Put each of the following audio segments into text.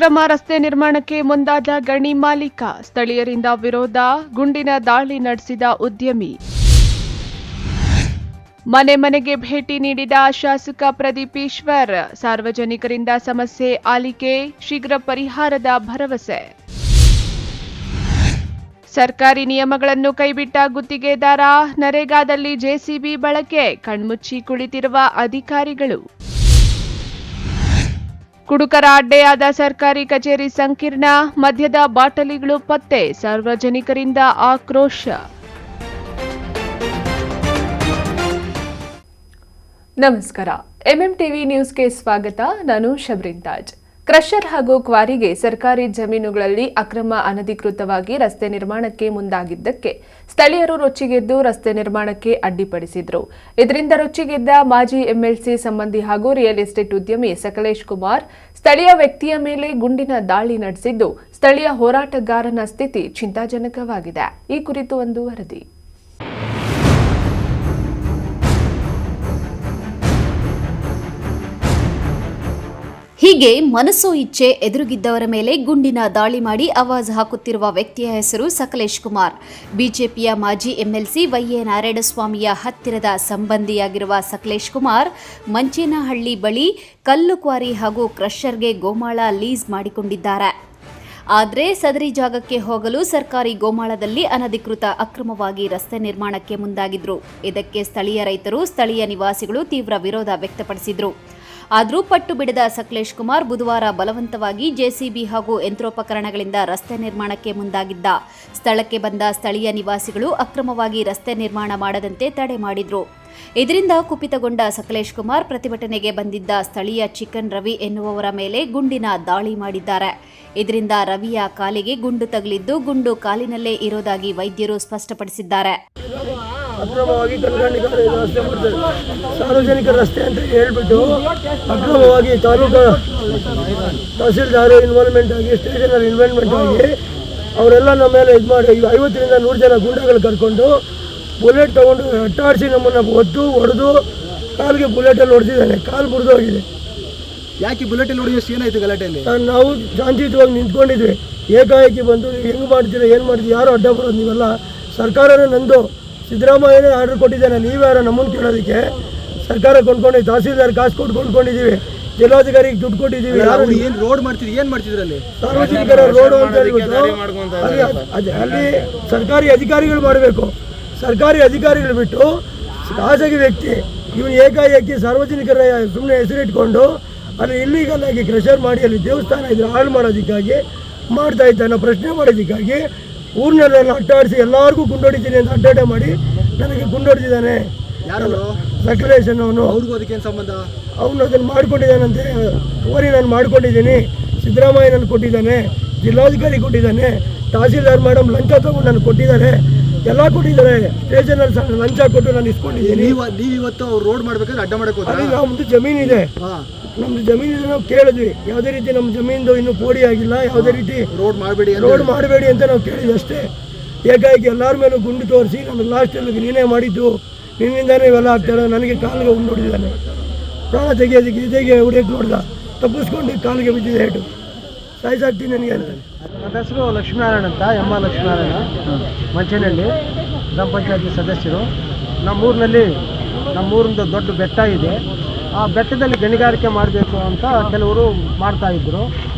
ಅಕ್ರಮ ರಸ್ತೆ ನಿರ್ಮಾಣಕ್ಕೆ ಮುಂದಾದ ಗಣಿ ಮಾಲೀಕ, ಸ್ಥಳೀಯರಿಂದ ವಿರೋಧ, ಗುಂಡಿನ ದಾಳಿ ನಡೆಸಿದ ಉದ್ಯಮಿ. ಮನೆ ಮನೆಗೆ ಭೇಟಿ ನೀಡಿದ ಶಾಸಕ ಪ್ರದೀಪ್ ಈಶ್ವರ್, ಸಾರ್ವಜನಿಕರಿಂದ ಸಮಸ್ಯೆ ಆಲಿಕೆ, ಶೀಘ್ರ ಪರಿಹಾರದ ಭರವಸೆ. ಸರ್ಕಾರಿ ನಿಯಮಗಳನ್ನು ಕೈಬಿಟ್ಟ ಗುತ್ತಿಗೆದಾರ, ನರೇಗಾದಲ್ಲಿ ಜೆಸಿಬಿ ಬಳಕೆ, ಕಣ್ಮುಚ್ಚಿ ಕುಳಿತಿರುವ ಅಧಿಕಾರಿಗಳು. ಕುಡುಕರ ಅಡ್ಡೆಯಾದ ಸರ್ಕಾರಿ ಕಚೇರಿ ಸಂಕೀರ್ಣ, ಮದ್ಯದ ಬಾಟಲಿಗಳು ಪತ್ತೆ, ಸಾರ್ವಜನಿಕರಿಂದ ಆಕ್ರೋಶ. ನಮಸ್ಕಾರ, ಎಂಎಂಟಿವಿ ನ್ಯೂಸ್ಗೆ ಸ್ವಾಗತ. ನಾನು ಶಬ್ರಿನ್ ತಾಜ್. ಕ್ರಷರ್ ಹಾಗೂ ಕ್ವಾರಿಗೆ ಸರ್ಕಾರಿ ಜಮೀನುಗಳಲ್ಲಿ ಅಕ್ರಮ ಅನಧಿಕೃತವಾಗಿ ರಸ್ತೆ ನಿರ್ಮಾಣಕ್ಕೆ ಮುಂದಾಗಿದ್ದಕ್ಕೆ ಸ್ಥಳೀಯರು ರೊಚ್ಚಿಗೆದ್ದು ರಸ್ತೆ ನಿರ್ಮಾಣಕ್ಕೆ ಅಡ್ಡಿಪಡಿಸಿದ್ರು. ಇದರಿಂದ ರೊಚ್ಚಿಗೆದ್ದ ಮಾಜಿ ಎಂಎಲ್ಸಿ ಸಂಬಂಧಿ ಹಾಗೂ ರಿಯಲ್ ಎಸ್ಟೇಟ್ ಉದ್ಯಮಿ ಸಕಲೇಶ್ ಕುಮಾರ್ ಸ್ಥಳೀಯ ವ್ಯಕ್ತಿಯ ಮೇಲೆ ಗುಂಡಿನ ದಾಳಿ ನಡೆಸಿದ್ದು, ಸ್ಥಳೀಯ ಹೋರಾಟಗಾರನ ಸ್ಥಿತಿ ಚಿಂತಾಜನಕವಾಗಿದೆ. ಈ ಕುರಿತು ಒಂದು ವರದಿ. ಹೀಗೆ ಮನಸ್ಸೋ ಇಚ್ಛೆ ಎದುರುಗಿದ್ದವರ ಮೇಲೆ ಗುಂಡಿನ ದಾಳಿ ಮಾಡಿ ಆವಾಜ್ ಹಾಕುತ್ತಿರುವ ವ್ಯಕ್ತಿಯ ಹೆಸರು ಸಕಲೇಶ್ ಕುಮಾರ್. ಬಿಜೆಪಿಯ ಮಾಜಿ ಎಂಎಲ್ಸಿ ವೈಎ ನಾರಾಯಣಸ್ವಾಮಿಯ ಹತ್ತಿರದ ಸಂಬಂಧಿಯಾಗಿರುವ ಸಕಲೇಶ್ ಕುಮಾರ್ ಮಂಚೇನಹಳ್ಳಿ ಬಳಿ ಕಲ್ಲು ಕ್ವಾರಿ ಹಾಗೂ ಕ್ರಷರ್ಗೆ ಗೋಮಾಳ ಲೀಸ್ ಮಾಡಿಕೊಂಡಿದ್ದಾರೆ. ಆದರೆ ಸದರಿ ಜಾಗಕ್ಕೆ ಹೋಗಲು ಸರ್ಕಾರಿ ಗೋಮಾಳದಲ್ಲಿ ಅನಧಿಕೃತ ಅಕ್ರಮವಾಗಿ ರಸ್ತೆ ನಿರ್ಮಾಣಕ್ಕೆ ಮುಂದಾಗಿದ್ರು. ಇದಕ್ಕೆ ಸ್ಥಳೀಯ ರೈತರು, ಸ್ಥಳೀಯ ನಿವಾಸಿಗಳು ತೀವ್ರ ವಿರೋಧ ವ್ಯಕ್ತಪಡಿಸಿದ್ರು. ಆದರೂ ಪಟ್ಟು ಬಿಡದ ಸಕಲೇಶ್ ಕುಮಾರ್ ಬುಧವಾರ ಬಲವಂತವಾಗಿ ಜೆಸಿಬಿ ಹಾಗೂ ಯಂತ್ರೋಪಕರಣಗಳಿಂದ ರಸ್ತೆ ನಿರ್ಮಾಣಕ್ಕೆ ಮುಂದಾಗಿದ್ದ. ಸ್ಥಳಕ್ಕೆ ಬಂದ ಸ್ಥಳೀಯ ನಿವಾಸಿಗಳು ಅಕ್ರಮವಾಗಿ ರಸ್ತೆ ನಿರ್ಮಾಣ ಮಾಡದಂತೆ ತಡೆ ಮಾಡಿದ್ರು. ಇದರಿಂದ ಕುಪಿತಗೊಂಡ ಸಕಲೇಶ್ ಕುಮಾರ್ ಪ್ರತಿಭಟನೆಗೆ ಬಂದಿದ್ದ ಸ್ಥಳೀಯ ಚಿಕನ್ ರವಿ ಎನ್ನುವವರ ಮೇಲೆ ಗುಂಡಿನ ದಾಳಿ ಮಾಡಿದ್ದಾರೆ. ಇದರಿಂದ ರವಿಯ ಕಾಲಿಗೆ ಗುಂಡು ತಗುಲಿದ್ದು, ಗುಂಡು ಕಾಲಿನಲ್ಲೇ ಇರೋದಾಗಿ ವೈದ್ಯರು ಸ್ಪಷ್ಟಪಡಿಸಿದ್ದಾರೆ. ಅಕ್ರಮವಾಗಿ ಸಾರ್ವಜನಿಕ ರಸ್ತೆ ಅಂತ ಹೇಳ್ಬಿಟ್ಟು ಅಕ್ರಮವಾಗಿ ತಾಲೂಕು ತಹಸೀಲ್ದಾರ್ ಇನ್ವಾಲ್ವ್ಮೆಂಟ್ ಆಗಿ, ಸ್ಟೇಷನರ್ ಇನ್ವಾಲ್ವ್ಮೆಂಟ್ ಆಗಿ ಅವರೆಲ್ಲ ನಮ್ಮ ಮೇಲೆ ಇದು ಮಾಡಿ 50 ರಿಂದ 100 ಜನ ಗುಂಡಗಳು ಕರ್ಕೊಂಡು ಬುಲೆಟ್ ತೊಗೊಂಡು ಅಟ್ಟಾಡಿಸಿ ನಮ್ಮನ್ನು ಹೊಡೆದು ಕಾಲಿಗೆ ಬುಲೆಟಲ್ಲಿ ಹೊಡೆದಿದ್ದಾನೆ. ಕಾಲು ಮುರಿದೋಗಿದೆ. ಯಾಕೆ ಬುಲೆಟಲ್ಲಿ ಹೊಡೆಯೋಷ್ಟು ಏನಾಯಿತು ಗಲಾಟೆಯಲ್ಲಿ? ನಾವು ಶಾಂತಿಯುತವಾಗಿ ನಿಂತ್ಕೊಂಡಿದ್ವಿ. ಏಕಾಏಕಿ ಬಂದು ಹೆಂಗೆ ಮಾಡ್ತೀರಾ, ಏನು ಮಾಡ್ತೀವಿ, ಯಾರು ಅಡ್ಡ ಬರೋದು ನೀವೆಲ್ಲ? ಸರ್ಕಾರನೇ ನಂದು, ಸಿದ್ದರಾಮಯ್ಯನೇ ಆರ್ಡರ್ ಕೊಟ್ಟಿದ್ದಾನೆ. ನೀವ್ಯಾರ ನಮ್ಮನ್ನು ಕೇಳೋದಕ್ಕೆ? ಸರ್ಕಾರ ಕೊಂಡ್ಕೊಂಡು ತಹಸೀಲ್ದಾರ್ ಕಾಸು ಕೊಟ್ಟು ಕೊಂಡ್ಕೊಂಡಿದ್ದೀವಿ, ಜಿಲ್ಲಾಧಿಕಾರಿಗೆ ದುಡ್ಡು ಕೊಟ್ಟಿದ್ದೀವಿ. ಏನು ರೋಡ್ ಮಾಡ್ತಿದ್ರಿ, ಏನು ಮಾಡ್ತಿದ್ರಲ್ಲಿ? ಸಾರ್ವಜನಿಕರ ರೋಡ್ ಅಂತ ಹೇಳ್ಬಿಟ್ಟು ಅಲ್ಲಿ ಸರ್ಕಾರಿ ಅಧಿಕಾರಿಗಳು ಮಾಡಬೇಕು. ಸರ್ಕಾರಿ ಅಧಿಕಾರಿಗಳು ಬಿಟ್ಟು ಖಾಸಗಿ ವ್ಯಕ್ತಿ ಇವನು ಏಕಾಏಕಿ ಸಾರ್ವಜನಿಕರ ಸುಮ್ಮನೆ ಹೆಸರಿಟ್ಕೊಂಡು ಅಲ್ಲಿ ಇಲ್ಲಿಗಲ್ ಆಗಿ ಕ್ರಷರ್ ಮಾಡಿ ಅಲ್ಲಿ ದೇವಸ್ಥಾನ ಇದ್ರೆ ಹಾಳು ಮಾಡೋದಕ್ಕಾಗಿ ಮಾಡ್ತಾ ಇದ್ದಾನೆ. ಪ್ರಶ್ನೆ ಮಾಡೋದಕ್ಕಾಗಿ ಊರಿನಲ್ಲೆಲ್ಲ ಅಡ್ಡಾಡಿಸಿ ಎಲ್ಲರಿಗೂ ಗುಂಡೊಡಿತೀನಿ ಅಂತ ಅಡ್ಡಾಟ ಮಾಡಿ ನನಗೆ ಗುಂಡೊಡೆದಿದ್ದಾನೆ. ಯಾರು? ಸಕಲೇಶ್ ಅವನು. ಅವ್ರಿಗೂ ಅದಕ್ಕೇನು ಸಂಬಂಧ? ಅವನು ಅದನ್ನು ಮಾಡ್ಕೊಂಡಿದ್ದಾನಂತೆ. ಓರಿ ನಾನು ಮಾಡ್ಕೊಂಡಿದ್ದೀನಿ, ಸಿದ್ದರಾಮಯ್ಯ ನನಗೆ ಕೊಟ್ಟಿದ್ದಾನೆ, ಜಿಲ್ಲಾಧಿಕಾರಿ ಕೊಟ್ಟಿದ್ದಾನೆ, ತಹಸೀಲ್ದಾರ್ ಮೇಡಮ್ ಲಂಚ ತಗೊಂಡು ನನಗೆ ಕೊಟ್ಟಿದ್ದಾರೆ, ಎಲ್ಲ ಕೊಟ್ಟಿದ್ದಾರೆ. ಸ್ಟೇಷನಲ್ಲಿ ಲಂಚ ಕೊಟ್ಟು ನಾನು ಇಸ್ಕೊಂಡಿದ್ದೀನಿ. ನೀವು ಇವತ್ತು ರೋಡ್ ಮಾಡ್ಬೇಕಾದ್ರೆ ಅಡ್ಡ ಮಾಡಕ್ಕೆ ಹೋದ್ರೆ? ನಮ್ಮದು ಜಮೀನಿದೆ, ನಮ್ದು ಜಮೀನಿದೆ. ನಾವು ಕೇಳಿದ್ವಿ, ಯಾವುದೇ ರೀತಿ ನಮ್ಮ ಜಮೀನು ಇನ್ನೂ ಪೋಡಿ ಆಗಿಲ್ಲ, ಯಾವುದೇ ರೀತಿ ರೋಡ್ ಮಾಡಬೇಡಿ ಅಂತ ನಾವು ಕೇಳಿದ್ವಿ ಅಷ್ಟೇ. ಏಕಾಏಕಿ ಎಲ್ಲರ ಮೇಲೂ ಗುಂಡು ತೋರಿಸಿ ನಾನು ಲಾಸ್ಟಲ್ಲಿ ನೀನೇ ಮಾಡಿದ್ದು, ನಿನ್ನಿಂದಾನೇ ಇವೆಲ್ಲ ಆಗ್ತಾಳೆ, ನನಗೆ ಕಾಲಿಗೆ ಗುಂಡು ಹೊಡೆದಿದ್ದಾನೆ. ಪ್ರಾಣ ತೆಗೆಯೋದಕ್ಕೆ ಇದೆಗೆ ಹೊಡೆಯಕ್ಕೆ ನೋಡ್ದ, ತಪ್ಪಿಸ್ಕೊಂಡು ಕಾಲಿಗೆ ಬಿದ್ದಿದೆ ಹೇಟು. ಸಾಯಿಸಾಕ್ತೀನಿ ನನಗೆ ಅಂತ. ನನ್ನ ಹೆಸರು ಲಕ್ಷ್ಮೀನಾರಾಯಣ ಅಂತ, ಎಮ್ಮ ಲಕ್ಷ್ಮೀನಾರಾಯಣ, ಮಂಚೇನಹಳ್ಳಿ ಗ್ರಾಮ ಪಂಚಾಯತಿ ಸದಸ್ಯರು. ನಮ್ಮೂರಿಂದ ದೊಡ್ಡ ಬೆಟ್ಟ ಇದೆ. ಆ ಬೆಟ್ಟದಲ್ಲಿ ಗಣಿಗಾರಿಕೆ ಮಾಡಬೇಕು ಅಂತ ಕೆಲವರು ಮಾಡ್ತಾಯಿದ್ರು.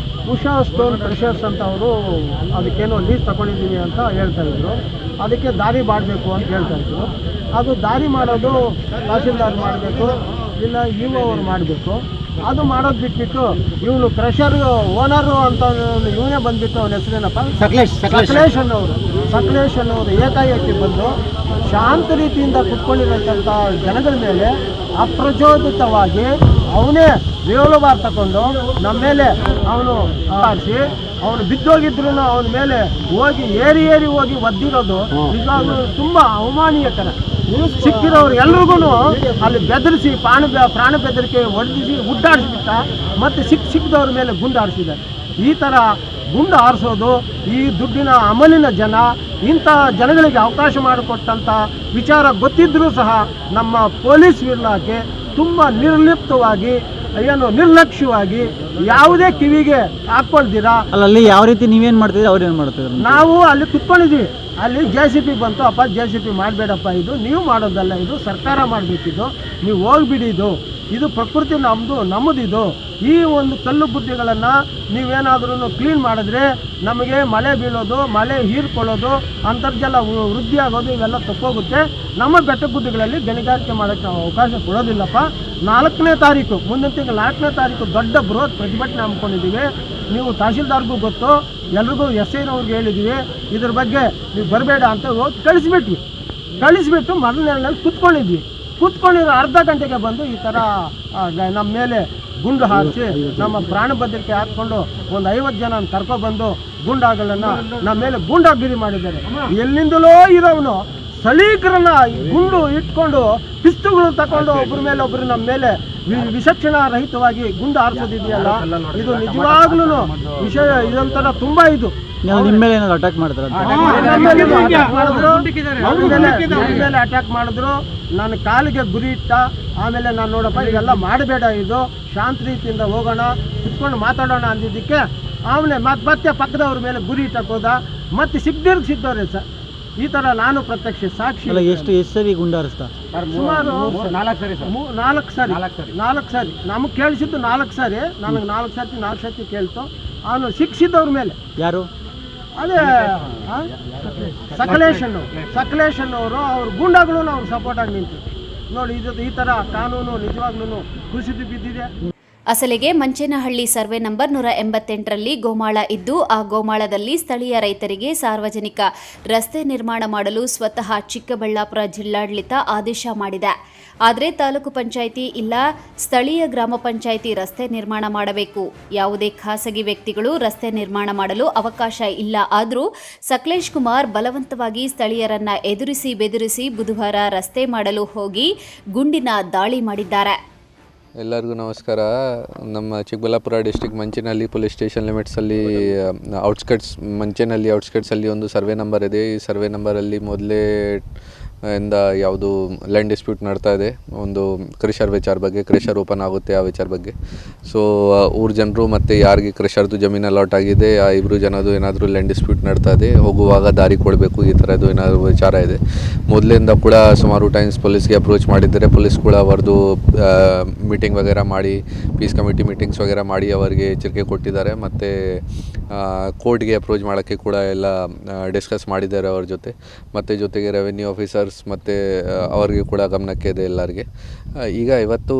ಉಷಾ ಸ್ಟೋನ್ ಕ್ರಷರ್ಸ್ ಅಂತ ಅವರು ಅದಕ್ಕೇನೋ ಲೀಸ್ ತಗೊಂಡಿದ್ದೀವಿ ಅಂತ ಹೇಳ್ತಾಯಿದ್ರು. ಅದಕ್ಕೆ ದಾರಿ ಮಾಡಬೇಕು ಅಂತ ಹೇಳ್ತಾಯಿದ್ರು. ಅದು ದಾರಿ ಮಾಡೋದು ತಹಸೀಲ್ದಾರ್ ಮಾಡಬೇಕು, ಇಲ್ಲ ಇಒ ಅವರು ಮಾಡಬೇಕು. ಅದು ಮಾಡೋದು ಬಿಟ್ಬಿಟ್ಟು ಇವನು ಕ್ರಷರ್ ಓನರು ಅಂತ ಇವನೇ ಬಂದುಬಿಟ್ಟು ಅವನ ಹೆಸರೇನಪ್ಪ, ಸಕಲೇಶ್ ಅನ್ನೋರು ಏಕಾಏಕಿ ಬಂದು ಶಾಂತ ರೀತಿಯಿಂದ ಕುತ್ಕೊಂಡಿರೋಂಥ ಜನಗಳ ಮೇಲೆ ಅಪ್ರಚೋದಿತವಾಗಿ ಅವನೇ ರಿವಾಲ್ವರ್ ತಗೊಂಡು ನಮ್ಮ ಮೇಲೆ ಅವನು ಆಡಿಸಿ, ಅವನು ಬಿದ್ದೋಗಿದ್ರು ಅವನ ಮೇಲೆ ಏರಿ ಹೋಗಿ ಒದ್ದಿರೋದು ನಿಜವಾಗ್ಲೂ ತುಂಬ ಅವಮಾನೀಯಕರ. ಸಿಕ್ಕಿರೋರು ಎಲ್ರಿಗೂ ಅಲ್ಲಿ ಬೆದರಿಸಿ ಪ್ರಾಣ ಬೆದರಿಕೆ ಹೊಡೆದಿಸಿ ಗುಡ್ಡಾಡಿಸ್ಬಿಟ್ಟ. ಮತ್ತು ಸಿಕ್ಕಿದವ್ರ ಮೇಲೆ ಗುಂಡಾಡಿಸಿದ್ದಾರೆ. ಈ ಥರ ಗುಂಡು ಹಾರಿಸೋದು ಈ ದುಡ್ಡಿನ ಅಮಲಿನ ಜನ, ಇಂಥ ಜನಗಳಿಗೆ ಅವಕಾಶ ಮಾಡಿಕೊಟ್ಟಂಥ ವಿಚಾರ ಗೊತ್ತಿದ್ದರೂ ಸಹ ನಮ್ಮ ಪೊಲೀಸ್ ಇಲಾಖೆ ತುಂಬ ನಿರ್ಲಿಪ್ತವಾಗಿ, ನಿರ್ಲಕ್ಷ್ಯವಾಗಿ ಯಾವುದೇ ಕಿವಿಗೆ ಹಾಕ್ಕೊಳ್ತೀರಾ? ಅಲ್ಲ, ಅಲ್ಲಿ ಯಾವ ರೀತಿ ನೀವೇನು ಮಾಡ್ತಿದ್ರಿ, ಅವ್ರು ಏನು ಮಾಡ್ತಿದ್ರು? ನಾವು ಅಲ್ಲಿ ಕುತ್ಕೊಂಡಿದ್ವಿ, ಅಲ್ಲಿ JCB ಬಂತು, ಅಪ್ಪ JCB ಮಾಡಬೇಡಪ್ಪ, ಇದು ನೀವು ಮಾಡೋದಲ್ಲ, ಇದು ಸರ್ಕಾರ ಮಾಡಬೇಕಿದ್ದು, ನೀವು ಹೋಗ್ಬಿಡಿ, ಇದು ಪ್ರಕೃತಿ ನಮ್ಮದಿದು. ಈ ಒಂದು ಕಲ್ಲು ಬುದ್ಧಿಗಳನ್ನು ನೀವೇನಾದ್ರೂ ಕ್ಲೀನ್ ಮಾಡಿದ್ರೆ ನಮಗೆ ಮಳೆ ಬೀಳೋದು, ಮಳೆ ಹೀರ್ಕೊಳ್ಳೋದು, ಅಂತರ್ಜಲ ವೃದ್ಧಿ ಆಗೋದು ಇವೆಲ್ಲ ತಪ್ಪೋಗುತ್ತೆ. ನಮ್ಮ ಬೆಟ್ಟ ಗುಡ್ಡಗಳಲ್ಲಿ ಗಣಿಗಾರಿಕೆ ಮಾಡೋಕ್ಕೆ ನಾವು ಅವಕಾಶ ಕೊಡೋದಿಲ್ಲಪ್ಪ. 4ನೇ ತಾರೀಕು, ಮುಂದಿನ ತಿಂಗಳು 4ನೇ ತಾರೀಕು ದೊಡ್ಡ ಬೃಹತ್ ಪ್ರತಿಭಟನೆ ಹಮ್ಮಿಕೊಂಡಿದ್ದೀವಿ. ನೀವು ತಹಶೀಲ್ದಾರ್ಗೂ ಗೊತ್ತು, ಎಲ್ರಿಗೂ SI ಹೇಳಿದ್ದೀವಿ, ಇದ್ರ ಬಗ್ಗೆ ನೀವು ಬರಬೇಡ ಅಂತ ಹೋಗಿ ಕಳಿಸ್ಬಿಟ್ಟು ಮೊದಲನೇನಲ್ಲಿ ಕೂತ್ಕೊಂಡಿರೋ ಅರ್ಧ ಗಂಟೆಗೆ ಬಂದು ಈ ಥರ ನಮ್ಮ ಮೇಲೆ ಗುಂಡು ಹಾರಿಸಿ ನಮ್ಮ ಪ್ರಾಣ ಭದ್ರತೆ ಹಾಕ್ಕೊಂಡು ಒಂದು 50 ಜನ ಕರ್ಕೊಬಂದು ಗುಂಡಾಗಳನ್ನು ನಮ್ಮ ಮೇಲೆ ಗೂಂಡಾಗಿರಿ ಮಾಡಿದ್ದಾರೆ. ಎಲ್ಲಿಂದಲೋ ಇರೋವನು ಸ್ಥಳೀಕರನ್ನ ಗುಂಡು ಇಟ್ಕೊಂಡು ಪಿಸ್ತುಗಳು ತಗೊಂಡು ಒಬ್ಬರ ಮೇಲೆ ಒಬ್ಬರು ನಮ್ಮ ಮೇಲೆ ವಿಚಕ್ಷಣಾ ರಹಿತವಾಗಿ ಗುಂಡು ಹಾರಿಸೋದಿದೆಯಲ್ಲ, ಇದು ನಿಜವಾಗ್ಲೂ ವಿಷಯ ಇದೊಂಥರ ತುಂಬ ಇದು. ನಿಮ್ಮ ಮೇಲೆ ಏನಾದ್ರು ಅಟ್ಯಾಕ್ ಮಾಡಿದ್ರು? ಮೇಲೆ ಅಟ್ಯಾಕ್ ಮಾಡಿದ್ರು, ನನ್ನ ಕಾಲಿಗೆ ಗುರಿ ಇಟ್ಟ. ಆಮೇಲೆ ನಾನು ನೋಡಪ್ಪ ಇವೆಲ್ಲ ಮಾಡಬೇಡ, ಇದು ಶಾಂತ ರೀತಿಯಿಂದ ಹೋಗೋಣ, ಕುತ್ಕೊಂಡು ಮಾತಾಡೋಣ ಅಂದಿದ್ದಕ್ಕೆ ಆಮೇಲೆ ಮತ್ತೆ ಪಕ್ಕದವ್ರ ಮೇಲೆ ಗುರಿ ಇಟ್ಟಕ್ಕೆ ಹೋದ. ಮತ್ತೆ ಸಿದ್ದವ್ರೆ ಸರ್, ಈ ಥರ ನಾನು ಪ್ರತ್ಯಕ್ಷ ಸಾಕ್ಷಿ. ಎಷ್ಟು ಸರಿ ಗುಂಡು ಹಾರಿಸ್ತಾ? ಸುಮಾರು 4 ಸಾರಿ ನಮಗೆ ಕೇಳಿಸಿದ್ದು 4 ಸಾರಿ. ನನಗೆ 4 ಸರ್ತಿ ಕೇಳ್ತು. ಅವನು ಶಿಕ್ಷಿದ್ದವ್ರ ಮೇಲೆ ಯಾರು? ಅದೇ ಸಕಲೇಶನ್ ಅವರು, ಅವ್ರ ಗೂಂಡಾಗಳು ಅವ್ರು ಸಪೋರ್ಟ್ ಆಗಿ ನಿಂತು ನೋಡಿ. ಈ ಥರ ಕಾನೂನು ನಿಜವಾಗ್ಲೂ ಕುಸಿದು ಬಿದ್ದಿದೆ. ಅಸಲಿಗೆ ಮಂಚೇನಹಳ್ಳಿ ಸರ್ವೆ ನಂಬರ್ 188ರಲ್ಲಿ ಗೋಮಾಳ ಇದ್ದು, ಆ ಗೋಮಾಳದಲ್ಲಿ ಸ್ಥಳೀಯ ರೈತರಿಗೆ ಸಾರ್ವಜನಿಕ ರಸ್ತೆ ನಿರ್ಮಾಣ ಮಾಡಲು ಸ್ವತಃ ಚಿಕ್ಕಬಳ್ಳಾಪುರ ಜಿಲ್ಲಾಡಳಿತ ಆದೇಶ ಮಾಡಿದೆ. ಆದರೆ ತಾಲೂಕು ಪಂಚಾಯಿತಿ ಇಲ್ಲ ಸ್ಥಳೀಯ ಗ್ರಾಮ ಪಂಚಾಯಿತಿ ರಸ್ತೆ ನಿರ್ಮಾಣ ಮಾಡಬೇಕು. ಯಾವುದೇ ಖಾಸಗಿ ವ್ಯಕ್ತಿಗಳು ರಸ್ತೆ ನಿರ್ಮಾಣ ಮಾಡಲು ಅವಕಾಶ ಇಲ್ಲ. ಆದರೂ ಸಕಲೇಶ್ ಕುಮಾರ್ ಬಲವಂತವಾಗಿ ಸ್ಥಳೀಯರನ್ನ ಎದುರಿಸಿ ಬೆದರಿಸಿ ಬುಧವಾರ ರಸ್ತೆ ಮಾಡಲು ಹೋಗಿ ಗುಂಡಿನ ದಾಳಿ ಮಾಡಿದ್ದಾರೆ. ಎಲ್ಲರಿಗೂ ನಮಸ್ಕಾರ. ನಮ್ಮ Chikkaballapur district Manchenahalli police station ಲಿಮಿಟ್ಸಲ್ಲಿ ಮಂಚೇನಹಳ್ಳಿ ಔಟ್ಸ್ಕಟ್ಸಲ್ಲಿ ಒಂದು ಸರ್ವೆ ನಂಬರ್ ಇದೆ. ಈ ಸರ್ವೆ ನಂಬರಲ್ಲಿ ಮೊದಲೇ ಇಂದ ಯಾವುದು ಲ್ಯಾಂಡ್ ಡಿಸ್ಪ್ಯೂಟ್ ನಡ್ತಾ ಇದೆ, ಒಂದು ಕ್ರಷರ್ ವಿಚಾರ ಬಗ್ಗೆ, ಕ್ರಷರ್ ಓಪನ್ ಆಗುತ್ತೆ ಆ ವಿಚಾರ ಬಗ್ಗೆ. ಸೊ ಊರ ಜನರು ಮತ್ತು ಯಾರಿಗೆ ಕ್ರಷರ್ದು ಜಮೀನು ಅಲಾಟ್ ಆಗಿದೆ ಆ ಇಬ್ಬರು ಜನದು ಏನಾದರೂ ಲ್ಯಾಂಡ್ ಡಿಸ್ಪ್ಯೂಟ್ ನಡ್ತಾ ಇದೆ, ಹೋಗುವಾಗ ದಾರಿ ಕೊಡಬೇಕು, ಈ ಥರದ್ದು ಏನಾದರೂ ವಿಚಾರ ಇದೆ. ಮೊದಲಿಂದ ಕೂಡ ಸುಮಾರು ಟೈಮ್ಸ್ ಪೊಲೀಸ್ಗೆ ಅಪ್ರೋಚ್ ಮಾಡಿದ್ದಾರೆ. ಪೊಲೀಸ್ ಕೂಡ ಅವರದು ಮೀಟಿಂಗ್ ವಗೇರ ಮಾಡಿ, ಪೀಸ್ ಕಮಿಟಿ ಮೀಟಿಂಗ್ಸ್ ವಗೇರ ಮಾಡಿ ಅವರಿಗೆ ಎಚ್ಚರಿಕೆ ಕೊಟ್ಟಿದ್ದಾರೆ. ಮತ್ತು ಕೋರ್ಟ್ಗೆ ಅಪ್ರೋಚ್ ಮಾಡೋಕ್ಕೆ ಕೂಡ ಎಲ್ಲ ಡಿಸ್ಕಸ್ ಮಾಡಿದ್ದಾರೆ ಅವ್ರ ಜೊತೆ. ಮತ್ತು ಜೊತೆಗೆ ರೆವೆನ್ಯೂ ಆಫೀಸರ್ಸ್ ಮತ್ತು ಅವರಿಗೆ ಕೂಡ ಗಮನಕ್ಕೆ ಇದೆ ಎಲ್ಲರಿಗೆ. ಈಗ ಇವತ್ತು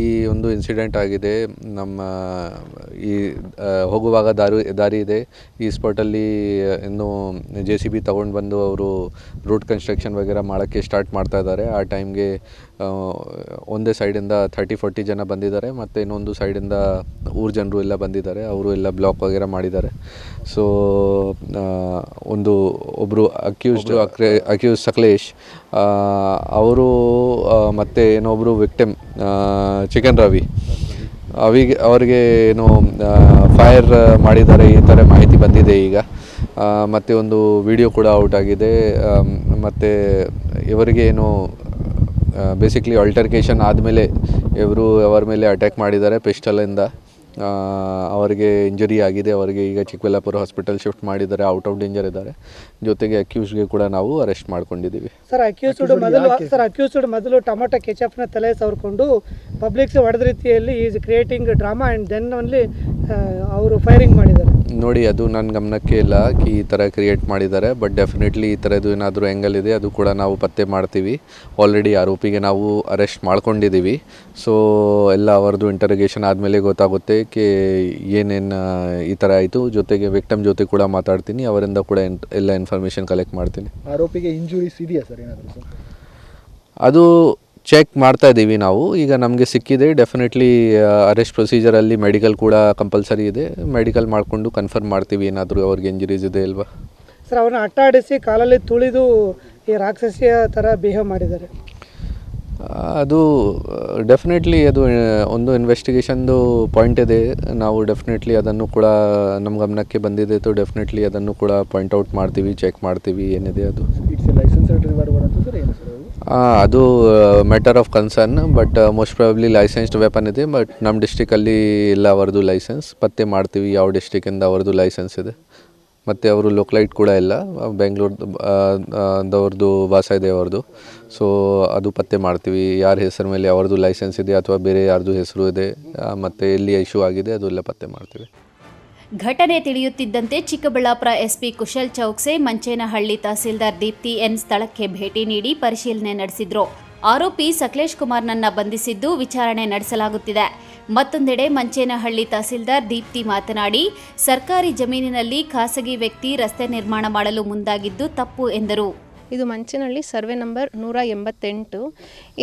ಈ ಒಂದು ಇನ್ಸಿಡೆಂಟ್ ಆಗಿದೆ. ನಮ್ಮ ಈ ಹೋಗುವಾಗ ದಾರಿ ಇದೆ, ಈ ಸ್ಪಾಟಲ್ಲಿ ಇನ್ನು JCB ತೊಗೊಂಡು ಬಂದು ಅವರು ರೂಟ್ ಕನ್ಸ್ಟ್ರಕ್ಷನ್ ವಗೇರ ಮಾಡೋಕ್ಕೆ ಸ್ಟಾರ್ಟ್ ಮಾಡ್ತಾ ಇದ್ದಾರೆ. ಆ ಟೈಮ್ಗೆ ಒಂದೇ ಸೈಡಿಂದ 30-40 ಜನ ಬಂದಿದ್ದಾರೆ, ಮತ್ತು ಇನ್ನೊಂದು ಸೈಡಿಂದ ಊರ ಜನರು ಎಲ್ಲ ಬಂದಿದ್ದಾರೆ. ಅವರು ಎಲ್ಲ ಬ್ಲಾಕ್ ವಗೇರ ಮಾಡಿದ್ದಾರೆ. ಸೊ ಒಬ್ಬರು ಅಕ್ಯೂಸ್ ಸಕಲೇಶ್ ಅವರು ಮತ್ತು ಇನ್ನೊಬ್ಬರು ವಿಕ್ಟಿಮ್ ಚಿಕನ್ ರವಿ, ಅವರಿಗೆ ಏನು ಫೈರ್ ಮಾಡಿದ್ದಾರೆ ಈ ಥರ ಮಾಹಿತಿ ಬಂದಿದೆ ಈಗ. ಮತ್ತು ಒಂದು ವಿಡಿಯೋ ಕೂಡ ಔಟ್ ಆಗಿದೆ. ಮತ್ತು ಇವರಿಗೆ ಏನು ಬೇಸಿಕ್ಲಿ ಆಲ್ಟರ್ಕೇಷನ್ ಆದಮೇಲೆ ಇವರು ಅವರ ಮೇಲೆ ಅಟ್ಯಾಕ್ ಮಾಡಿದ್ದಾರೆ ಪಿಸ್ಟಲಿಂದ. ಅವರಿಗೆ ಇಂಜರಿ ಆಗಿದೆ. ಅವರಿಗೆ ಈಗ ಚಿಕ್ಕಬಳ್ಳಾಪುರ ಹಾಸ್ಪಿಟಲ್ ಶಿಫ್ಟ್ ಮಾಡಿದ್ದಾರೆ, ಔಟ್ ಆಫ್ ಡೇಂಜರ್ ಇದ್ದಾರೆ. ಜೊತೆಗೆ ಅಕ್ಯೂಸ್ಗೆ ಕೂಡ ನಾವು ಅರೆಸ್ಟ್ ಮಾಡ್ಕೊಂಡಿದ್ದೀವಿ. ಅಕ್ಯೂಸ್ಡ್ ಮೊದಲು ಟೊಮೊಟೊ ಕೆಚಪ್ನ ತಲೆ ಸವರ್ಕೊಂಡು ಪಬ್ಲಿಕ್ಸ್ ಹೊಡೆದ ರೀತಿಯಲ್ಲಿ is creating drama and then only ಅವರು ಫೈರಿಂಗ್ ಮಾಡಿದ್ದಾರೆ. ನೋಡಿ, ಅದು ನನ್ನ ಗಮನಕ್ಕೆ ಇಲ್ಲ ಈ ಥರ ಕ್ರಿಯೇಟ್ ಮಾಡಿದ್ದಾರೆ. ಬಟ್ ಡೆಫಿನೆಟ್ಲಿ ಈ ಥರದ್ದು ಏನಾದರೂ ಆ್ಯಂಗಲ್ ಇದೆ ಅದು ಕೂಡ ನಾವು ಪತ್ತೆ ಮಾಡ್ತೀವಿ. ಆಲ್ರೆಡಿ ಆರೋಪಿಗೆ ನಾವು ಅರೆಸ್ಟ್ ಮಾಡ್ಕೊಂಡಿದ್ದೀವಿ. ಸೊ ಎಲ್ಲ ಅವರದ್ದು ಇಂಟರೋಗೇಷನ್ ಆದಮೇಲೆ ಗೊತ್ತಾಗುತ್ತೆ ಏನೇನು ಈ ಥರ ಆಯಿತು. ಜೊತೆಗೆ ವಿಕ್ಟಮ್ ಜೊತೆ ಕೂಡ ಮಾತಾಡ್ತೀನಿ, ಅವರಿಂದ ಕೂಡ ಎಲ್ಲ ಇನ್ಫಾರ್ಮೇಷನ್ ಕಲೆಕ್ಟ್ ಮಾಡ್ತೀನಿ. ಆರೋಪಿಗೆ ಇಂಜುರೀಸ್ ಇದೆಯಾ ಸರ್ ಏನಾದರೂ? ಅದು ಚೆಕ್ ಮಾಡ್ತಾ ಇದ್ದೀವಿ ನಾವು. ಈಗ ನಮಗೆ ಸಿಕ್ಕಿದೆ. ಡೆಫಿನೆಟ್ಲಿ ಅರೆಸ್ಟ್ ಪ್ರೊಸೀಜರಲ್ಲಿ ಮೆಡಿಕಲ್ ಕೂಡ ಕಂಪಲ್ಸರಿ ಇದೆ. ಮೆಡಿಕಲ್ ಮಾಡಿಕೊಂಡು ಕನ್ಫರ್ಮ್ ಮಾಡ್ತೀವಿ ಏನಾದರೂ ಅವ್ರಿಗೆ ಇಂಜುರೀಸ್ ಇದೆ ಅಲ್ವಾ. ಸರ್ ಅವ್ರನ್ನ ಅಟ್ಟಾಡಿಸಿ ಕಾಲಲ್ಲಿ ತುಳಿದು ಈ ರಾಕ್ಷಸಿಯ ಥರ ಬಿಹೇವ್ ಮಾಡಿದ್ದಾರೆ. ಅದು ಡೆಫಿನೆಟ್ಲಿ ಅದು ಒಂದು ಇನ್ವೆಸ್ಟಿಗೇಷನ್ದು ಪಾಯಿಂಟ್ ಇದೆ. ನಾವು ಡೆಫಿನೆಟ್ಲಿ ಅದನ್ನು ಕೂಡ ನಮ್ಮ ಗಮನಕ್ಕೆ ಬಂದಿದೆ. ಡೆಫಿನೆಟ್ಲಿ ಅದನ್ನು ಕೂಡ ಪಾಯಿಂಟ್ ಔಟ್ ಮಾಡ್ತೀವಿ, ಚೆಕ್ ಮಾಡ್ತೀವಿ ಏನಿದೆ ಅದು. ಅದು matter of concern, but most probably licensed weapon ಇದೆ. ಬಟ್ ನಮ್ಮ ಡಿಸ್ಟ್ರಿಕಲ್ಲಿ ಇಲ್ಲ ಅವರದು ಲೈಸೆನ್ಸ್. ಪತ್ತೆ ಮಾಡ್ತೀವಿ ಯಾವ ಡಿಸ್ಟ್ರಿಕ್ಕಿಂದ ಅವರದು ಲೈಸೆನ್ಸ್ ಇದೆ. ಮತ್ತು ಅವರು ಲೋಕಲೈಟ್ ಕೂಡ ಇಲ್ಲ, ಬೆಂಗಳೂರದವ್ರದ್ದು ವಾಸ ಇದೆ ಅವ್ರದ್ದು. ಸೊ ಅದು ಪತ್ತೆ ಮಾಡ್ತೀವಿ ಯಾರ ಹೆಸರು ಮೇಲೆ ಅವ್ರದ್ದು ಲೈಸೆನ್ಸ್ ಇದೆ ಅಥವಾ ಬೇರೆ ಯಾರ್ದು ಹೆಸರು ಇದೆ, ಮತ್ತು ಎಲ್ಲಿ ಇಶ್ಯೂ ಆಗಿದೆ ಅದೆಲ್ಲ ಪತ್ತೆ ಮಾಡ್ತೀವಿ. ಘಟನೆ ತಿಳಿಯುತ್ತಿದ್ದಂತೆ ಚಿಕ್ಕಬಳ್ಳಾಪುರ ಎಸ್ಪಿ ಕುಶಲ್ ಚೌಕ್ಸೆ, ಮಂಚೇನಹಳ್ಳಿ ತಹಸೀಲ್ದಾರ್ ದೀಪ್ತಿ ಎನ್ ಸ್ಥಳಕ್ಕೆ ಭೇಟಿ ನೀಡಿ ಪರಿಶೀಲನೆ ನಡೆಸಿದ್ರು. ಆರೋಪಿ ಸಕಲೇಶ್ ಕುಮಾರ್ನನ್ನ ಬಂಧಿಸಿದ್ದು ವಿಚಾರಣೆ ನಡೆಸಲಾಗುತ್ತಿದೆ. ಮತ್ತೊಂದೆಡೆ ಮಂಚೇನಹಳ್ಳಿ ತಹಸೀಲ್ದಾರ್ ದೀಪ್ತಿ ಮಾತನಾಡಿ, ಸರ್ಕಾರಿ ಜಮೀನಿನಲ್ಲಿ ಖಾಸಗಿ ವ್ಯಕ್ತಿ ರಸ್ತೆ ನಿರ್ಮಾಣ ಮಾಡಲು ಮುಂದಾಗಿದ್ದು ತಪ್ಪು ಎಂದರು. ಇದು ಮಂಚೇನಹಳ್ಳಿ ಸರ್ವೆ ನಂಬರ್ 188.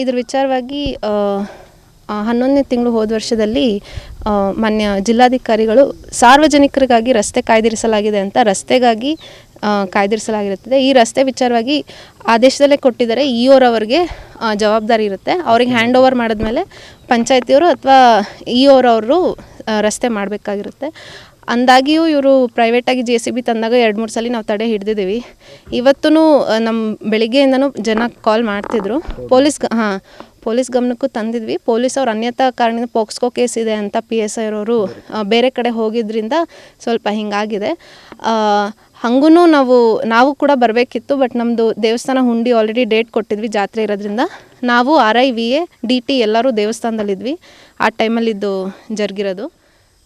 ಇದ್ರ ವಿಚಾರವಾಗಿ 11ನೇ ತಿಂಗಳು ಹೋದ ವರ್ಷದಲ್ಲಿ ಮಾನ್ಯ ಜಿಲ್ಲಾಧಿಕಾರಿಗಳು ಸಾರ್ವಜನಿಕರಿಗಾಗಿ ರಸ್ತೆ ಕಾಯ್ದಿರಿಸಲಾಗಿದೆ ಅಂತ ರಸ್ತೆಗಾಗಿ ಕಾಯ್ದಿರಿಸಲಾಗಿರುತ್ತದೆ. ಈ ರಸ್ತೆ ವಿಚಾರವಾಗಿ ಆದೇಶದಲ್ಲೇ ಕೊಟ್ಟಿದ್ದಾರೆ. ಇಒರವರಿಗೆ ಜವಾಬ್ದಾರಿ ಇರುತ್ತೆ. ಅವ್ರಿಗೆ ಹ್ಯಾಂಡ್ ಓವರ್ ಮಾಡಿದ್ಮೇಲೆ ಪಂಚಾಯತಿಯವರು ಅಥವಾ ಇಒರವರು ರಸ್ತೆ ಮಾಡಬೇಕಾಗಿರುತ್ತೆ. ಅಂದಾಗಿಯೂ ಇವರು ಪ್ರೈವೇಟಾಗಿ JCB ತಂದಾಗ 2-3 ಸಲ ನಾವು ತಡೆ ಹಿಡಿದಿದ್ದೀವಿ. ಇವತ್ತೂ ನಮ್ಮ ಬೆಳಿಗ್ಗೆಯಿಂದನೂ ಜನ ಕಾಲ್ ಮಾಡ್ತಿದ್ರು. ಪೊಲೀಸ್ ಗಮನಕ್ಕೂ ತಂದಿದ್ವಿ. ಪೊಲೀಸ್ ಅವ್ರು ಅನ್ಯತಾ ಕಾರಣದಿಂದ ಪೋಕ್ಸ್ಕೋ ಕೇಸ್ ಇದೆ ಅಂತ PSI ಅವರು ಬೇರೆ ಕಡೆ ಹೋಗಿದ್ರಿಂದ ಸ್ವಲ್ಪ ಹಿಂಗಾಗಿದೆ. ಹಾಗೂ ನಾವು ಕೂಡ ಬರಬೇಕಿತ್ತು. ಬಟ್ ನಮ್ಮದು ದೇವಸ್ಥಾನ ಹುಂಡಿ ಆಲ್ರೆಡಿ ಡೇಟ್ ಕೊಟ್ಟಿದ್ವಿ, ಜಾತ್ರೆ ಇರೋದ್ರಿಂದ ನಾವು RI VA DT ಎಲ್ಲರೂ ದೇವಸ್ಥಾನದಲ್ಲಿದ್ವಿ. ಆ ಟೈಮಲ್ಲಿ ಇದು ಜರುಗಿರೋದು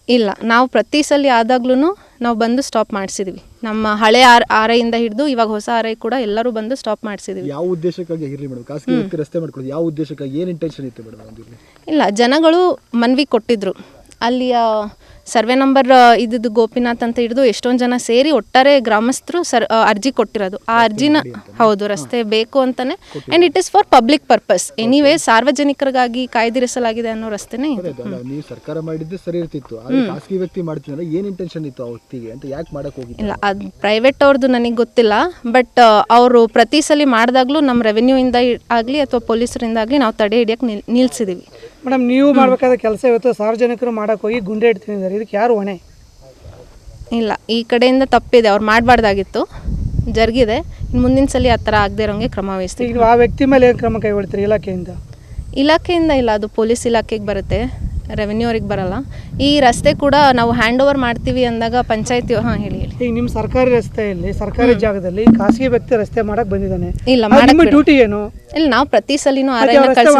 ಇಲ್ಲ. ನಾವು ಪ್ರತಿ ಸಲ ಆದಾಗ್ಲೂ ನಾವು ಬಂದು ಸ್ಟಾಪ್ ಮಾಡಿಸಿದ್ವಿ. ನಮ್ಮ ಹಳೆ RI ಇಂದ ಹಿಡಿದು ಇವಾಗ ಹೊಸ RI ಕೂಡ ಎಲ್ಲರೂ ಬಂದು ಸ್ಟಾಪ್ ಮಾಡಿಸಿದ್ವಿ. ಯಾವ ಉದ್ದೇಶಕ್ಕಾಗಿ ಇರಲಿ ಮೇಡಮ್, ಖಾಸಗಿ ವ್ಯಕ್ತಿ ರಸ್ತೆ ಮಾಡ್ಕೊಳ್ಳೋದು ಯಾವ ಉದ್ದೇಶಕ್ಕಾಗಿ, ಏನು ಇಂಟೆನ್ಷನ್ ಇತ್ತು ಮೇಡಮ್? ಇಲ್ಲ, ಜನಗಳು ಮನವಿ ಕೊಟ್ಟಿದ್ರು. ಅಲ್ಲಿಯ ಸರ್ವೆ ನಂಬರ್ ಇದ್ದು ಗೋಪಿನಾಥ್ ಅಂತ ಹಿಡಿದು ಎಷ್ಟೊಂದು ಜನ ಸೇರಿ ಒಟ್ಟಾರೆ ಗ್ರಾಮಸ್ಥರು ಅರ್ಜಿ ಕೊಟ್ಟಿರೋದು. ಆ ಅರ್ಜಿನ ಹೌದು ರಸ್ತೆ ಬೇಕು ಅಂತಾನೆ, and it is for public purpose. Anyway ಸಾರ್ವಜನಿಕರಿಗಾಗಿ ಕಾಯ್ದಿರಿಸಲಾಗಿದೆ ಅನ್ನೋ ರಸ್ತೆನೇ. ನೀವು ಸರ್ಕಾರ ಮಾಡಿದ್ದು ಸರಿ ಇರ್ತಿತ್ತು, ಆದರೆ ಖಾಸಗಿ ವ್ಯಕ್ತಿ ಮಾಡ್ತಿದ್ರೆ ಏನು ಇಂಟೆನ್ಷನ್ ಇತ್ತು ಆ ವ್ಯಕ್ತಿಗೆ ಅಂತ ಯಾಕೆ ಮಾಡಕ್ಕೆ ಹೋಗಿಲ್ಲ? ಇಲ್ಲ, ಅದು ಪ್ರೈವೇಟ್ ಅವ್ರದ್ದು ನನಗೆ ಗೊತ್ತಿಲ್ಲ. ಬಟ್ ಅವರು ಪ್ರತಿ ಸಲ ಮಾಡಿದಾಗಲೂ ನಮ್ಮ ರೆವೆನ್ಯೂ ಇಂದ ಆಗಲಿ ಅಥವಾ ಪೊಲೀಸರಿಂದ ಆಗಲಿ ನಾವು ತಡೆ ಹಿಡಿಯೋಕ್ಕೆ ನಿಲ್ಲಿಸಿದ್ದೀವಿ. ಮೇಡಮ್, ನೀವು ಮಾಡಬೇಕಾದ ಕೆಲಸ ಇವತ್ತು ಸಾರ್ವಜನಿಕರು ಮಾಡೋಕ್ಕೆ ಹೋಗಿ ಗುಂಡೆ ಇಡ್ತಿದ್ದಾರೆ. ಇದಕ್ಕೆ ಯಾರು ಹೊಣೆ? ಇಲ್ಲ, ಈ ಕಡೆಯಿಂದ ತಪ್ಪಿದೆ. ಅವ್ರು ಮಾಡಬಾರ್ದಾಗಿತ್ತು, ಜರುಗಿದೆ. ಇನ್ನು ಮುಂದಿನ ಸಲ ಆ ಥರ ಆಗದೆ ಇರೋಂಗೆ ಕ್ರಮ ವಹಿಸ್ತೀವಿ. ಈಗ ಆ ವ್ಯಕ್ತಿ ಮೇಲೆ ಏನು ಕ್ರಮ ಕೈಗೊಳ್ತೀರಿ ಇಲಾಖೆಯಿಂದ? ಇಲ್ಲ, ಅದು ಪೊಲೀಸ್ ಇಲಾಖೆಗೆ ಬರುತ್ತೆ, ರೆವೆನ್ಯೂ ಅವ್ರಿಗೆ ಬರಲ್ಲ. ಈ ರಸ್ತೆ ಕೂಡ ನಾವು ಹ್ಯಾಂಡ್ ಓವರ್ ಮಾಡ್ತೀವಿ ಅಂದಾಗ ಪಂಚಾಯತಿ ಹೇಳಿ. ಈಗ ನಿಮ್ಮ ಸರ್ಕಾರಿ ರಸ್ತೆಯಲ್ಲಿ ಸರ್ಕಾರಿ ಜಾಗದಲ್ಲಿ ಖಾಸಗಿ ವ್ಯಕ್ತಿ ರಸ್ತೆ ಮಾಡಕ್ಕೆ ಬಂದಿದ್ದಾನೆ, ಇಲ್ಲ ನಿಮ್ಮ ಡ್ಯೂಟಿ ಏನು? ಇಲ್ಲ, ನಾವು ಪ್ರತಿ ಸಲಿನೂ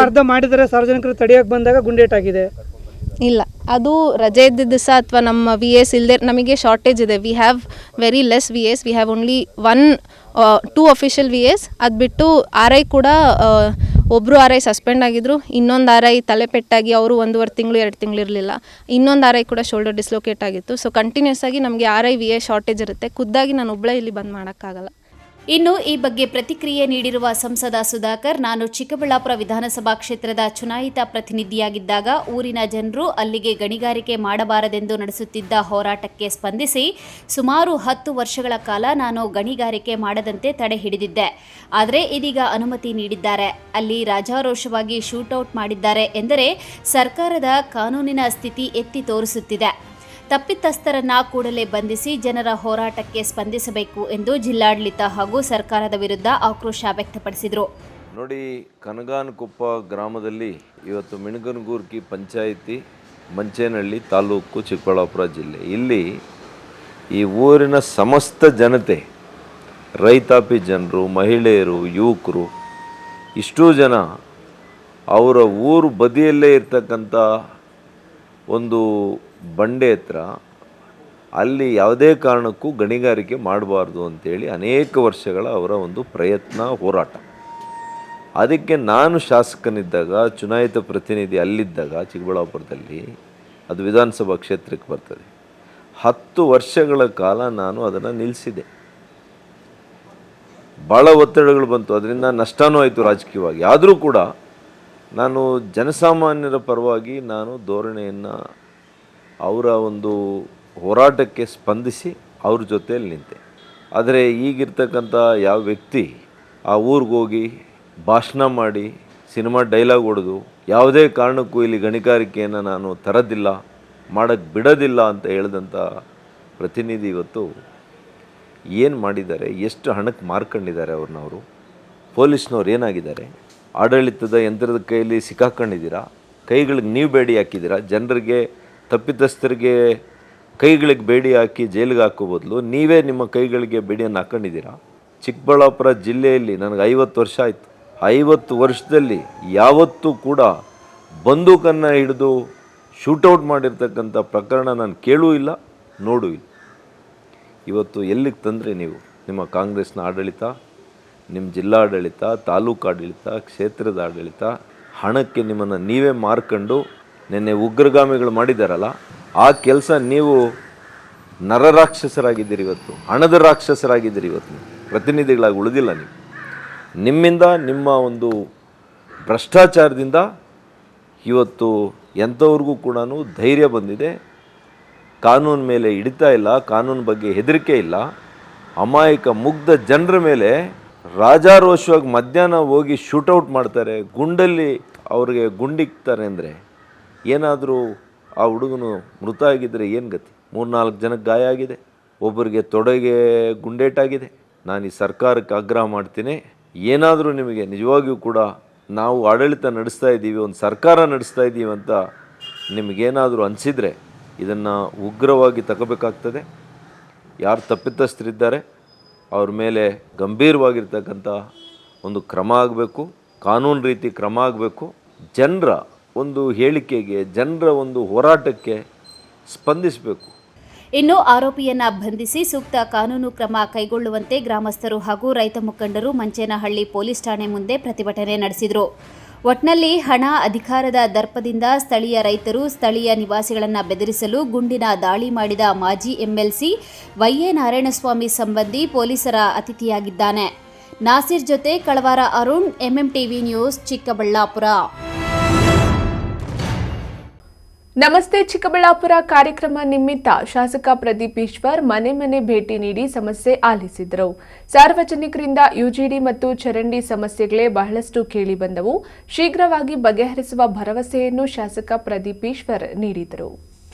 ಅರ್ಧ ಮಾಡಿದರೆ ಸಾರ್ವಜನಿಕರು ತಡೆಯಕ್ಕೆ ಬಂದಾಗ ಗುಂಡೇಟಾಗಿದೆ. ಇಲ್ಲ, ಅದು ರಜೆ ಇದ್ದ ದಿವಸ ಅಥವಾ ನಮ್ಮ VAs ಇಲ್ಲದೆ ನಮಗೆ ಶಾರ್ಟೇಜ್ ಇದೆ. We have very less VAs. We have only 2 official VAs. ಅದು ಬಿಟ್ಟು RI ಕೂಡ ಒಬ್ಬರು RI ಸಸ್ಪೆಂಡ್ ಆಗಿದ್ರು, ಇನ್ನೊಂದು RI ತಲೆಪೆಟ್ಟಾಗಿ ಅವರು 1.5 ತಿಂಗಳು 2 ತಿಂಗಳು ಇರಲಿಲ್ಲ. ಇನ್ನೊಂದು RI ಕೂಡ ಶೋಲ್ಡರ್ ಡಿಸ್ಲೋಕೇಟ್ ಆಗಿತ್ತು. ಸೊ ಕಂಟಿನ್ಯೂಸ್ ಆಗಿ ನಮಗೆ RI VA ಶಾರ್ಟೇಜ್ ಇರುತ್ತೆ. ಖುದ್ದಾಗಿ ನಾನು ಒಬ್ಬಳೇ ಇಲ್ಲಿ ಬಂದ್ ಮಾಡೋಕ್ಕಾಗಲ್ಲ. ಇನ್ನು ಈ ಬಗ್ಗೆ ಪ್ರತಿಕ್ರಿಯೆ ನೀಡಿರುವ ಸಂಸದ ಸುಧಾಕರ್, ನಾನು ಚಿಕ್ಕಬಳ್ಳಾಪುರ ವಿಧಾನಸಭಾ ಕ್ಷೇತ್ರದ ಚುನಾಯಿತ ಪ್ರತಿನಿಧಿಯಾಗಿದ್ದಾಗ ಊರಿನ ಜನರು ಅಲ್ಲಿಗೆ ಗಣಿಗಾರಿಕೆ ಮಾಡಬಾರದೆಂದು ನಡೆಸುತ್ತಿದ್ದ ಹೋರಾಟಕ್ಕೆ ಸ್ಪಂದಿಸಿ ಸುಮಾರು 10 ವರ್ಷಗಳ ಕಾಲ ನಾನು ಗಣಿಗಾರಿಕೆ ಮಾಡದಂತೆ ತಡೆ ಹಿಡಿದಿದ್ದೆ. ಆದರೆ ಇದೀಗ ಅನುಮತಿ ನೀಡಿದ್ದಾರೆ, ಅಲ್ಲಿ ರಾಜಾರೋಷವಾಗಿ ಶೂಟೌಟ್ ಮಾಡಿದ್ದಾರೆ ಎಂದರೆ ಸರ್ಕಾರದ ಕಾನೂನಿನ ಸ್ಥಿತಿ ಎತ್ತಿ ತೋರಿಸುತ್ತಿದೆ. ತಪ್ಪಿತಸ್ಥರನ್ನ ಕೂಡಲೇ ಬಂಧಿಸಿ ಜನರ ಹೋರಾಟಕ್ಕೆ ಸ್ಪಂದಿಸಬೇಕು ಎಂದು ಜಿಲ್ಲಾಡಳಿತ ಹಾಗೂ ಸರ್ಕಾರದ ವಿರುದ್ಧ ಆಕ್ರೋಶ ವ್ಯಕ್ತಪಡಿಸಿದರು. ನೋಡಿ, ಕನಗಾನಕೊಪ್ಪ ಗ್ರಾಮದಲ್ಲಿ ಇವತ್ತು ಮಿಣಗನಗೂರ್ಕಿ ಪಂಚಾಯಿತಿ, ಮಂಚೇನಹಳ್ಳಿ ತಾಲೂಕು, ಚಿಕ್ಕಬಳ್ಳಾಪುರ ಜಿಲ್ಲೆ, ಇಲ್ಲಿ ಈ ಊರಿನ ಸಮಸ್ತ ಜನತೆ, ರೈತಾಪಿ ಜನರು, ಮಹಿಳೆಯರು, ಯುವಕರು, ಇಷ್ಟೂ ಜನ ಅವರ ಊರು ಬದಿಯಲ್ಲೇ ಇರ್ತಕ್ಕಂಥ ಒಂದು ಬಂಡೆ ಹತ್ರ ಅಲ್ಲಿ ಯಾವುದೇ ಕಾರಣಕ್ಕೂ ಗಣಿಗಾರಿಕೆ ಮಾಡಬಾರ್ದು ಅಂತೇಳಿ ಅನೇಕ ವರ್ಷಗಳ ಅವರ ಒಂದು ಪ್ರಯತ್ನ, ಹೋರಾಟ. ಅದಕ್ಕೆ ನಾನು ಶಾಸಕನಿದ್ದಾಗ, ಚುನಾಯಿತ ಪ್ರತಿನಿಧಿ ಅಲ್ಲಿದ್ದಾಗ ಚಿಕ್ಕಬಳ್ಳಾಪುರದಲ್ಲಿ, ಅದು ವಿಧಾನಸಭಾ ಕ್ಷೇತ್ರಕ್ಕೆ ಬರ್ತದೆ, 10 ವರ್ಷಗಳ ಕಾಲ ನಾನು ಅದನ್ನು ನಿಲ್ಲಿಸಿದೆ. ಭಾಳ ಒತ್ತಡಗಳು ಬಂತು, ಅದರಿಂದ ನಷ್ಟನೂ ಆಯಿತು ರಾಜಕೀಯವಾಗಿ. ಆದರೂ ಕೂಡ ನಾನು ಜನಸಾಮಾನ್ಯರ ಪರವಾಗಿ ನಾನು ಧೋರಣೆಯನ್ನು, ಅವರ ಒಂದು ಹೋರಾಟಕ್ಕೆ ಸ್ಪಂದಿಸಿ ಅವ್ರ ಜೊತೆಯಲ್ಲಿ ನಿಂತೆ. ಆದರೆ ಈಗಿರ್ತಕ್ಕಂಥ ಯಾವ ವ್ಯಕ್ತಿ ಆ ಊರಿಗೋಗಿ ಭಾಷಣ ಮಾಡಿ, ಸಿನಿಮಾ ಡೈಲಾಗ್ ಹೊಡೆದು, ಯಾವುದೇ ಕಾರಣಕ್ಕೂ ಇಲ್ಲಿ ಗಣಿಗಾರಿಕೆಯನ್ನು ನಾನು ತರೋದಿಲ್ಲ, ಮಾಡೋಕ್ಕೆ ಬಿಡೋದಿಲ್ಲ ಅಂತ ಹೇಳಿದಂಥ ಪ್ರತಿನಿಧಿ ಇವತ್ತು ಏನು ಮಾಡಿದ್ದಾರೆ, ಎಷ್ಟು ಹಣಕ್ಕೆ ಮಾರ್ಕೊಂಡಿದ್ದಾರೆ ಅವ್ರನ್ನ. ಅವರು ಪೊಲೀಸ್ನವ್ರು ಏನಾಗಿದ್ದಾರೆ, ಆಡಳಿತದ ಯಂತ್ರದ ಕೈಯಲ್ಲಿ ಸಿಕ್ಕಾಕೊಂಡಿದ್ದೀರಾ, ಕೈಗಳಿಗೆ ನೀವು ಬೇಡಿ ಹಾಕಿದ್ದೀರಾ. ಜನರಿಗೆ ತಪ್ಪಿತಸ್ಥರಿಗೆ ಕೈಗಳಿಗೆ ಬೇಡಿ ಹಾಕಿ ಜೈಲಿಗೆ ಹಾಕೋ ಬದಲು ನೀವೇ ನಿಮ್ಮ ಕೈಗಳಿಗೆ ಬೇಡಿಯನ್ನು ಹಾಕೊಂಡಿದ್ದೀರಾ. ಚಿಕ್ಕಬಳ್ಳಾಪುರ ಜಿಲ್ಲೆಯಲ್ಲಿ ನನಗೆ 50 ವರ್ಷ ಆಯಿತು. 50 ವರ್ಷದಲ್ಲಿ ಯಾವತ್ತೂ ಕೂಡ ಬಂದೂಕನ್ನು ಹಿಡಿದು ಶೂಟೌಟ್ ಮಾಡಿರ್ತಕ್ಕಂಥ ಪ್ರಕರಣ ನಾನು ಕೇಳೂ ಇಲ್ಲ, ನೋಡೂ ಇಲ್ಲ. ಇವತ್ತು ಎಲ್ಲಿಗೆ ತಂದರೆ ನೀವು ನಿಮ್ಮ ಕಾಂಗ್ರೆಸ್ನ ಆಡಳಿತ, ನಿಮ್ಮ ಜಿಲ್ಲಾಡಳಿತ, ತಾಲೂಕು ಆಡಳಿತ, ಕ್ಷೇತ್ರದ ಆಡಳಿತ, ಹಣಕ್ಕೆ ನಿಮ್ಮನ್ನು ನೀವೇ ಮಾರ್ಕೊಂಡು ನಿನ್ನೆ ಉಗ್ರಗಾಮಿಗಳು ಮಾಡಿದ್ದಾರಲ್ಲ, ಆ ಕೆಲಸ ನೀವು ನರರಾಕ್ಷಸರಾಗಿದ್ದೀರಿ. ಇವತ್ತು ಹಣದ ರಾಕ್ಷಸರಾಗಿದ್ದೀರಿ. ಇವತ್ತು ಪ್ರತಿನಿಧಿಗಳಾಗಿ ಉಳಿದಿಲ್ಲ ನೀವು. ನಿಮ್ಮಿಂದ, ನಿಮ್ಮ ಒಂದು ಭ್ರಷ್ಟಾಚಾರದಿಂದ ಇವತ್ತು ಎಂಥವ್ರಿಗೂ ಕೂಡ ಧೈರ್ಯ ಬಂದಿದೆ. ಕಾನೂನು ಮೇಲೆ ಹಿಡಿತಾ ಇಲ್ಲ, ಕಾನೂನು ಬಗ್ಗೆ ಹೆದರಿಕೆ ಇಲ್ಲ. ಅಮಾಯಕ ಮುಗ್ಧ ಜನರ ಮೇಲೆ ರಾಜಾರೋಷವಾಗಿ ಮಧ್ಯಾಹ್ನ ಹೋಗಿ ಶೂಟೌಟ್ ಮಾಡ್ತಾರೆ, ಗುಂಡಲ್ಲಿ ಅವ್ರಿಗೆ ಗುಂಡಿಕ್ತಾರೆ. ಅಂದರೆ ಏನಾದರೂ ಆ ಹುಡುಗನು ಮೃತ ಆಗಿದ್ದರೆ ಏನು ಗತಿ? 3-4 ಜನಕ್ಕೆ ಗಾಯ ಆಗಿದೆ, ಒಬ್ಬರಿಗೆ ತೊಡೆಗೆ ಗುಂಡೇಟಾಗಿದೆ. ನಾನು ಈ ಸರ್ಕಾರಕ್ಕೆ ಆಗ್ರಹ ಮಾಡ್ತೀನಿ, ಏನಾದರೂ ನಿಮಗೆ ನಿಜವಾಗಿಯೂ ಕೂಡ ನಾವು ಆಡಳಿತ ನಡೆಸ್ತಾ ಇದ್ದೀವಿ, ಒಂದು ಸರ್ಕಾರ ನಡೆಸ್ತಾ ಇದ್ದೀವಿ ಅಂತ ನಿಮಗೇನಾದರೂ ಅನಿಸಿದರೆ ಇದನ್ನು ಉಗ್ರವಾಗಿ ತಗೋಬೇಕಾಗ್ತದೆ. ಯಾರು ತಪ್ಪಿತಸ್ಥರಿದ್ದಾರೆ ಅವ್ರ ಮೇಲೆ ಗಂಭೀರವಾಗಿರ್ತಕ್ಕಂಥ ಒಂದು ಕ್ರಮ ಆಗಬೇಕು, ಕಾನೂನು ರೀತಿ ಕ್ರಮ ಆಗಬೇಕು. ಜನರ ಒಂದು ಹೇಳಿಕೆಗೆ, ಜನರ ಒಂದು ಹೋರಾಟಕ್ಕೆ ಸ್ಪಂದಿಸಬೇಕು. ಇನ್ನು ಆರೋಪಿಯನ್ನ ಬಂಧಿಸಿ ಸೂಕ್ತ ಕಾನೂನು ಕ್ರಮ ಕೈಗೊಳ್ಳುವಂತೆ ಗ್ರಾಮಸ್ಥರು ಹಾಗೂ ರೈತ ಮುಖಂಡರು ಮಂಚೇನಹಳ್ಳಿ ಪೊಲೀಸ್ ಠಾಣೆ ಮುಂದೆ ಪ್ರತಿಭಟನೆ ನಡೆಸಿದರು. ಒಟ್ನಲ್ಲಿ ಹಣ, ಅಧಿಕಾರದ ದರ್ಪದಿಂದ ಸ್ಥಳೀಯ ರೈತರು, ಸ್ಥಳೀಯ ನಿವಾಸಿಗಳನ್ನು ಬೆದರಿಸಲು ಗುಂಡಿನ ದಾಳಿ ಮಾಡಿದ ಮಾಜಿ ಎಂಎಲ್ಸಿ ವೈಎ ನಾರಾಯಣಸ್ವಾಮಿ ಸಂಬಂಧಿ ಪೊಲೀಸರ ಅತಿಥಿಯಾಗಿದ್ದಾನೆ. ನಾಸಿರ್ ಜೊತೆ ಕಳವಾರ ಅರುಣ್, ಎಂಎಂಟಿವಿ ನ್ಯೂಸ್, ಚಿಕ್ಕಬಳ್ಳಾಪುರ. ನಮಸ್ತೆ ಚಿಕ್ಕಬಳ್ಳಾಪುರ ಕಾರ್ಯಕ್ರಮ ನಿಮಿತ್ತ ಶಾಸಕ ಪ್ರದೀಪ್ ಈಶ್ವರ್ ಮನೆ ಮನೆ ಭೇಟಿ ನೀಡಿ ಸಮಸ್ಯೆ ಆಲಿಸಿದರು. ಸಾರ್ವಜನಿಕರಿಂದ ಯುಜಿಡಿ ಮತ್ತು ಚರಂಡಿ ಸಮಸ್ಯೆಗಳೇ ಬಹಳಷ್ಟು ಕೇಳಿ ಬಂದವು. ಶೀಘ್ರವಾಗಿ ಬಗೆಹರಿಸುವ ಭರವಸೆಯನ್ನು ಶಾಸಕ ಪ್ರದೀಪ್ ಈಶ್ವರ್ ನೀಡಿದರು.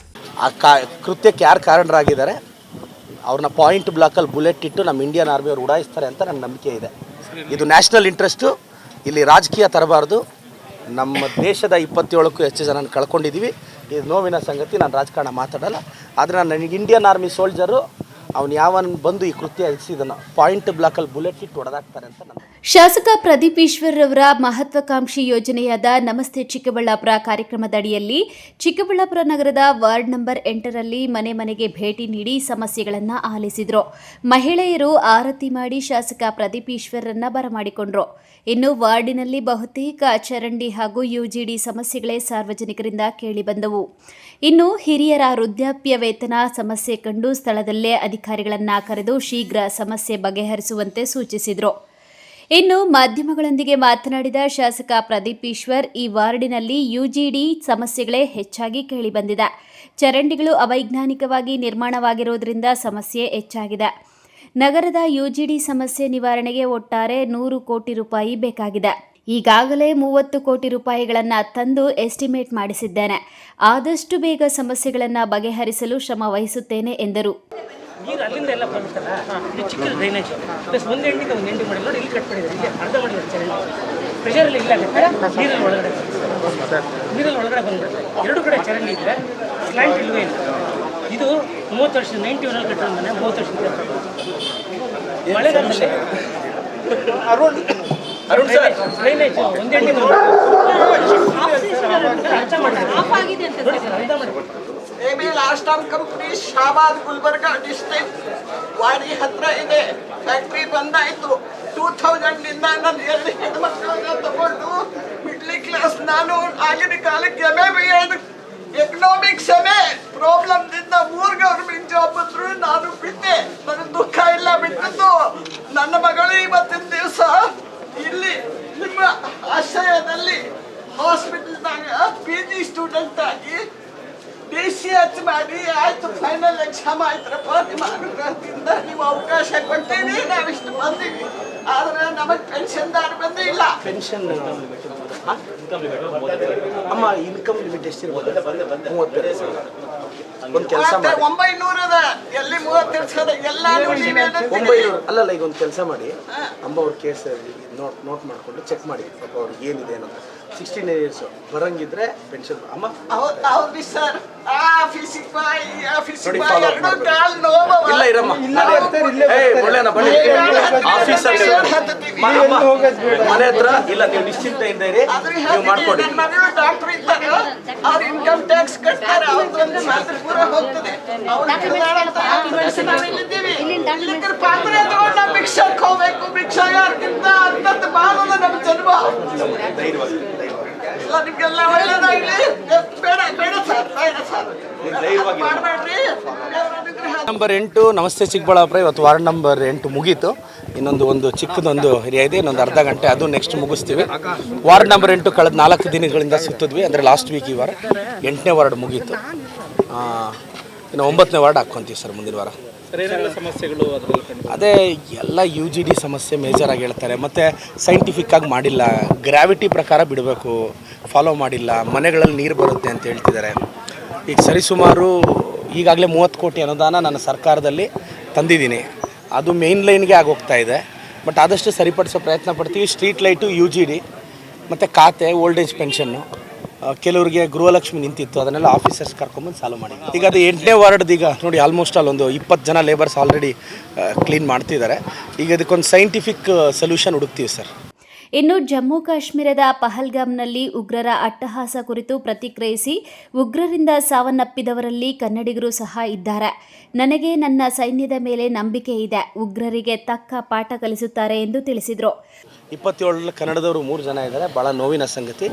ಆ ಕೃತ್ಯಕ್ಕೆ ಯಾರು ಕಾರಣರಾಗಿದ್ದಾರೆ ಅವ್ರನ್ನ ಪಾಯಿಂಟ್ ಬ್ಲಾಕಲ್ಲಿ ಬುಲೆಟ್ ಇಟ್ಟು ನಮ್ಮ ಇಂಡಿಯನ್ ಆರ್ಮಿಯವರು ಉಡಾಯಿಸ್ತಾರೆ ಅಂತ ನನ್ನ ನಂಬಿಕೆ ಇದೆ. ಇದು ನ್ಯಾಷನಲ್ ಇಂಟ್ರೆಸ್ಟು, ಇಲ್ಲಿ ರಾಜಕೀಯ ತರಬಾರ್ದು. ನಮ್ಮ ದೇಶದ 27ಕ್ಕೂ ಹೆಚ್ಚು ಜನ ಕಳ್ಕೊಂಡಿದ್ದೀವಿ. ಇದು ನೋವಿನ ಸಂಗತಿ. ನಾನು ರಾಜಕಾರಣ ಮಾತಾಡಲ್ಲ, ಆದರೆ ನನಗೆ ಇಂಡಿಯನ್ ಆರ್ಮಿ ಸೋಲ್ಜರು ಅವನು ಯಾವನ್ ಬಂದು ಈ ಕೃತ್ಯ ಎಸೆಸಿದನು ಪಾಯಿಂಟ್ ಬ್ಲಾಕಲ್ಲಿ ಬುಲೆಟ್ ಇಟ್ಟು ಹೊಡೆದಾಕ್ತಾರೆ ಅಂತ ನಾನು. ಶಾಸಕ ಪ್ರದೀಪ್ ಈಶ್ವರ್ ಅವರ ಮಹತ್ವಾಕಾಂಕ್ಷಿ ಯೋಜನೆಯಾದ ನಮಸ್ತೆ ಚಿಕ್ಕಬಳ್ಳಾಪುರ ಕಾರ್ಯಕ್ರಮದಡಿಯಲ್ಲಿ ಚಿಕ್ಕಬಳ್ಳಾಪುರ ನಗರದ ವಾರ್ಡ್ ನಂಬರ್ 8ರಲ್ಲಿ ಮನೆ ಮನೆಗೆ ಭೇಟಿ ನೀಡಿ ಸಮಸ್ಯೆಗಳನ್ನು ಆಲಿಸಿದರು. ಮಹಿಳೆಯರು ಆರತಿ ಮಾಡಿ ಶಾಸಕ ಪ್ರದೀಪ್ ಈಶ್ವರ್ರನ್ನ ಬರಮಾಡಿಕೊಂಡರು. ಇನ್ನು ವಾರ್ಡಿನಲ್ಲಿ ಬಹುತೇಕ ಚರಂಡಿ ಹಾಗೂ ಯುಜಿಡಿ ಸಮಸ್ಯೆಗಳೇ ಸಾರ್ವಜನಿಕರಿಂದ ಕೇಳಿಬಂದವು. ಇನ್ನು ಹಿರಿಯರ ವೃದ್ಧಾಪ್ಯ ವೇತನ ಸಮಸ್ಯೆ ಕಂಡು ಸ್ಥಳದಲ್ಲೇ ಅಧಿಕಾರಿಗಳನ್ನು ಕರೆದು ಶೀಘ್ರ ಸಮಸ್ಯೆ ಬಗೆಹರಿಸುವಂತೆ ಸೂಚಿಸಿದರು. ಇನ್ನು ಮಾಧ್ಯಮಗಳೊಂದಿಗೆ ಮಾತನಾಡಿದ ಶಾಸಕ ಪ್ರದೀಪ್ ಈಶ್ವರ್, ಈ ವಾರ್ಡಿನಲ್ಲಿ ಯುಜಿಡಿ ಸಮಸ್ಯೆಗಳೇ ಹೆಚ್ಚಾಗಿ ಕೇಳಿಬಂದಿದೆ. ಚರಂಡಿಗಳು ಅವೈಜ್ಞಾನಿಕವಾಗಿ ನಿರ್ಮಾಣವಾಗಿರುವುದರಿಂದ ಸಮಸ್ಯೆ ಹೆಚ್ಚಾಗಿದೆ. ನಗರದ ಯುಜಿಡಿ ಸಮಸ್ಯೆ ನಿವಾರಣೆಗೆ ಒಟ್ಟಾರೆ 100 ಕೋಟಿ ರೂಪಾಯಿ ಬೇಕಾಗಿದೆ. ಈಗಾಗಲೇ 30 ಕೋಟಿ ರೂಪಾಯಿಗಳನ್ನು ತಂದು ಎಸ್ಟಿಮೇಟ್ ಮಾಡಿಸಿದ್ದೇನೆ. ಆದಷ್ಟು ಬೇಗ ಸಮಸ್ಯೆಗಳನ್ನು ಬಗೆಹರಿಸಲು ಶ್ರಮ ವಹಿಸುತ್ತೇನೆ ಎಂದರು. ನೀರು ಅಲ್ಲಿಂದ ಎಲ್ಲ ಬರುತ್ತಲ್ಲ, ಇದು ಚಿಕ್ಕ ಡ್ರೈನೇಜ್ ಪ್ಲಸ್ ಒಂದು ಎಂಡಿಗೆ ಒಂದು ಎಂಡಿ ಮಾಡಿಲ್ಲ, ಇಲ್ಲಿ ಕಟ್ ಮಾಡಿದ್ದಾರೆ, ಇಲ್ಲಿ ಅರ್ಧ ಮಾಡಿದ್ದಾರೆ ಚರಂಡಿ. ಪ್ರೆಷರಲ್ಲಿ ಇಲ್ಲ, ನೀರಲ್ಲಿ ಒಳಗಡೆ ಬಂದ್ಬಿಡುತ್ತೆ. 2 ಕಡೆ ಚರಂಡಿ ಇದ್ದರೆ ಸ್ಲ್ಯಾಂಟ್ ಇಲ್ಲವೇ ಇಲ್ಲ. ಇದು 30 ವರ್ಷ 91ರಲ್ಲಿ ಕಟ್ಟಿದ ಮನೆ, 30 ವರ್ಷದಿಂದ ಮಳೆಗಾಲದಲ್ಲಿ ಡ್ರೈನೇಜ್ ಒಂದು ಎಂಡಿ ಅರ್ಧ ಮಾಡಿದ್ದಾರೆ. Last time company Shahabad Gulbarga district Wadi ಹತ್ರ ಇದೆ. ಫ್ಯಾಕ್ಟ್ರಿ ಬಂದಾಯಿತು. 2000ನಿಂದ ನಾನು 2 ಹೆಣ್ಮಕ್ಕಳನ್ನ ತಗೊಂಡು ಮಿಡ್ಲ್ ಕ್ಲಾಸ್, ನಾನು ಆಗಿನ ಕಾಲಕ್ಕೆ MA ಎಕನಾಮಿಕ್ಸ್ ಪ್ರಾಬ್ಲಮ್ದಿಂದ 3 ಗೌರ್ಮೆಂಟ್ ಜಾಬ್ ಇದ್ರು. ನಾನು ಬಿಟ್ಟೆ, ನನಗೆ ದುಃಖ ಇಲ್ಲ ಬಿಟ್ಟದ್ದು. ನನ್ನ ಮಗಳು ಇವತ್ತಿನ ದಿವಸ ಇಲ್ಲಿ ನಿಮ್ಮ ಆಶ್ರಯದಲ್ಲಿ ಹಾಸ್ಪಿಟಲ್ದಾಗ PG ಸ್ಟೂಡೆಂಟ್ ಆಗಿ DCH ಮಾಡಿ ಆಯ್ತು, ಫೈನಲ್ ಎಕ್ಸಾಮ್ ಆಯ್ತರಪ್ಪ. ನಿಮ್ಮ ಅನುಗ್ರಹದಿಂದ ನೀವು ಅವಕಾಶ ಕೊಟ್ಟಿರಿ, ನಾವಿಷ್ಟು ಬಂದೀವಿ. ಆದರೆ ನಮಗೆ ಪೆನ್ಷನ್ದಾರ ಬಂದೇ ಇಲ್ಲ. ಪೆನ್ಷನ್ ಅಮ್ಮ ಇನ್ಕಮ್ ಲಿಮಿಟ್ ಎಷ್ಟಿರ್ಬೋದು? 30. ಒಂದು ಕೆಲಸ 900 ಎಲ್ಲಿ 32 ಎಲ್ಲಿ ಎಲ್ಲ ನೋಡ್ತೀವಿ ಒಂಬೈನೂರು ಅಲ್ಲಲ್ಲ, ಈಗ ಒಂದು ಕೆಲಸ ಮಾಡಿ, ಅಂಬ ಅವ್ರ ಕೇಸಲ್ಲಿ ನೋಟ್ ಮಾಡಿಕೊಂಡು ಚೆಕ್ ಮಾಡಿ ಪಾಪ ಅವ್ರಿಗೆ ಏನಿದೆ ಅನ್ನೋದು. 16 years ಬರಂಗಿದ್ರೆ ಪೆನ್ಷನ್ ಅಮ್ಮ ಹೌದ್ರಿ ಸರ್. ಆಫೀಸಿಗೆ ಬಾ, ಈ ಆಫೀಸಿಗೆ ಬಾ, follow ಎರಡು ಮಾಡ್ಬೇಕು. ಕಾಲು ನೋವು. ಇಲ್ಲ ಇರಮ್ಮ, ಒಳ್ಳೆನ ಬನ್ನಿ ಆಫೀಸಲ್ಲಿ ಮನೆ ಹತ್ರ ಇಲ್ಲ, ನೀವು ನಿಶ್ಚಿಂತೆಯಿಂದ ಇರಿ, ನೀವು ಮಾಡ್ಕೊಡಿ. ನನ್ನ ಮಗಳು ಡಾಕ್ಟರ್ ಇದ್ದಾರೆ, ಅವ್ರು ಇನ್ಕಮ್ ಟ್ಯಾಕ್ಸ್ ಕಟ್ತಾರೆ, ಅವ್ರದ್ದು ಮಾತ್ರ ಪೂರ ಹೋಗ್ತದೆ. ನಾವಿಲ್ಲಿದ್ದೀವಿ, ಇಲ್ಲಿದ್ರೆ ಪಾತ್ರೆ ತಗೊಂಡು ನಾವು ಭಿಕ್ಷಕ್ಕೆ ಹೋಗ್ಬೇಕು. ಭಿಕ್ಷಾ ಯಾರ್ಗಿಂತ ಅಂತದ್ದು ಬಾಳದ ನಮ್ಮ ಜನ್ಮ. ಇಲ್ಲ, ನಿಮ್ಗೆಲ್ಲ ಒಳ್ಳೇದಾಗ್ಲಿ. ಬೇಡ ಬೇಡ ಸರ್, ಬೇಡ ಸರ್, ಮಾಡಬೇಡ್ರಿ. ನಂಬರ್ 8 ನಮಸ್ತೆ ಚಿಕ್ಕಬಳ್ಳಾಪುರ. ಇವತ್ತು ವಾರ್ಡ್ ನಂಬರ್ 8 ಮುಗೀತು. ಇನ್ನೊಂದು ಚಿಕ್ಕದೊಂದು ಏರಿಯಾ ಇದೆ, ಇನ್ನೊಂದು ಅರ್ಧ ಗಂಟೆ, ಅದು ನೆಕ್ಸ್ಟ್ ಮುಗಿಸ್ತೀವಿ. ವಾರ್ಡ್ ನಂಬರ್ 8 ಕಳೆದ 4 ದಿನಗಳಿಂದ ಸುತ್ತಿದ್ವಿ, ಅಂದರೆ ಲಾಸ್ಟ್ ವೀಕ್ ಈ ವಾರ 8ನೇ ವಾರ್ಡ್ ಮುಗೀತು. ಇನ್ನು 9ನೇ ವಾರ್ಡ್ ಹಾಕ್ಕೊಂತೀವಿ ಸರ್ ಮುಂದಿನ ವಾರ. ಸಮಸ್ಯೆಗಳು ಅದೇ ಎಲ್ಲ UGD ಸಮಸ್ಯೆ ಮೇಜರಾಗಿ ಹೇಳ್ತಾರೆ, ಮತ್ತು ಸೈಂಟಿಫಿಕ್ಕಾಗಿ ಮಾಡಿಲ್ಲ, ಗ್ರಾವಿಟಿ ಪ್ರಕಾರ ಬಿಡಬೇಕು, ಫಾಲೋ ಮಾಡಿಲ್ಲ, ಮನೆಗಳಲ್ಲಿ ನೀರು ಬರುತ್ತೆ ಅಂತ ಹೇಳ್ತಿದ್ದಾರೆ. ಈಗ ಸರಿಸುಮಾರು ಈಗಾಗಲೇ 30 ಕೋಟಿ ಅನುದಾನ ನಾನು ಸರ್ಕಾರದಲ್ಲಿ ತಂದಿದ್ದೀನಿ, ಅದು ಮೇನ್ ಲೈನ್ಗೆ ಆಗೋಗ್ತಾ ಇದೆ. ಬಟ್ ಆದಷ್ಟು ಸರಿಪಡಿಸೋ ಪ್ರಯತ್ನ ಪಡ್ತೀವಿ. ಸ್ಟ್ರೀಟ್ ಲೈಟು, UGD ಮತ್ತು ಖಾತೆ, ಓಲ್ಡ್ ಏಜ್ ಪೆನ್ಷನ್ನು, ಕೆಲವರಿಗೆ ಗೃಹಲಕ್ಷ್ಮಿ ನಿಂತಿತ್ತು, ಅದನ್ನೆಲ್ಲ ಆಫೀಸರ್ಸ್ ಕರ್ಕೊಂಬಂದು ಸಾಲ್ವ್ ಮಾಡಿ. ಈಗ ಅದು 8ನೇ ವಾರ್ಡ್ದು ಈಗ ನೋಡಿ ಆಲ್ಮೋಸ್ಟ್ ಒಂದು 20 ಜನ ಲೇಬರ್ಸ್ ಆಲ್ರೆಡಿ ಕ್ಲೀನ್ ಮಾಡ್ತಿದ್ದಾರೆ. ಈಗ ಇದಕ್ಕೊಂದು ಸೈಂಟಿಫಿಕ್ ಸೊಲ್ಯೂಷನ್ ಹುಡುಕ್ತೀವಿ ಸರ್. ಇನ್ನು ಜಮ್ಮು ಕಾಶ್ಮೀರದ ಪಹಲ್ಗಾಮ್ನಲ್ಲಿ ಉಗ್ರರ ಅಟ್ಟಹಾಸ ಕುರಿತು ಪ್ರತಿಕ್ರಿಯಿಸಿ, ಉಗ್ರರಿಂದ ಸಾವನ್ನಪ್ಪಿದವರಲ್ಲಿ ಕನ್ನಡಿಗರು ಸಹ ಇದ್ದಾರೆ. ನನಗೆ ನನ್ನ ಸೈನ್ಯದ ಮೇಲೆ ನಂಬಿಕೆ ಇದೆ, ಉಗ್ರರಿಗೆ ತಕ್ಕ ಪಾಠ ಕಲಿಸುತ್ತಾರೆ ಎಂದು ತಿಳಿಸಿದರು. 27 ಕನ್ನಡದವರು 3 ಜನ ಇದ್ದಾರೆ. ಭಾಳ ನೋವಿನ ಸಂಗತಿ.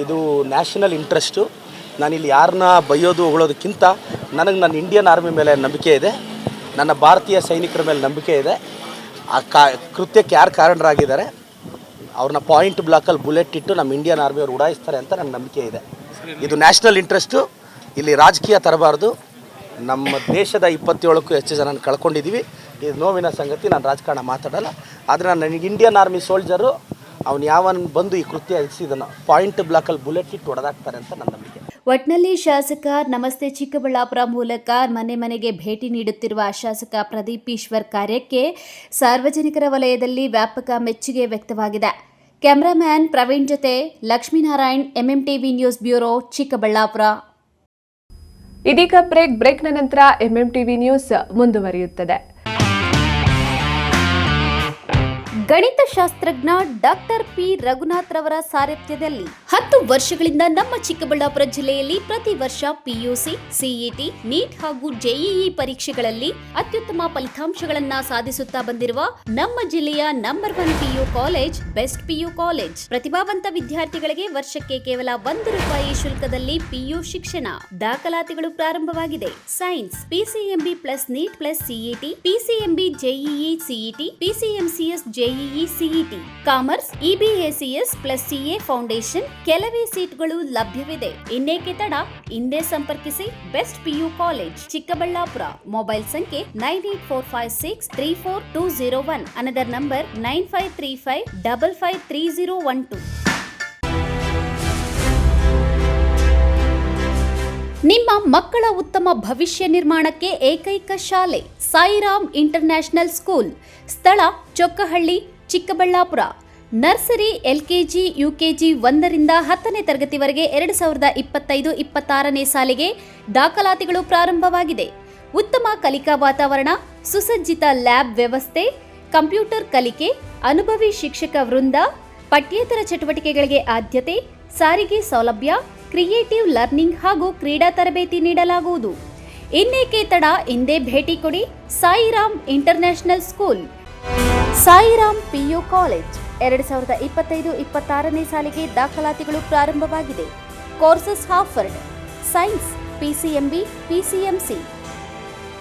ಇದು ನ್ಯಾಷನಲ್ ಇಂಟ್ರೆಸ್ಟು. ನಾನಿಲ್ಲಿ ಯಾರನ್ನ ಬೈಯೋದು ಹೊಗಳೋದಕ್ಕಿಂತ ನನಗೆ ನನ್ನ ಇಂಡಿಯನ್ ಆರ್ಮಿ ಮೇಲೆ ನಂಬಿಕೆ ಇದೆ, ನನ್ನ ಭಾರತೀಯ ಸೈನಿಕರ ಮೇಲೆ ನಂಬಿಕೆ ಇದೆ. ಆ ಕೃತ್ಯಕ್ಕೆ ಯಾರು ಕಾರಣರಾಗಿದ್ದಾರೆ ಅವ್ರನ್ನ ಪಾಯಿಂಟ್ ಬ್ಲಾಕಲ್ಲಿ ಬುಲೆಟ್ ಇಟ್ಟು ನಮ್ಮ ಇಂಡಿಯನ್ ಆರ್ಮಿಯವರು ಉಡಾಯಿಸ್ತಾರೆ ಅಂತ ನನ್ನ ನಂಬಿಕೆ ಇದೆ. ಇದು ನ್ಯಾಷನಲ್ ಇಂಟ್ರೆಸ್ಟು, ಇಲ್ಲಿ ರಾಜಕೀಯ ತರಬಾರ್ದು. ನಮ್ಮ ದೇಶದ 27ಕ್ಕೂ ಹೆಚ್ಚು ಜನ ಕಳ್ಕೊಂಡಿದ್ದೀವಿ. ಇದು ನೋವಿನ ಸಂಗತಿ. ನಾನು ರಾಜಕಾರಣ ಮಾತಾಡಲ್ಲ, ಆದರೆ ನನಗೆ ಇಂಡಿಯನ್ ಆರ್ಮಿ ಸೋಲ್ಜರು ಅವ್ನು ಯಾವನ್ ಬಂದು ಈ ಕೃತ್ಯ ಎಸೆಸಿದನು ಪಾಯಿಂಟ್ ಬ್ಲಾಕಲ್ಲಿ ಬುಲೆಟ್ ಇಟ್ಟು ಹೊಡೆದಾಕ್ತಾರೆ ಅಂತ ನನ್ನ ನಂಬಿಕೆ. ಒಟ್ನಲ್ಲಿ ಶಾಸಕ ನಮಸ್ತೆ ಚಿಕ್ಕಬಳ್ಳಾಪುರ ಮೂಲಕ ಮನೆ ಮನೆಗೆ ಭೇಟಿ ನೀಡುತ್ತಿರುವ ಶಾಸಕ ಪ್ರದೀಪ್ ಈಶ್ವರ್ ಕಾರ್ಯಕ್ಕೆ ಸಾರ್ವಜನಿಕರ ವಲಯದಲ್ಲಿ ವ್ಯಾಪಕ ಮೆಚ್ಚುಗೆ ವ್ಯಕ್ತವಾಗಿದೆ. ಕ್ಯಾಮರಾಮ್ಯಾನ್ ಪ್ರವೀಣ್ ಜೊತೆ Lakshminarayan, MMTV news bureau, Chikkaballapur. ಇದೀಗ ಬ್ರೇಕ್ನ ನಂತರ MMTV ನ್ಯೂಸ್ ಮುಂದುವರಿಯುತ್ತದೆ. ಗಣಿತಶಾಸ್ತ್ರಜ್ಞ ಡಾಕ್ಟರ್ ಪಿ ರಘುನಾಥ್ ರವರ ಸಾರಥ್ಯದಲ್ಲಿ 10 ವರ್ಷಗಳಿಂದ ನಮ್ಮ ಚಿಕ್ಕಬಳ್ಳಾಪುರ ಜಿಲ್ಲೆಯಲ್ಲಿ ಪ್ರತಿ ವರ್ಷ PUC, CET, ನೀಟ್ ಹಾಗೂ JEE ಪರೀಕ್ಷೆಗಳಲ್ಲಿ ಅತ್ಯುತ್ತಮ ಫಲಿತಾಂಶಗಳನ್ನ ಸಾಧಿಸುತ್ತಾ ಬಂದಿರುವ ನಮ್ಮ ಜಿಲ್ಲೆಯ number 1 PU college best PU college. ಪ್ರತಿಭಾವಂತ ವಿದ್ಯಾರ್ಥಿಗಳಿಗೆ ವರ್ಷಕ್ಕೆ ಕೇವಲ ₹1 ಶುಲ್ಕದಲ್ಲಿ PU ಶಿಕ್ಷಣ. ದಾಖಲಾತಿಗಳು ಪ್ರಾರಂಭವಾಗಿದೆ. Science PCMB plus NEET plus CET, PCMB JEE CET, PCMCS JEE CET, commerce EBACS plus CA foundation. ಕೆಲವೇ ಸೀಟ್ಗಳು ಲಭ್ಯವಿದೆ. ಇನ್ನೇಕೆ ತಡ, ಹಿಂದೆ ಸಂಪರ್ಕಿಸಿ best PU college Chikkaballapur. Mobile ಸಂಖ್ಯೆ 9845634201. Another number 9535553012. ನಿಮ್ಮ ಮಕ್ಕಳ ಉತ್ತಮ ಭವಿಷ್ಯ ನಿರ್ಮಾಣಕ್ಕೆ ಏಕೈಕ ಶಾಲೆ ಸಾಯಿರಾಮ್ ಇಂಟರ್ನ್ಯಾಷನಲ್ ಸ್ಕೂಲ್. ಸ್ಥಳ Chokkahalli, Chikkaballapur. Nursery, LKG, UKG 1ರಿಂದ 10ನೇ ತರಗತಿವರೆಗೆ 2025-26ನೇ ಸಾಲಿಗೆ ದಾಖಲಾತಿಗಳು ಪ್ರಾರಂಭವಾಗಿದೆ. ಉತ್ತಮ ಕಲಿಕಾ ವಾತಾವರಣ, ಸುಸಜ್ಜಿತ ಲ್ಯಾಬ್ ವ್ಯವಸ್ಥೆ, ಕಂಪ್ಯೂಟರ್ ಕಲಿಕೆ, ಅನುಭವಿ ಶಿಕ್ಷಕ ವೃಂದ, ಪಠ್ಯೇತರ ಚಟುವಟಿಕೆಗಳಿಗೆ ಆದ್ಯತೆ, ಸಾರಿಗೆ ಸೌಲಭ್ಯ, ಕ್ರಿಯೇಟಿವ್ ಲರ್ನಿಂಗ್ ಹಾಗೂ ಕ್ರೀಡಾ ತರಬೇತಿ ನೀಡಲಾಗುವುದು. ಇನ್ನೇಕೆ ತಡ, ಹಿಂದೆ ಭೇಟಿ ಕೊಡಿ Sairam international school. Sairam PU college 2025-26ನೇ ಸಾಲಿಗೆ ದಾಖಲಾತಿಗಳು ಪ್ರಾರಂಭವಾಗಿದೆ. Courses offered: science PCMB, PCMC,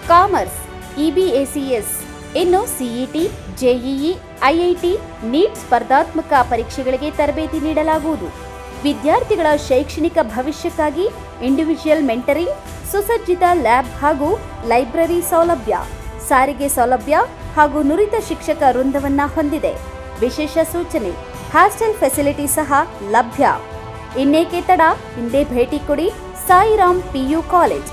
commerce EBACS. ಇನ್ನು CET, JEE, IIT, ನೀಟ್ ಸ್ಪರ್ಧಾತ್ಮಕ ಪರೀಕ್ಷೆಗಳಿಗೆ ತರಬೇತಿ ನೀಡಲಾಗುವುದು. ವಿದ್ಯಾರ್ಥಿಗಳ ಶೈಕ್ಷಣಿಕ ಭವಿಷ್ಯಕ್ಕಾಗಿ ಇಂಡಿವಿಜುವಲ್ ಮೆಂಟರಿಂಗ್, ಸುಸಜ್ಜಿತ ಲ್ಯಾಬ್ ಹಾಗೂ ಲೈಬ್ರರಿ ಸೌಲಭ್ಯ, ಸಾರಿಗೆ ಸೌಲಭ್ಯ ಹಾಗೂ ನುರಿತ ಶಿಕ್ಷಕ ವೃಂದವನ್ನ ಹೊಂದಿದೆ. ವಿಶೇಷ ಸೂಚನೆ: ಹಾಸ್ಟೆಲ್ ಫೆಸಿಲಿಟಿ ಸಹ ಲಭ್ಯ. ಇನ್ನೇಕೆ ತಡ, ಹಿಂದೆ ಭೇಟಿ ಕೊಡಿ ಸಾಯಿರಾಮ್ PU ಕಾಲೇಜ್.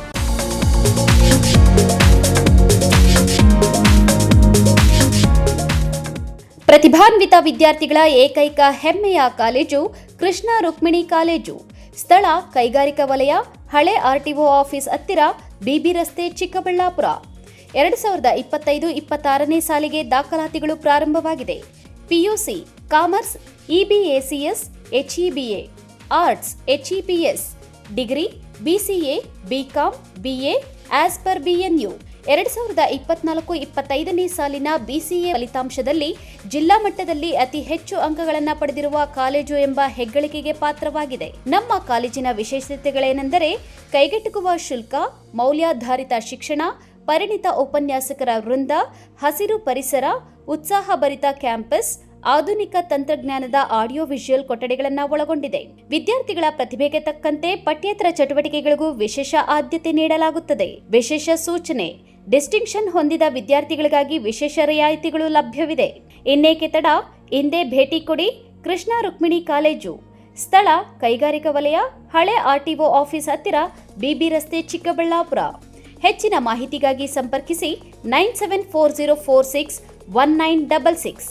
ಪ್ರತಿಭಾನ್ವಿತ ವಿದ್ಯಾರ್ಥಿಗಳ ಏಕೈಕ ಹೆಮ್ಮೆಯ ಕಾಲೇಜು ಕೃಷ್ಣ ರುಕ್ಮಿಣಿ ಕಾಲೇಜು. ಸ್ಥಳ ಕೈಗಾರಿಕಾ ವಲಯ, ಹಳೆ ಆರ್ಟಿಒ ಆಫೀಸ್ ಹತ್ತಿರ, ಬಿಬಿ ರಸ್ತೆ, ಚಿಕ್ಕಬಳ್ಳಾಪುರ. 2025-26ನೇ ಸಾಲಿಗೆ ದಾಖಲಾತಿಗಳು ಪ್ರಾರಂಭವಾಗಿದೆ. PUC, commerce, EBACS, HEBA, arts, HEPS, degree, BCA, BCom, BA as per BNU. 2024-25ನೇ ಸಾಲಿನ BCA ಫಲಿತಾಂಶದಲ್ಲಿ ಜಿಲ್ಲಾ ಮಟ್ಟದಲ್ಲಿ ಅತಿ ಹೆಚ್ಚು ಅಂಕಗಳನ್ನು ಪಡೆದಿರುವ ಕಾಲೇಜು ಎಂಬ ಹೆಗ್ಗಳಿಕೆಗೆ ಪಾತ್ರವಾಗಿದೆ. ನಮ್ಮ ಕಾಲೇಜಿನ ವಿಶೇಷತೆಗಳೇನೆಂದರೆ ಕೈಗೆಟುಕುವ ಶುಲ್ಕ, ಮೌಲ್ಯಾಧಾರಿತ ಶಿಕ್ಷಣ, ಪರಿಣಿತ ಉಪನ್ಯಾಸಕರ ವೃಂದ, ಹಸಿರು ಪರಿಸರ, ಉತ್ಸಾಹಭರಿತ ಕ್ಯಾಂಪಸ್, ಆಧುನಿಕ ತಂತ್ರಜ್ಞಾನದ ಆಡಿಯೋ ವಿಜುವಲ್ ಕೊಠಡಿಗಳನ್ನು ಒಳಗೊಂಡಿದೆ. ವಿದ್ಯಾರ್ಥಿಗಳ ಪ್ರತಿಭೆಗೆ ತಕ್ಕಂತೆ ಪಠ್ಯೇತರ ಚಟುವಟಿಕೆಗಳಿಗೂ ವಿಶೇಷ ಆದ್ಯತೆ ನೀಡಲಾಗುತ್ತದೆ. ವಿಶೇಷ ಸೂಚನೆ: ಡಿಸ್ಟಿಂಕ್ಷನ್ ಹೊಂದಿದ ವಿದ್ಯಾರ್ಥಿಗಳಿಗಾಗಿ ವಿಶೇಷ ರಿಯಾಯಿತಿಗಳು ಲಭ್ಯವಿದೆ. ಇನ್ನೇಕೆ ತಡ, ಹಿಂದೆ ಭೇಟಿ ಕೊಡಿ ಕೃಷ್ಣ ರುಕ್ಮಿಣಿ ಕಾಲೇಜು. ಸ್ಥಳ ಕೈಗಾರಿಕಾ ವಲಯ, ಹಳೆ ಆರ್ಟಿಒ ಆಫೀಸ್ ಹತ್ತಿರ, ಬಿಬಿ ರಸ್ತೆ, ಚಿಕ್ಕಬಳ್ಳಾಪುರ. ಹೆಚ್ಚಿನ ಮಾಹಿತಿಗಾಗಿ ಸಂಪರ್ಕಿಸಿ 9740461966,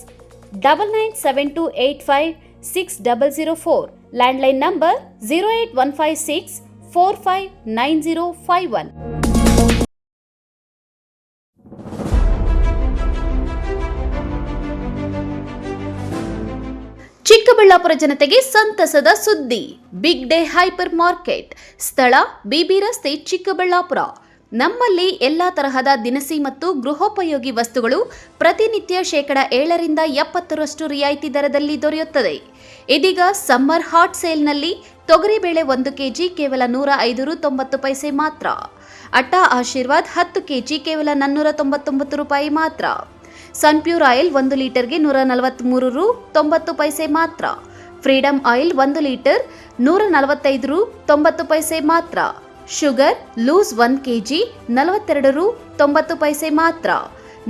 9972856004, ಲ್ಯಾಂಡ್ಲೈನ್ ನಂಬರ್ 08156459051. ಚಿಕ್ಕಬಳ್ಳಾಪುರ ಜನತೆಗೆ ಸಂತಸದ ಸುದ್ದಿ. Big day hyper market. ಸ್ಥಳ ಬಿಬಿ ರಸ್ತೆ, ಚಿಕ್ಕಬಳ್ಳಾಪುರ. ನಮ್ಮಲ್ಲಿ ಎಲ್ಲಾ ತರಹದ ದಿನಸಿ ಮತ್ತು ಗೃಹೋಪಯೋಗಿ ವಸ್ತುಗಳು ಪ್ರತಿನಿತ್ಯ 7% ರಿಯಾಯಿತಿ ದರದಲ್ಲಿ ದೊರೆಯುತ್ತದೆ. ಇದೀಗ ಸಮ್ಮರ್ ಹಾಟ್ ಸೇಲ್ನಲ್ಲಿ ತೊಗರಿಬೇಳೆ 1 ಕೆಜಿ ಕೇವಲ 105 ರು 90 ಪೈಸೆ ಮಾತ್ರ. ಅಟ್ಟಾ ಆಶೀರ್ವಾದ್ 10 ಕೆಜಿ ಕೇವಲ 499 ರೂಪಾಯಿ ಮಾತ್ರ. ಸನ್ಪ್ಯೂರ್ ಆಯಿಲ್ 1 ಲೀಟರ್ಗೆ 143 ರು 90 ಪೈಸೆ ಮಾತ್ರ. ಫ್ರೀಡಮ್ ಆಯಿಲ್ 1 ಲೀಟರ್ 145 ರು 90 ಪೈಸೆ ಮಾತ್ರ. ಶುಗರ್ ಲೂಸ್ 1 ಕೆಜಿ 42 ರು 90 ಪೈಸೆ ಮಾತ್ರ.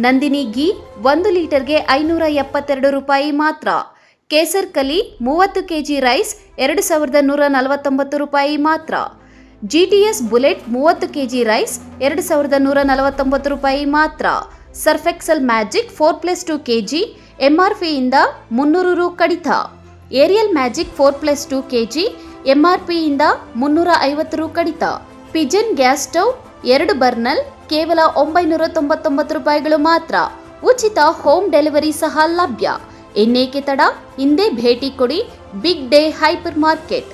ನಂದಿನಿ ಘೀ 1 ಲೀಟರ್ಗೆ 572 ರೂಪಾಯಿ ಮಾತ್ರ. ಕೇಸರ್ ಕಲಿ 30 ಕೆಜಿ ರೈಸ್ 2149 ರೂಪಾಯಿ ಮಾತ್ರ. GTS ಬುಲೆಟ್ 30 ಕೆಜಿ ರೈಸ್ 2149 ರೂಪಾಯಿ ಮಾತ್ರ. ಸರ್ಫೆಕ್ಸಲ್ ಮ್ಯಾಜಿಕ್ 4+2 ಕೆಜಿ MRPಯಿಂದ 300 ರು ಕಡಿತ. ಏರಿಯಲ್ ಮ್ಯಾಜಿಕ್ 4+2 ಕೆಜಿ MRPಯಿಂದ 350 ರು ಕಡಿತ. ಪಿಜನ್ ಗ್ಯಾಸ್ ಸ್ಟವ್ 2 ಬರ್ನಲ್ ಕೇವಲ 999 ರೂಪಾಯಿಗಳು ಮಾತ್ರ. ಉಚಿತ ಹೋಮ್ ಡೆಲಿವರಿ ಸಹ ಲಭ್ಯ. ಇನ್ನೇಕೆ ತಡ, ಹಿಂದೆ ಭೇಟಿ ಕೊಡಿ big day hyper market.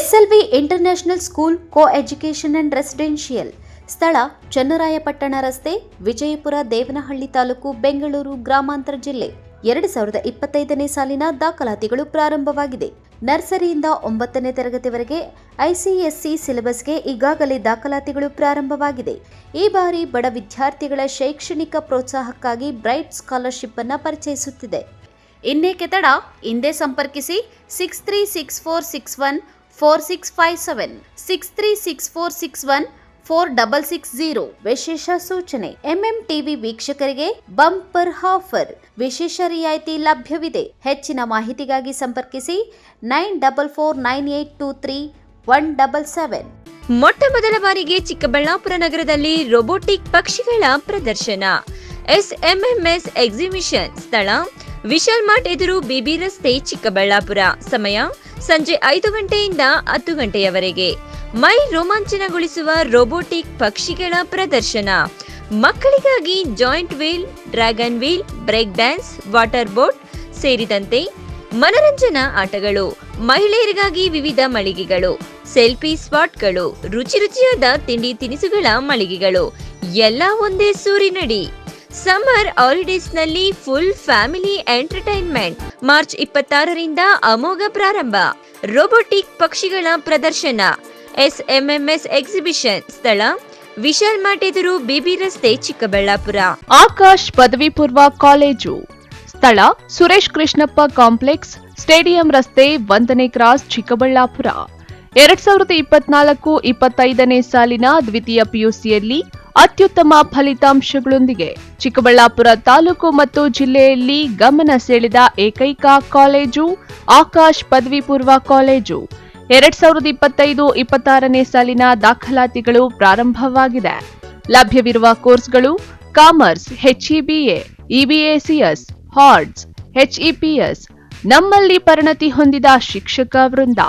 SLV international school co education and residential. ಸ್ಥಳ ಚನ್ನರಾಯಪಟ್ಟಣ ರಸ್ತೆ, ವಿಜಯಪುರ, ದೇವನಹಳ್ಳಿ ತಾಲೂಕು, ಬೆಂಗಳೂರು ಗ್ರಾಮಾಂತರ ಜಿಲ್ಲೆ. 2025ನೇ ಸಾಲಿನ ದಾಖಲಾತಿಗಳು ಪ್ರಾರಂಭವಾಗಿದೆ. ನರ್ಸರಿಯಿಂದ 9ನೇ ತರಗತಿವರೆಗೆ ICSC ಸಿಲೆಬಸ್ಗೆ ಈಗಾಗಲೇ ದಾಖಲಾತಿಗಳು ಪ್ರಾರಂಭವಾಗಿದೆ. ಈ ಬಾರಿ ಬಡ ವಿದ್ಯಾರ್ಥಿಗಳ ಶೈಕ್ಷಣಿಕ ಪ್ರೋತ್ಸಾಹಕ್ಕಾಗಿ ಬ್ರೈಟ್ ಸ್ಕಾಲರ್ಶಿಪ್ ಅನ್ನು ಪರಿಚಯಿಸುತ್ತಿದೆ. ಇನ್ನೇಕೆ ತಡ, ಹಿಂದೆ ಸಂಪರ್ಕಿಸಿ 6364614657, 6364614660. ವಿಶೇಷ ಸೂಚನೆ: MMTV ವೀಕ್ಷಕರಿಗೆ ಬಂಪರ್ ಆಫರ್, ವಿಶೇಷ ರಿಯಾಯಿತಿ ಲಭ್ಯವಿದೆ. ಹೆಚ್ಚಿನ ಮಾಹಿತಿಗಾಗಿ ಸಂಪರ್ಕಿಸಿ 9498231177. ಮೊಟ್ಟ ಮೊದಲ ಬಾರಿಗೆ ಚಿಕ್ಕಬಳ್ಳಾಪುರ ನಗರದಲ್ಲಿ ರೋಬೋಟಿಕ್ ಪಕ್ಷಿಗಳ ಪ್ರದರ್ಶನ. SMMS exhibition. ಸ್ಥಳ ವಿಶಾಲ್ ಮಾರ್ಟ್ ಎದುರು, ಬಿಬಿ ರಸ್ತೆ, ಚಿಕ್ಕಬಳ್ಳಾಪುರ. ಸಮಯ ಸಂಜೆ 5 ಗಂಟೆಯಿಂದ 10 ಗಂಟೆಯವರೆಗೆ. ಮೈ ರೋಮಾಂಚನಗೊಳಿಸುವ ರೋಬೋಟಿಕ್ ಪಕ್ಷಿಗಳ ಪ್ರದರ್ಶನ. ಮಕ್ಕಳಿಗಾಗಿ giant wheel, dragon wheel, break dance, water boat ಸೇರಿದಂತೆ ಮನರಂಜನಾ ಆಟಗಳು. ಮಹಿಳೆಯರಿಗಾಗಿ ವಿವಿಧ ಮಳಿಗೆಗಳು, ಸೆಲ್ಫಿ ಸ್ಪಾಟ್ಗಳು, ರುಚಿ ರುಚಿಯಾದ ತಿಂಡಿ ತಿನಿಸುಗಳ ಮಳಿಗೆಗಳು, ಎಲ್ಲ ಒಂದೇ ಸೂರಿನಡಿ. ಸಮ್ಮರ್ ಹಾಲಿಡೇಸ್ನಲ್ಲಿ ಫುಲ್ ಫ್ಯಾಮಿಲಿ ಎಂಟರ್ಟೈನ್ಮೆಂಟ್. ಮಾರ್ಚ್ 26ರಿಂದ ಅಮೋಘ ಪ್ರಾರಂಭ. ರೋಬೋಟಿಕ್ ಪಕ್ಷಿಗಳ ಪ್ರದರ್ಶನ. SMMS exhibition. ಸ್ಥಳ ವಿಶಾಲ್ ಮಾರ್ಟ್ ಎದುರು, ಬಿಬಿ ರಸ್ತೆ, ಚಿಕ್ಕಬಳ್ಳಾಪುರ. ಆಕಾಶ್ ಪದವಿ ಪೂರ್ವ ಕಾಲೇಜು. ಸ್ಥಳ ಸುರೇಶ್ ಕೃಷ್ಣಪ್ಪ ಕಾಂಪ್ಲೆಕ್ಸ್, ಸ್ಟೇಡಿಯಂ ರಸ್ತೆ, 1ನೇ ಕ್ರಾಸ್, ಚಿಕ್ಕಬಳ್ಳಾಪುರ. 2024-25ನೇ ಸಾಲಿನ ದ್ವಿತೀಯ PUCಯಲ್ಲಿ ಅತ್ಯುತ್ತಮ ಫಲಿತಾಂಶಗಳೊಂದಿಗೆ ಚಿಕ್ಕಬಳ್ಳಾಪುರ ತಾಲೂಕು ಮತ್ತು ಜಿಲ್ಲೆಯಲ್ಲಿ ಗಮನ ಸೆಳೆದ ಏಕೈಕ ಕಾಲೇಜು ಆಕಾಶ್ ಪದವಿ ಪೂರ್ವ ಕಾಲೇಜು. 2025-26ನೇ ಸಾಲಿನ ದಾಖಲಾತಿಗಳು ಪ್ರಾರಂಭವಾಗಿದೆ. ಲಭ್ಯವಿರುವ ಕೋರ್ಸ್ಗಳು: commerce, HEBA, EBACS, arts, HEPS, ನಮ್ಮಲ್ಲಿ ಪರಿಣತಿ ಹೊಂದಿದ ಶಿಕ್ಷಕ ವೃಂದ,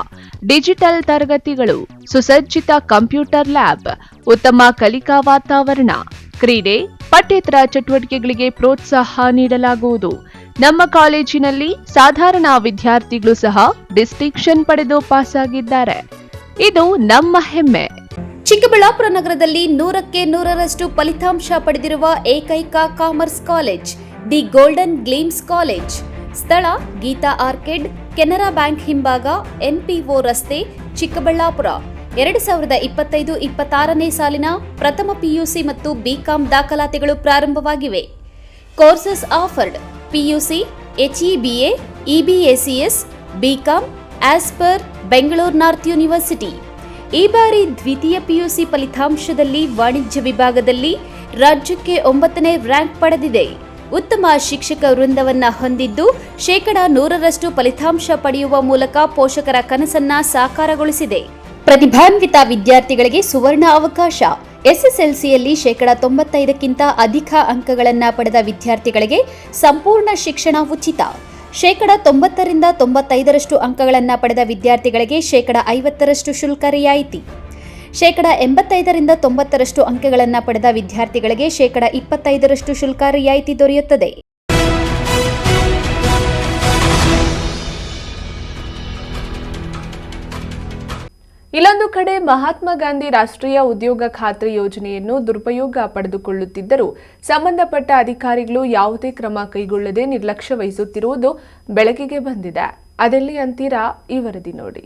ಡಿಜಿಟಲ್ ತರಗತಿಗಳು, ಸುಸಜ್ಜಿತ ಕಂಪ್ಯೂಟರ್ ಲ್ಯಾಬ್, ಉತ್ತಮ ಕಲಿಕಾ ವಾತಾವರಣ, ಕ್ರೀಡೆ, ಪಠ್ಯೇತರ ಚಟುವಟಿಕೆಗಳಿಗೆ ಪ್ರೋತ್ಸಾಹ ನೀಡಲಾಗುವುದು. ನಮ್ಮ ಕಾಲೇಜಿನಲ್ಲಿ ಸಾಧಾರಣ ವಿದ್ಯಾರ್ಥಿಗಳು ಸಹ ಡಿಸ್ಟಿಂಕ್ಷನ್ ಪಡೆದು ಪಾಸಾಗಿದ್ದಾರೆ. ಇದು ನಮ್ಮ ಹೆಮ್ಮೆ. ಚಿಕ್ಕಬಳ್ಳಾಪುರ ನಗರದಲ್ಲಿ 100ಕ್ಕೆ 100ರಷ್ಟು ಫಲಿತಾಂಶ ಪಡೆದಿರುವ ಏಕೈಕ commerce college the golden gleams college. ಸ್ಥಳ ಗೀತಾ ಆರ್ಕಿಡ್, ಕೆನರಾ ಬ್ಯಾಂಕ್ ಹಿಂಭಾಗ, NPO ರಸ್ತೆ, ಚಿಕ್ಕಬಳ್ಳಾಪುರ. 2025-26ನೇ ಸಾಲಿನ ಪ್ರಥಮ PUC ಮತ್ತು BCom ದಾಖಲಾತಿಗಳು ಪ್ರಾರಂಭವಾಗಿವೆ. Courses offered: PUC, HEBA, EBACS, BCom as per Bengaluru North University. ಈ ಬಾರಿ ದ್ವಿತೀಯ PUC ಫಲಿತಾಂಶದಲ್ಲಿ ವಾಣಿಜ್ಯ ವಿಭಾಗದಲ್ಲಿ ರಾಜ್ಯಕ್ಕೆ 9ನೇ ರ್ಯಾಂಕ್ ಪಡೆದಿದೆ. ಉತ್ತಮ ಶಿಕ್ಷಕ ವೃಂದವನ್ನ ಹೊಂದಿದ್ದು 100% ಫಲಿತಾಂಶ ಪಡೆಯುವ ಮೂಲಕ ಪೋಷಕರ ಕನಸನ್ನ ಸಾಕಾರಗೊಳಿಸಿದೆ. ಪ್ರತಿಭಾನ್ವಿತ ವಿದ್ಯಾರ್ಥಿಗಳಿಗೆ ಸುವರ್ಣ ಅವಕಾಶ. SSLCಯಲ್ಲಿ 95%ಕ್ಕಿಂತ ಅಧಿಕ ಅಂಕಗಳನ್ನ ಪಡೆದ ವಿದ್ಯಾರ್ಥಿಗಳಿಗೆ ಸಂಪೂರ್ಣ ಶಿಕ್ಷಣ ಉಚಿತ. 90% ರಿಂದ 95% ಅಂಕಗಳನ್ನ ಪಡೆದ ವಿದ್ಯಾರ್ಥಿಗಳಿಗೆ 50% ಶುಲ್ಕ ರಿಯಾಯಿತಿ. 85% ರಿಂದ 90% ಅಂಕಗಳನ್ನ ಪಡೆದ ವಿದ್ಯಾರ್ಥಿಗಳಿಗೆ 25% ಶುಲ್ಕ ರಿಯಾಯಿತಿ ದೊರೆಯುತ್ತದೆ. ಇಲ್ಲೊಂದು ಕಡೆ ಮಹಾತ್ಮ ಗಾಂಧಿ ರಾಷ್ಟ್ರೀಯ ಉದ್ಯೋಗ ಖಾತ್ರಿ ಯೋಜನೆಯನ್ನು ದುರುಪಯೋಗ ಪಡೆದುಕೊಳ್ಳುತ್ತಿದ್ದರೂ ಸಂಬಂಧಪಟ್ಟ ಅಧಿಕಾರಿಗಳು ಯಾವುದೇ ಕ್ರಮ ಕೈಗೊಳ್ಳದೆ ನಿರ್ಲಕ್ಷ್ಯ ವಹಿಸುತ್ತಿರುವುದು ಬೆಳಕಿಗೆ ಬಂದಿದೆ. ಅದೆಲ್ಲಿ ಅಂತೀರಾ? ಈ ವರದಿ ನೋಡಿ.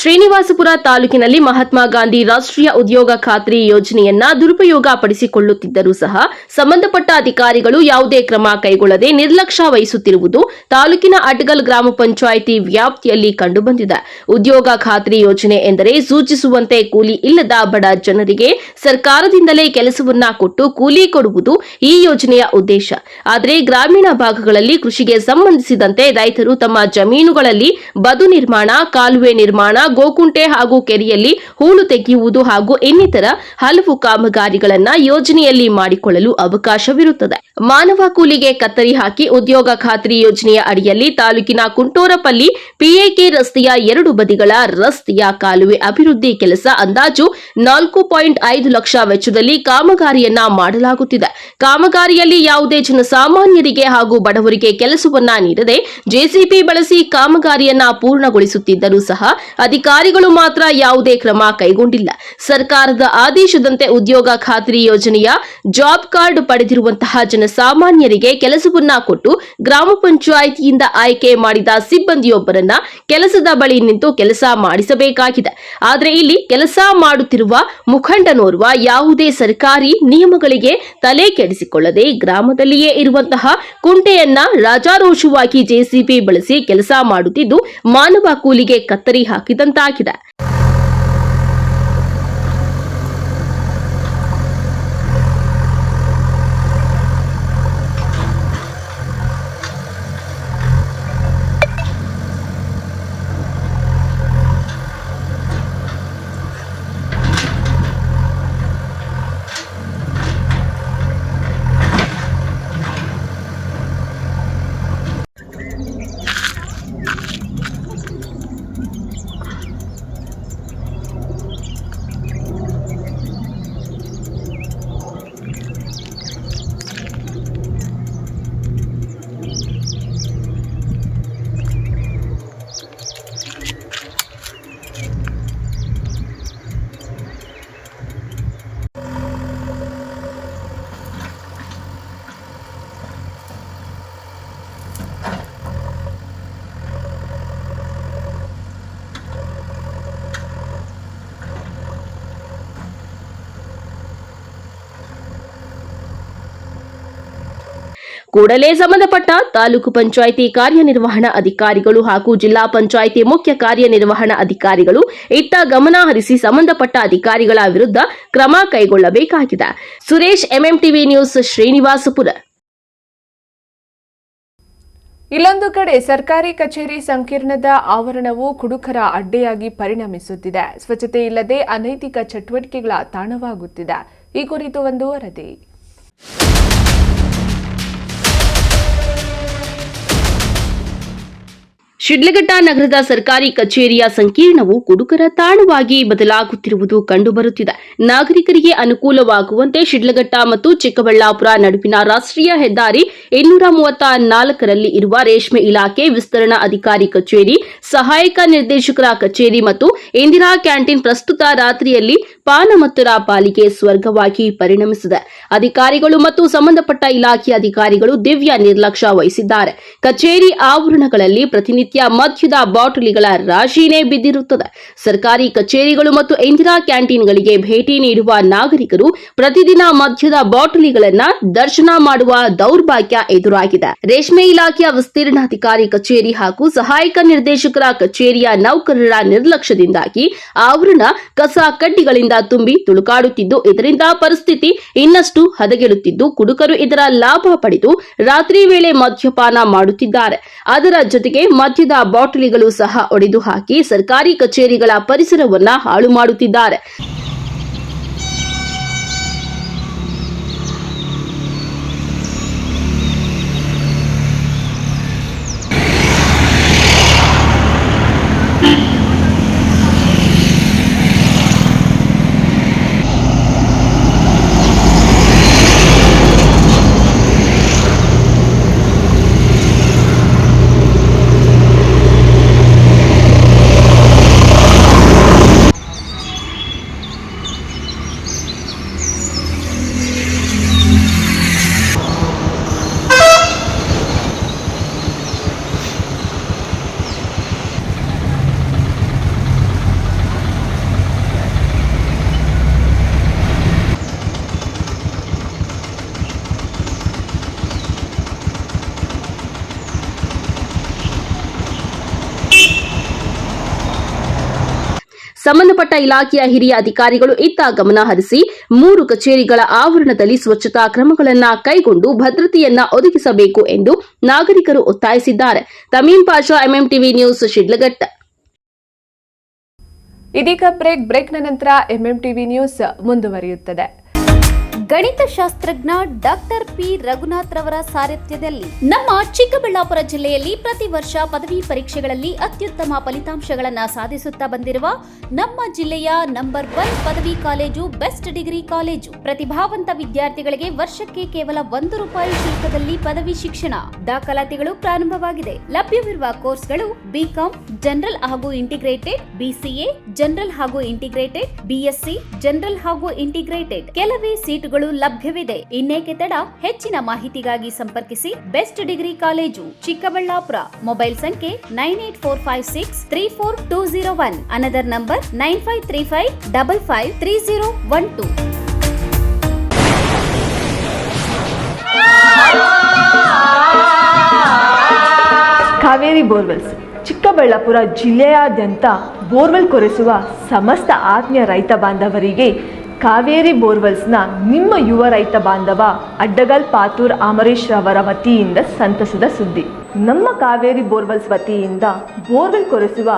ಶ್ರೀನಿವಾಸಪುರ ತಾಲೂಕಿನಲ್ಲಿ ಮಹಾತ್ಮ ಗಾಂಧಿ ರಾಷ್ಟ್ರೀಯ ಉದ್ಯೋಗ ಖಾತ್ರಿ ಯೋಜನೆಯನ್ನ ದುರುಪಯೋಗ ಪಡಿಸಿಕೊಳ್ಳುತ್ತಿದ್ದರೂ ಸಹ ಸಂಬಂಧಪಟ್ಟ ಅಧಿಕಾರಿಗಳು ಯಾವುದೇ ಕ್ರಮ ಕೈಗೊಳ್ಳದೆ ನಿರ್ಲಕ್ಷ್ಯ ವಹಿಸುತ್ತಿರುವುದು ತಾಲೂಕಿನ ಅಡ್ಗಲ್ ಗ್ರಾಮ ಪಂಚಾಯಿತಿ ವ್ಯಾಪ್ತಿಯಲ್ಲಿ ಕಂಡುಬಂದಿದೆ. ಉದ್ಯೋಗ ಖಾತ್ರಿ ಯೋಜನೆ ಎಂದರೆ ಸೂಚಿಸುವಂತೆ ಕೂಲಿ ಇಲ್ಲದ ಬಡ ಜನರಿಗೆ ಸರ್ಕಾರದಿಂದಲೇ ಕೆಲಸವನ್ನ ಕೊಟ್ಟು ಕೂಲಿ ಕೊಡುವುದು ಈ ಯೋಜನೆಯ ಉದ್ದೇಶ. ಆದರೆ ಗ್ರಾಮೀಣ ಭಾಗಗಳಲ್ಲಿ ಕೃಷಿಗೆ ಸಂಬಂಧಿಸಿದಂತೆ ರೈತರು ತಮ್ಮ ಜಮೀನುಗಳಲ್ಲಿ ಬದು ನಿರ್ಮಾಣ, ಕಾಲುವೆ ನಿರ್ಮಾಣ, ಗೋಕುಂಟೆ ಹಾಗೂ ಕೆರೆಯಲ್ಲಿ ಹೂಳು ತೆಗೆಯುವುದು ಹಾಗೂ ಇನ್ನಿತರ ಹಲವು ಕಾಮಗಾರಿಗಳನ್ನ ಯೋಜನೆಯಲ್ಲಿ ಮಾಡಿಕೊಳ್ಳಲು ಅವಕಾಶವಿರುತ್ತದೆ. ಮಾನವ ಕೂಲಿಗೆ ಕತ್ತರಿ ಹಾಕಿ ಉದ್ಯೋಗ ಖಾತ್ರಿ ಯೋಜನೆಯ ಅಡಿಯಲ್ಲಿ ತಾಲೂಕಿನ ಕುಂಟೋರಪಲ್ಲಿ PAK ರಸ್ತೆಯ 2 ಬದಿಗಳ ರಸ್ತೆಯ ಕಾಲುವೆ ಅಭಿವೃದ್ಧಿ ಕೆಲಸ ಅಂದಾಜು 4.5 ಲಕ್ಷ ವೆಚ್ಚದಲ್ಲಿ ಕಾಮಗಾರಿಯನ್ನ ಮಾಡಲಾಗುತ್ತಿದೆ. ಕಾಮಗಾರಿಯಲ್ಲಿ ಯಾವುದೇ ಜನಸಾಮಾನ್ಯರಿಗೆ ಹಾಗೂ ಬಡವರಿಗೆ ಕೆಲಸವನ್ನ ನೀಡದೆ JCB ಬಳಸಿ ಕಾಮಗಾರಿಯನ್ನ ಪೂರ್ಣಗೊಳಿಸುತ್ತಿದ್ದರೂ ಸಹ ಅಧಿಕಾರಿಗಳು ಮಾತ್ರ ಯಾವುದೇ ಕ್ರಮ ಕೈಗೊಂಡಿಲ್ಲ. ಸರ್ಕಾರದ ಆದೇಶದಂತೆ ಉದ್ಯೋಗ ಖಾತ್ರಿ ಯೋಜನೆಯ ಜಾಬ್ ಕಾರ್ಡ್ ಪಡೆದಿರುವಂತಹ ಜನಸಾಮಾನ್ಯರಿಗೆ ಕೆಲಸವನ್ನ ಕೊಟ್ಟು ಗ್ರಾಮ ಪಂಚಾಯಿತಿಯಿಂದ ಆಯ್ಕೆ ಮಾಡಿದ ಸಿಬ್ಬಂದಿಯೊಬ್ಬರನ್ನ ಕೆಲಸದ ಬಳಿ ನಿಂತು ಕೆಲಸ ಮಾಡಿಸಬೇಕಾಗಿದೆ. ಆದರೆ ಇಲ್ಲಿ ಕೆಲಸ ಮಾಡುತ್ತಿರುವ ಮುಖಂಡನೋರ್ವ ಯಾವುದೇ ಸರ್ಕಾರಿ ನಿಯಮಗಳಿಗೆ ತಲೆ ಕೆಡಿಸಿಕೊಳ್ಳದೆ ಗ್ರಾಮದಲ್ಲಿಯೇ ಇರುವಂತಹ ಕುಂಟೆಯನ್ನ ರಾಜಾರೋಷವಾಗಿ JCB ಬಳಸಿ ಕೆಲಸ ಮಾಡುತ್ತಿದ್ದು ಮಾನವ ಕೂಲಿಗೆ ಕತ್ತರಿ ಹಾಕಿದಂತಾಗಿದೆ. ಕೂಡಲೇ ಸಂಬಂಧಪಟ್ಟ ತಾಲೂಕು ಪಂಚಾಯಿತಿ ಕಾರ್ಯನಿರ್ವಹಣಾ ಅಧಿಕಾರಿಗಳು ಹಾಗೂ ಜಿಲ್ಲಾ ಪಂಚಾಯಿತಿ ಮುಖ್ಯ ಕಾರ್ಯನಿರ್ವಹಣಾ ಅಧಿಕಾರಿಗಳು ಇತ್ತ ಗಮನ ಹರಿಸಿ ಸಂಬಂಧಪಟ್ಟ ಅಧಿಕಾರಿಗಳ ವಿರುದ್ಧ ಕ್ರಮ ಕೈಗೊಳ್ಳಬೇಕಾಗಿದೆ. Suresh, MMTV news, Srinivaspur. ಇಲ್ಲೊಂದು ಕಡೆ ಸರ್ಕಾರಿ ಕಚೇರಿ ಸಂಕೀರ್ಣದ ಆವರಣವು ಕುಡುಕರ ಅಡ್ಡೆಯಾಗಿ ಪರಿಣಮಿಸುತ್ತಿದೆ. ಸ್ವಚ್ಛತೆ ಇಲ್ಲದೆ ಅನೈತಿಕ ಚಟುವಟಿಕೆಗಳ ತಾಣವಾಗುತ್ತಿದೆ. ಈ ಕುರಿತು ಒಂದು ವರದಿ. ಶಿಡ್ಲಘಟ್ಟ ನಗರದ ಸರ್ಕಾರಿ ಕಚೇರಿಯ ಸಂಕೀರ್ಣವು ಕುಡುಕರ ತಾಣವಾಗಿ ಬದಲಾಗುತ್ತಿರುವುದು ಕಂಡುಬರುತ್ತಿದೆ. ನಾಗರಿಕರಿಗೆ ಅನುಕೂಲವಾಗುವಂತೆ ಶಿಡ್ಲಘಟ್ಟ ಮತ್ತು ಚಿಕ್ಕಬಳ್ಳಾಪುರ ನಡುವಿನ ರಾಷ್ಟ್ರೀಯ ಹೆದ್ದಾರಿ 234ರಲ್ಲಿ ಇರುವ ರೇಷ್ಮೆ ಇಲಾಖೆ ವಿಸ್ತರಣಾ ಅಧಿಕಾರಿ ಕಚೇರಿ, ಸಹಾಯಕ ನಿರ್ದೇಶಕರ ಕಚೇರಿ ಮತ್ತು ಇಂದಿರಾ ಕ್ಯಾಂಟೀನ್ ಪ್ರಸ್ತುತ ರಾತ್ರಿಯಲ್ಲಿ ಪಾನಮತ್ತರ ಪಾಲಿಗೆ ಸ್ವರ್ಗವಾಗಿ ಪರಿಣಮಿಸಿದೆ. ಅಧಿಕಾರಿಗಳು ಮತ್ತು ಸಂಬಂಧಪಟ್ಟ ಇಲಾಖೆಯ ಅಧಿಕಾರಿಗಳು ದಿವ್ಯ ನಿರ್ಲಕ್ಷ್ಯ ವಹಿಸಿದ್ದಾರೆ. ಕಚೇರಿ ಆವರಣಗಳಲ್ಲಿ ಪ್ರತಿನಿತ್ಯ ಮದ್ಯದ ಬಾಟಲಿಗಳ ರಾಶಿನೇ ಬಿದ್ದಿರುತ್ತದೆ. ಸರ್ಕಾರಿ ಕಚೇರಿಗಳು ಮತ್ತು ಇಂದಿರಾ ಕ್ಯಾಂಟೀನ್ಗಳಿಗೆ ಭೇಟಿ ನೀಡುವ ನಾಗರಿಕರು ಪ್ರತಿದಿನ ಮದ್ಯದ ಬಾಟಲಿಗಳನ್ನ ದರ್ಶನ ಮಾಡುವ ದೌರ್ಭಾಗ್ಯ ಎದುರಾಗಿದೆ. ರೇಷ್ಮೆ ಇಲಾಖೆಯ ವಿಸ್ತೀರ್ಣಾಧಿಕಾರಿ ಕಚೇರಿ ಹಾಗೂ ಸಹಾಯಕ ನಿರ್ದೇಶಕರ ಕಚೇರಿಯ ನೌಕರರ ನಿರ್ಲಕ್ಷ್ಯದಿಂದಾಗಿ ಆವರಣ ಕಸ ಕಡ್ಡಿಗಳಿಂದ ತುಂಬಿ ತುಳುಕಾಡುತ್ತಿದ್ದು, ಇದರಿಂದ ಪರಿಸ್ಥಿತಿ ಇನ್ನಷ್ಟು ಹದಗೆಡುತ್ತಿದ್ದು, ಕುಡುಕರು ಇದರ ಲಾಭ ಪಡೆದು ರಾತ್ರಿ ವೇಳೆ ಮದ್ಯಪಾನ ಮಾಡುತ್ತಿದ್ದಾರೆ. ಅದರ ಜೊತೆಗೆ ಮದ್ಯದ ಬಾಟಲಿಗಳು ಸಹ ಒಡೆದು ಹಾಕಿ ಸರ್ಕಾರಿ ಕಚೇರಿಗಳ ಪರಿಸರವನ್ನ ಹಾಳು ಮಾಡುತ್ತಿದ್ದಾರೆ. ಸಂಬಂಧಪಟ್ಟ ಇಲಾಖೆಯ ಹಿರಿಯ ಅಧಿಕಾರಿಗಳು ಇತ್ತ ಗಮನ ಹರಿಸಿ 3 ಕಚೇರಿಗಳ ಆವರಣದಲ್ಲಿ ಸ್ವಚ್ಛತಾ ಕ್ರಮಗಳನ್ನು ಕೈಗೊಂಡು ಭದ್ರತೆಯನ್ನ ಒದಗಿಸಬೇಕು ಎಂದು ನಾಗರಿಕರು ಒತ್ತಾಯಿಸಿದ್ದಾರೆ. ತಮೀಂ ಪಾಷಾ, ಎಂಎಂಟಿವಿ ನ್ಯೂಸ್, ಶಿಡ್ಲಘಟ್ಟ. ಇದೀಗ ಬ್ರೇಕ್ನ ನಂತರ ಎಂಎಂಟಿವಿ ನ್ಯೂಸ್ ಮುಂದುವರಿಯುತ್ತದೆ. ಗಣಿತಶಾಸ್ತ್ರಜ್ಞ ಡಾಕ್ಟರ್ ಪಿ ರಘುನಾಥ್ ರವರ ಸಾರಥ್ಯದಲ್ಲಿ ನಮ್ಮ ಚಿಕ್ಕಬಳ್ಳಾಪುರ ಜಿಲ್ಲೆಯಲ್ಲಿ ಪ್ರತಿ ವರ್ಷ ಪದವಿ ಪರೀಕ್ಷೆಗಳಲ್ಲಿ ಅತ್ಯುತ್ತಮ ಫಲಿತಾಂಶಗಳನ್ನು ಸಾಧಿಸುತ್ತಾ ಬಂದಿರುವ ನಮ್ಮ ಜಿಲ್ಲೆಯ ನಂಬರ್ 1 ಪದವಿ ಕಾಲೇಜು ಬೆಸ್ಟ್ ಡಿಗ್ರಿ ಕಾಲೇಜು. ಪ್ರತಿಭಾವಂತ ವಿದ್ಯಾರ್ಥಿಗಳಿಗೆ ವರ್ಷಕ್ಕೆ ಕೇವಲ ₹1 ಶುಲ್ಕದಲ್ಲಿ ಪದವಿ ಶಿಕ್ಷಣ. ದಾಖಲಾತಿಗಳು ಪ್ರಾರಂಭವಾಗಿದೆ. ಲಭ್ಯವಿರುವ ಕೋರ್ಸ್ಗಳು ಬಿಕಾಂ ಜನರಲ್ ಹಾಗೂ ಇಂಟಿಗ್ರೇಟೆಡ್, ಬಿಸಿಎ ಜನರಲ್ ಹಾಗೂ ಇಂಟಿಗ್ರೇಟೆಡ್, ಬಿಎಸ್ಸಿ ಜನರಲ್ ಹಾಗೂ ಇಂಟಿಗ್ರೇಟೆಡ್. ಕೆಲವೇ ಸೀಟುಗಳು ಲಭ್ಯವಿದೆ. ಇನ್ನೇಕೆ ತಡ? ಹೆಚ್ಚಿನ ಮಾಹಿತಿಗಾಗಿ ಸಂಪರ್ಕಿಸಿ best degree college, Chikkaballapur. Mobile ಸಂಖ್ಯೆ 9845634201. Another number 9535553012. Kaveri borewells Chikkaballapur ಜಿಲ್ಲೆಯಾದ್ಯಂತ ಬೋರ್ವೆಲ್ ಕೊರೆಸುವ ಸಮಸ್ತ ಆತ್ಮೀಯ ರೈತ ಬಾಂಧವರಿಗೆ ಕಾವೇರಿ ಬೋರ್ವೆಲ್ಸ್ನ ನಿಮ್ಮ ಯುವ ರೈತ ಬಾಂಧವ ಅಡ್ಡಗಲ್ ಪಾತೂರ್ ಅಮರೇಶ್ ರವರ ವತಿಯಿಂದ ಸಂತಸದ ಸುದ್ದಿ. ನಮ್ಮ ಕಾವೇರಿ ಬೋರ್ವೆಲ್ಸ್ ವತಿಯಿಂದ ಬೋರ್ವೆಲ್ ಕೊರೆಸುವ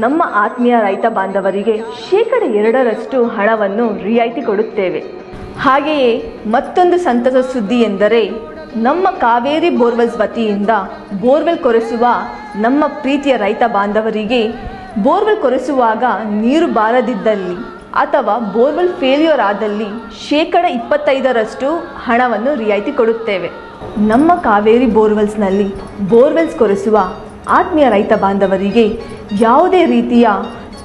ನಮ್ಮ ಆತ್ಮೀಯ ರೈತ ಬಾಂಧವರಿಗೆ 2% ಹಣವನ್ನು ರಿಯಾಯಿತಿ ಕೊಡುತ್ತೇವೆ. ಹಾಗೆಯೇ ಮತ್ತೊಂದು ಸಂತಸ ಸುದ್ದಿ ಎಂದರೆ ನಮ್ಮ ಕಾವೇರಿ ಬೋರ್ವೆಲ್ಸ್ ವತಿಯಿಂದ ಬೋರ್ವೆಲ್ ಕೊರೆಸುವ ನಮ್ಮ ಪ್ರೀತಿಯ ರೈತ ಬಾಂಧವರಿಗೆ ಬೋರ್ವೆಲ್ ಕೊರೆಸುವಾಗ ನೀರು ಬಾರದಿದ್ದಲ್ಲಿ ಅಥವಾ ಬೋರ್ವೆಲ್ ಫೇಲ್ಯೂರ್ ಆದಲ್ಲಿ 25% ಹಣವನ್ನು ರಿಯಾಯಿತಿ ಕೊಡುತ್ತೇವೆ. ನಮ್ಮ ಕಾವೇರಿ ಬೋರ್ವೆಲ್ಸ್ನಲ್ಲಿ ಬೋರ್ವೆಲ್ಸ್ ಕೊರೆಸುವ ಆತ್ಮೀಯ ರೈತ ಬಾಂಧವರಿಗೆ ಯಾವುದೇ ರೀತಿಯ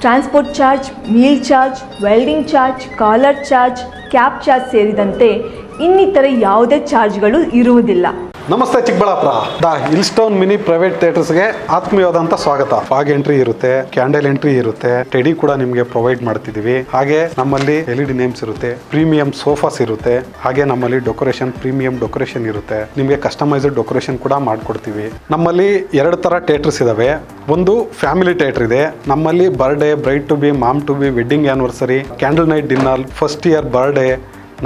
transport charge, meal charge, welding charge, collar charge, cab charge ಸೇರಿದಂತೆ ಇನ್ನಿತರೆ ಯಾವುದೇ ಚಾರ್ಜ್ಗಳು ಇರುವುದಿಲ್ಲ. ನಮಸ್ತೆ Chikkaballapur. The Hillstone mini private ಥಿಯೇಟರ್ಸ್ಗೆ ಆತ್ಮೀಯವಾದಂಥ ಸ್ವಾಗತ. ಫಾಗ್ ಎಂಟ್ರಿ ಇರುತ್ತೆ, ಕ್ಯಾಂಡಲ್ ಎಂಟ್ರಿ ಇರುತ್ತೆ, ಟೆಡಿ ಕೂಡ ನಿಮಗೆ ಪ್ರೊವೈಡ್ ಮಾಡ್ತಿದ್ದೀವಿ. ಹಾಗೆ ನಮ್ಮಲ್ಲಿ LED ನೇಮ್ಸ್ ಇರುತ್ತೆ, ಪ್ರೀಮಿಯಂ ಸೋಫಾಸ್ ಇರುತ್ತೆ, ಹಾಗೆ ನಮ್ಮಲ್ಲಿ ಡೆಕೋರೇಷನ್ ಪ್ರೀಮಿಯಂ ಡೆಕೋರೇಷನ್ ಇರುತ್ತೆ. ನಿಮಗೆ ಕಸ್ಟಮೈಸ್ಡ್ ಡೆಕೋರೇಷನ್ ಕೂಡ ಮಾಡ್ಕೊಡ್ತೀವಿ. ನಮ್ಮಲ್ಲಿ 2 ಥರ ಥಿಯೇಟರ್ಸ್ ಇದಾವೆ. ಒಂದು ಫ್ಯಾಮಿಲಿ ಥಿಯೇಟರ್ ಇದೆ. ನಮ್ಮಲ್ಲಿ birthday, bride to be, mom to be, wedding anniversary, candle night dinner, first year birthday,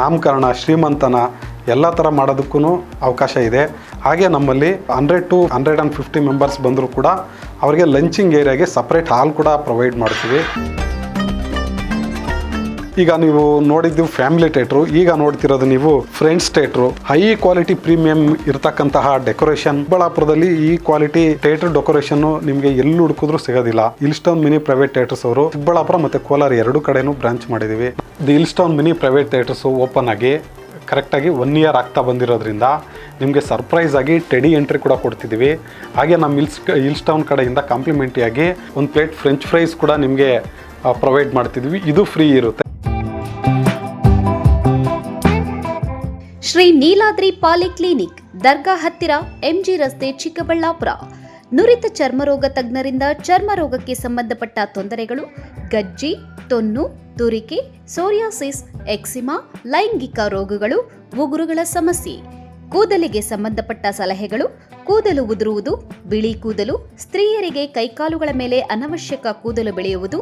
ನಾಮಕರಣ, ಶ್ರೀಮಂತನ ಎಲ್ಲ ಥರ ಮಾಡೋದಕ್ಕೂ ಅವಕಾಶ ಇದೆ. ಹಾಗೆ ನಮ್ಮಲ್ಲಿ 100 to 150 ಮೆಂಬರ್ಸ್ ಬಂದರೂ ಕೂಡ ಅವರಿಗೆ ಲಂಚಿಂಗ್ ಏರಿಯಾಗೆ ಸಪ್ರೇಟ್ ಹಾಲ್ ಕೂಡ ಪ್ರೊವೈಡ್ ಮಾಡ್ತೀವಿ. ಈಗ ನೀವು ನೋಡಿದ್ದು ಫ್ಯಾಮಿಲಿ ಥಿಯೇಟ್ರು, ಈಗ ನೋಡ್ತಿರೋದು ನೀವು friends theatre. High quality premium ಇರತಕ್ಕಂತಹ ಡೆಕೋರೇಷನ್. ಚಿಕ್ಕಬಳ್ಳಾಪುರದಲ್ಲಿ ಈ ಕ್ವಾಲಿಟಿ ಥಿಯೇಟರ್ ಡೆಕೋರೇಷನ್ ನಿಮಗೆ ಎಲ್ಲಿ ಹುಡುಕಿದ್ರು ಸಿಗೋದಿಲ್ಲ. ಹಿಲ್ಸ್ಟೌನ್ ಮಿನಿ ಪ್ರೈವೇಟ್ ಥಿಯೇಟರ್ಸ್ ಅವರು ಚಿಕ್ಕಬಳ್ಳಾಪುರ ಮತ್ತು ಕೋಲಾರ 2 ಕಡೆನೂ ಬ್ರಾಂಚ್ ಮಾಡಿದ್ದೀವಿ. The Hillstown mini private theatres open ಆಗಿ ಕರೆಕ್ಟಾಗಿ 1 year ಆಗ್ತಾ ಬಂದಿರೋದ್ರಿಂದ ನಿಮಗೆ ಸರ್ಪ್ರೈಸ್ ಆಗಿ ಟೆಡಿ ಎಂಟ್ರಿ ಕೂಡ ಕೊಡ್ತಿದ್ದೀವಿ. ಹಾಗೆ ನಮ್ಮ ಹಿಲ್ಸ್ಟೌನ್ ಕಡೆಯಿಂದ ಕಾಂಪ್ಲಿಮೆಂಟ್ರಿಯಾಗಿ ಒಂದು ಪ್ಲೇಟ್ ಫ್ರೆಂಚ್ ಫ್ರೈಸ್ ಕೂಡ ನಿಮಗೆ ಪ್ರೊವೈಡ್ ಮಾಡ್ತಿದ್ವಿ. ಇದು ಫ್ರೀ ಇರುತ್ತೆ. ಶ್ರೀ ನೀಲಾದ್ರಿ ಪಾಲಿಕ್ಲಿನಿಕ್, ದರ್ಗಾ ಹತ್ತಿರ, ಎಂಜಿ ರಸ್ತೆ, ಚಿಕ್ಕಬಳ್ಳಾಪುರ. ನುರಿತ ಚರ್ಮರೋಗ ತಜ್ಞರಿಂದ ಚರ್ಮರೋಗಕ್ಕೆ ಸಂಬಂಧಪಟ್ಟ ತೊಂದರೆಗಳು, ಗಜ್ಜಿ, ತೊನ್ನು, ತುರಿಕೆ, ಸೋರಿಯಾಸಿಸ್, ಎಕ್ಸಿಮಾ, ಲೈಂಗಿಕ ರೋಗಗಳು, ಉಗುರುಗಳ ಸಮಸ್ಯೆ, ಕೂದಲಿಗೆ ಸಂಬಂಧಪಟ್ಟ ಸಲಹೆಗಳು, ಕೂದಲು ಉದುರುವುದು, ಬಿಳಿ ಕೂದಲು, ಸ್ತ್ರೀಯರಿಗೆ ಕೈಕಾಲುಗಳ ಮೇಲೆ ಅನವಶ್ಯಕ ಕೂದಲು ಬೆಳೆಯುವುದು,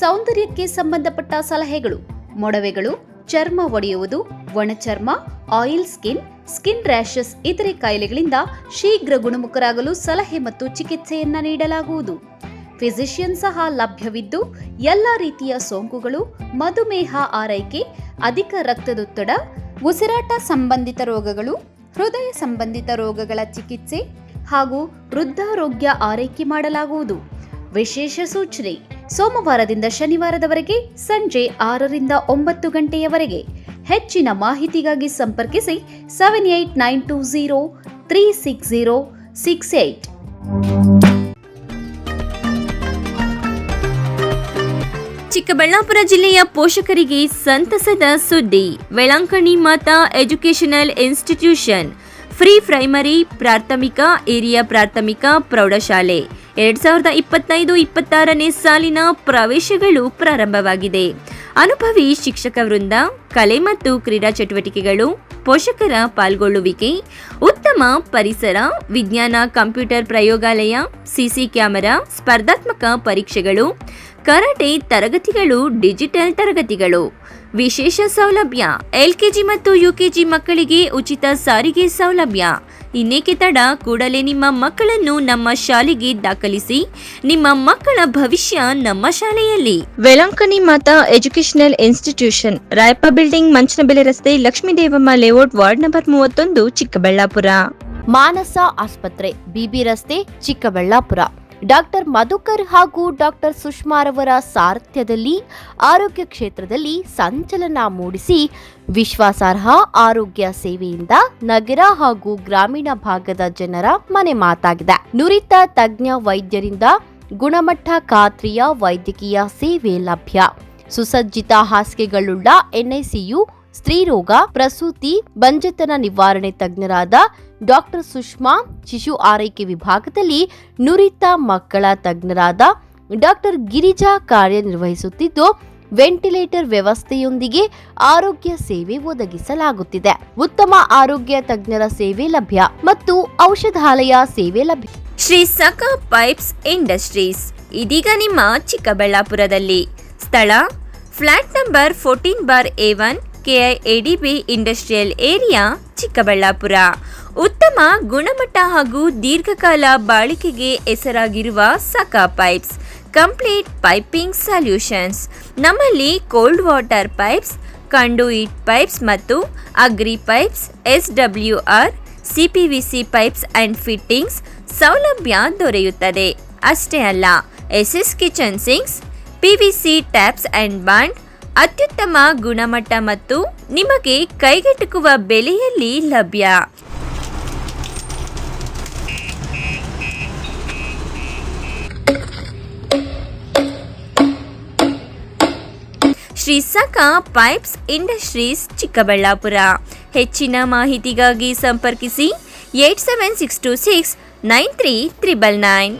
ಸೌಂದರ್ಯಕ್ಕೆ ಸಂಬಂಧಪಟ್ಟ ಸಲಹೆಗಳು, ಮೊಡವೆಗಳು, ಚರ್ಮ ಒಡೆಯುವುದು, ಒಣಚರ್ಮ, ಆಯಿಲ್ ಸ್ಕಿನ್, ಸ್ಕಿನ್ ರ್ಯಾಷಸ್ ಇತರೆ ಕಾಯಿಲೆಗಳಿಂದ ಶೀಘ್ರ ಗುಣಮುಖರಾಗಲು ಸಲಹೆ ಮತ್ತು ಚಿಕಿತ್ಸೆಯನ್ನ ನೀಡಲಾಗುವುದು. ಫಿಸಿಷಿಯನ್ ಸಹ ಲಭ್ಯವಿದ್ದು ಎಲ್ಲ ರೀತಿಯ ಸೋಂಕುಗಳು, ಮಧುಮೇಹ ಆರೈಕೆ, ಅಧಿಕ ರಕ್ತದೊತ್ತಡ, ಉಸಿರಾಟ ಸಂಬಂಧಿತ ರೋಗಗಳು, ಹೃದಯ ಸಂಬಂಧಿತ ರೋಗಗಳ ಚಿಕಿತ್ಸೆ ಹಾಗೂ ವೃದ್ಧಾರೋಗ್ಯ ಆರೈಕೆ ಮಾಡಲಾಗುವುದು. ವಿಶೇಷ ಸೂಚನೆ: ಸೋಮವಾರದಿಂದ ಶನಿವಾರದವರೆಗೆ ಸಂಜೆ 6 ರಿಂದ 9 ಗಂಟೆಯವರೆಗೆ. ಹೆಚ್ಚಿನ ಮಾಹಿತಿಗಾಗಿ ಸಂಪರ್ಕಿಸಿ 7892036068. ಚಿಕ್ಕಬಳ್ಳಾಪುರ ಜಿಲ್ಲೆಯ ಪೋಷಕರಿಗೆ ಸಂತಸದ ಸುದ್ದಿ. ವೆಳಂಕಣಿ Mata educational institution free primary, ಪ್ರಾಥಮಿಕ, ಹಿರಿಯ ಪ್ರಾಥಮಿಕ, ಪ್ರೌಢಶಾಲೆ 2025-26ನೇ ಸಾಲಿನ ಪ್ರವೇಶಗಳು ಪ್ರಾರಂಭವಾಗಿದೆ. ಅನುಭವಿ ಶಿಕ್ಷಕ ವೃಂದ, ಕಲೆ ಮತ್ತು ಕ್ರೀಡಾ ಚಟುವಟಿಕೆಗಳು, ಪೋಷಕರ ಪಾಲ್ಗೊಳ್ಳುವಿಕೆ, ಉತ್ತಮ ಪರಿಸರ, ವಿಜ್ಞಾನ ಕಂಪ್ಯೂಟರ್ ಪ್ರಯೋಗಾಲಯ, ಸಿಸಿ ಕ್ಯಾಮೆರಾ, ಸ್ಪರ್ಧಾತ್ಮಕ ಪರೀಕ್ಷೆಗಳು, ಕರಾಟೆ ತರಗತಿಗಳು, ಡಿಜಿಟಲ್ ತರಗತಿಗಳು. ವಿಶೇಷ ಸೌಲಭ್ಯ: LKG ಮತ್ತು UKG ಮಕ್ಕಳಿಗೆ ಉಚಿತ ಸಾರಿಗೆ ಸೌಲಭ್ಯ. ಇನ್ನೇಕೆ ತಡ, ಕೂಡಲೇ ನಿಮ್ಮ ಮಕ್ಕಳನ್ನು ನಮ್ಮ ಶಾಲೆಗೆ ದಾಖಲಿಸಿ. ನಿಮ್ಮ ಮಕ್ಕಳ ಭವಿಷ್ಯ ನಮ್ಮ ಶಾಲೆಯಲ್ಲಿ. Velankanni Mata educational institution, Rayappa building, Manchanabele ರಸ್ತೆ, Lakshmidevamma layout, ward number 31, Chikkaballapur. Manasa ಆಸ್ಪತ್ರೆ, BB ರಸ್ತೆ, ಚಿಕ್ಕಬಳ್ಳಾಪುರ. ಡಾಕ್ಟರ್ ಮಧುಕರ್ ಹಾಗೂ ಡಾಕ್ಟರ್ ಸುಷ್ಮಾರವರ ಸಾರಥ್ಯದಲ್ಲಿ ಆರೋಗ್ಯ ಕ್ಷೇತ್ರದಲ್ಲಿ ಸಂಚಲನ ಮೂಡಿಸಿ ವಿಶ್ವಾಸಾರ್ಹ ಆರೋಗ್ಯ ಸೇವೆಯಿಂದ ನಗರ ಹಾಗೂ ಗ್ರಾಮೀಣ ಭಾಗದ ಜನರ ಮನೆ ಮಾತಾಗಿದೆ. ನುರಿತ ತಜ್ಞ ವೈದ್ಯರಿಂದ ಗುಣಮಟ್ಟ ಖಾತ್ರಿಯ ವೈದ್ಯಕೀಯ ಸೇವೆ ಲಭ್ಯ. ಸುಸಜ್ಜಿತ ಹಾಸಿಗೆಗಳುಳ್ಳ NICU, ಸ್ತ್ರೀರೋಗ, ಪ್ರಸೂತಿ, ಬಂಜೆತನ ನಿವಾರಣೆ ತಜ್ಞರಾದ ಡಾಕ್ಟರ್ ಸುಷ್ಮಾ, ಶಿಶು ಆರೈಕೆ ವಿಭಾಗದಲ್ಲಿ ನುರಿತ ಮಕ್ಕಳ ತಜ್ಞರಾದ ಡಾಕ್ಟರ್ ಗಿರಿಜಾ ಕಾರ್ಯನಿರ್ವಹಿಸುತ್ತಿದ್ದು, ವೆಂಟಿಲೇಟರ್ ವ್ಯವಸ್ಥೆಯೊಂದಿಗೆ ಆರೋಗ್ಯ ಸೇವೆ ಒದಗಿಸಲಾಗುತ್ತಿದೆ. ಉತ್ತಮ ಆರೋಗ್ಯ ತಜ್ಞರ ಸೇವೆ ಲಭ್ಯ ಮತ್ತು ಔಷಧಾಲಯ ಸೇವೆ ಲಭ್ಯ. ಶ್ರೀ ಸಖಾ ಪೈಪ್ಸ್ ಇಂಡಸ್ಟ್ರೀಸ್ ಇದೀಗ ನಿಮ್ಮ ಚಿಕ್ಕಬಳ್ಳಾಪುರದಲ್ಲಿ. ಸ್ಥಳ: flat number 14/A1, KIADB industrial area, Chikkaballapur. ಉತ್ತಮ ಗುಣಮಟ್ಟ ಹಾಗೂ ದೀರ್ಘಕಾಲ ಬಾಳಿಕೆಗೆ ಹೆಸರಾಗಿರುವ Sakha pipes complete piping solutions. ನಮ್ಮಲ್ಲಿ cold water pipes, conduit pipes ಮತ್ತು agri pipes, SWR, CPVC pipes and fittings ಸೌಲಭ್ಯ ದೊರೆಯುತ್ತದೆ. ಅಷ್ಟೇ ಅಲ್ಲ, SS kitchen sinks, PVC taps and bond ಅತ್ಯುತ್ತಮ ಗುಣಮಟ್ಟ ಮತ್ತು ನಿಮಗೆ ಕೈಗೆಟುಕುವ ಬೆಲೆಯಲ್ಲಿ ಲಭ್ಯ. Shri Sakha pipes industries, Chikkaballapur. ಹೆಚ್ಚಿನ ಮಾಹಿತಿಗಾಗಿ ಸಂಪರ್ಕಿಸಿ 8762693999.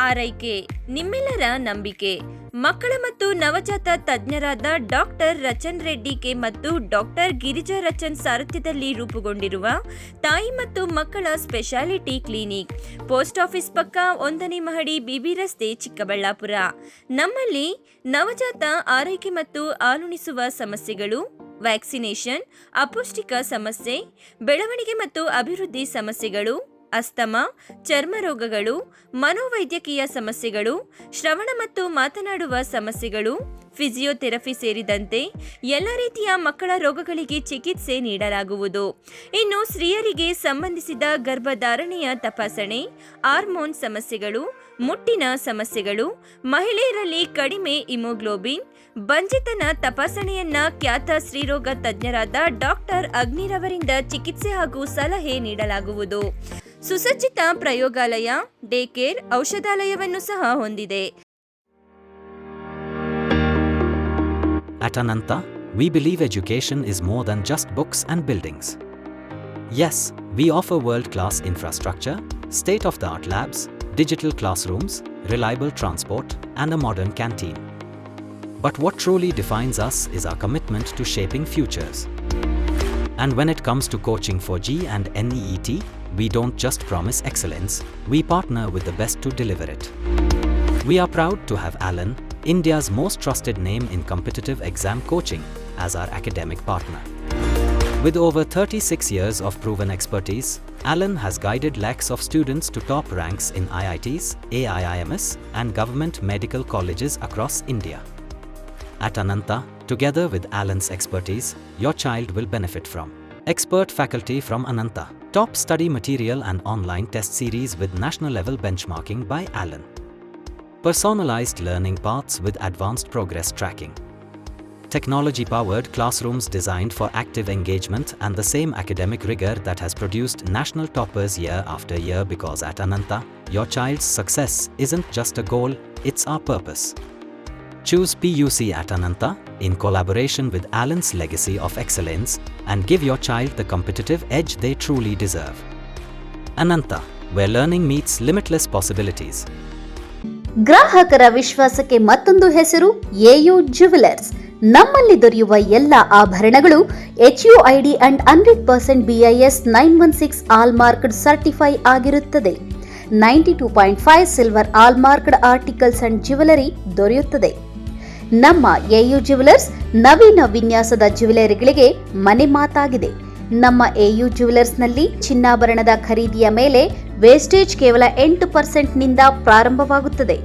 ಆರೈಕೆ ನಿಮ್ಮೆಲ್ಲರ ನಂಬಿಕೆ. ಮಕ್ಕಳ ಮತ್ತು ನವಜಾತ ತಜ್ಞರಾದ ಡಾಕ್ಟರ್ ರಚನ್ ರೆಡ್ಡಿ ಕೆ ಮತ್ತು ಡಾಕ್ಟರ್ ಗಿರಿಜಾ ರಚನ್ ಸಾರಥ್ಯದಲ್ಲಿ ರೂಪುಗೊಂಡಿರುವ ತಾಯಿ ಮತ್ತು ಮಕ್ಕಳ ಸ್ಪೆಷಾಲಿಟಿ ಕ್ಲಿನಿಕ್, ಪೋಸ್ಟ್ ಆಫೀಸ್ ಪಕ್ಕ 1ನೇ ಮಹಡಿ, ಬಿಬಿ ರಸ್ತೆ, ಚಿಕ್ಕಬಳ್ಳಾಪುರ. ನಮ್ಮಲ್ಲಿ ನವಜಾತ ಆರೈಕೆ ಮತ್ತು ಹಾಲುಣಿಸುವ ಸಮಸ್ಯೆಗಳು, ವ್ಯಾಕ್ಸಿನೇಷನ್, ಅಪೌಷ್ಟಿಕ ಸಮಸ್ಯೆ, ಬೆಳವಣಿಗೆ ಮತ್ತು ಅಭಿವೃದ್ಧಿ ಸಮಸ್ಯೆಗಳು, ಅಸ್ತಮಾ, ಚರ್ಮ ರೋಗಗಳು, ಮನೋವೈದ್ಯಕೀಯ ಸಮಸ್ಯೆಗಳು, ಶ್ರವಣ ಮತ್ತು ಮಾತನಾಡುವ ಸಮಸ್ಯೆಗಳು, ಫಿಸಿಯೋಥೆರಪಿ ಸೇರಿದಂತೆ ಎಲ್ಲ ರೀತಿಯ ಮಕ್ಕಳ ರೋಗಗಳಿಗೆ ಚಿಕಿತ್ಸೆ ನೀಡಲಾಗುವುದು. ಇನ್ನು ಸ್ತ್ರೀಯರಿಗೆ ಸಂಬಂಧಿಸಿದ ಗರ್ಭಧಾರಣೆಯ ತಪಾಸಣೆ, ಹಾರ್ಮೋನ್ ಸಮಸ್ಯೆಗಳು, ಮುಟ್ಟಿನ ಸಮಸ್ಯೆಗಳು, ಮಹಿಳೆಯರಲ್ಲಿ ಕಡಿಮೆ ಹಿಮೋಗ್ಲೋಬಿನ್, ಬಂಜಿತನ ತಪಾಸಣೆಯನ್ನ ಖ್ಯಾತ ಸ್ತ್ರೀರೋಗ ತಜ್ಞರಾದ ಡಾಕ್ಟರ್ ಅಗ್ನಿರವರಿಂದ ಚಿಕಿತ್ಸೆ ಹಾಗೂ ಸಲಹೆ ನೀಡಲಾಗುವುದು. ಸುಸಜ್ಜಿತ ಪ್ರಯೋಗಾಲಯ, ಡೇ ಕೇರ್, ಔಷಧಾಲಯವನ್ನು ಸಹ ಹೊಂದಿದೆ. At Ananta, we believe education is more than just books and buildings. Yes, we offer world-class infrastructure, state-of-the-art labs, digital classrooms, reliable transport, and a modern canteen. But what truly defines us is our commitment to shaping futures. And when it comes to coaching for G and NEET, we don't just promise excellence, we partner with the best to deliver it. We are proud to have Alan, India's most trusted name in competitive exam coaching, as our academic partner. With over 36 years of proven expertise, Alan has guided lakhs of students to top ranks in IITs, AIIMS, and government medical colleges across India. At Ananta, together with Alan's expertise, your child will benefit from expert faculty from Ananta, top study material and online test series with national level benchmarking by Alan, personalized learning paths with advanced progress tracking, technology-powered classrooms designed for active engagement and the same academic rigor that has produced national toppers year after year, because at Ananta, your child's success isn't just a goal, it's our purpose. Choose PUC at Ananta in collaboration with Alan's legacy of excellence and give your child the competitive edge they truly deserve. Ananta, where learning meets limitless possibilities. ಗ್ರಾಹಕರ ವಿಶ್ವಾಸಕ್ಕೆ ಮತ್ತೊಂದು ಹೆಸರು AU jewellers. ನಮ್ಮಲ್ಲಿ ದೊರೆಯುವ ಎಲ್ಲ ಆಭರಣಗಳು HUID and 100% BIS 916 ಆಲ್ಮಾರ್ಕ್ಡ್ certify ಆಗಿರುತ್ತದೆ. 92.5 silver ಆಲ್ಮಾರ್ಕ್ಡ್ articles and jewellery ದೊರೆಯುತ್ತದೆ. ನಮ್ಮ ಎಯು ಜ್ಯುವೆಲರ್ಸ್ ನವೀನ ವಿನ್ಯಾಸದ ಜ್ಯುವೆಲರಿಗಳಿಗೆ ಮನೆ ಮಾತಾಗಿದೆ. ನಮ್ಮ ಎಯು ಜ್ಯುವೆಲರ್ಸ್ನಲ್ಲಿ ಚಿನ್ನಾಭರಣದ ಖರೀದಿಯ ಮೇಲೆ ವೇಸ್ಟೇಜ್ ಕೇವಲ 8% ನಿಂದ ಪ್ರಾರಂಭವಾಗುತ್ತದೆ.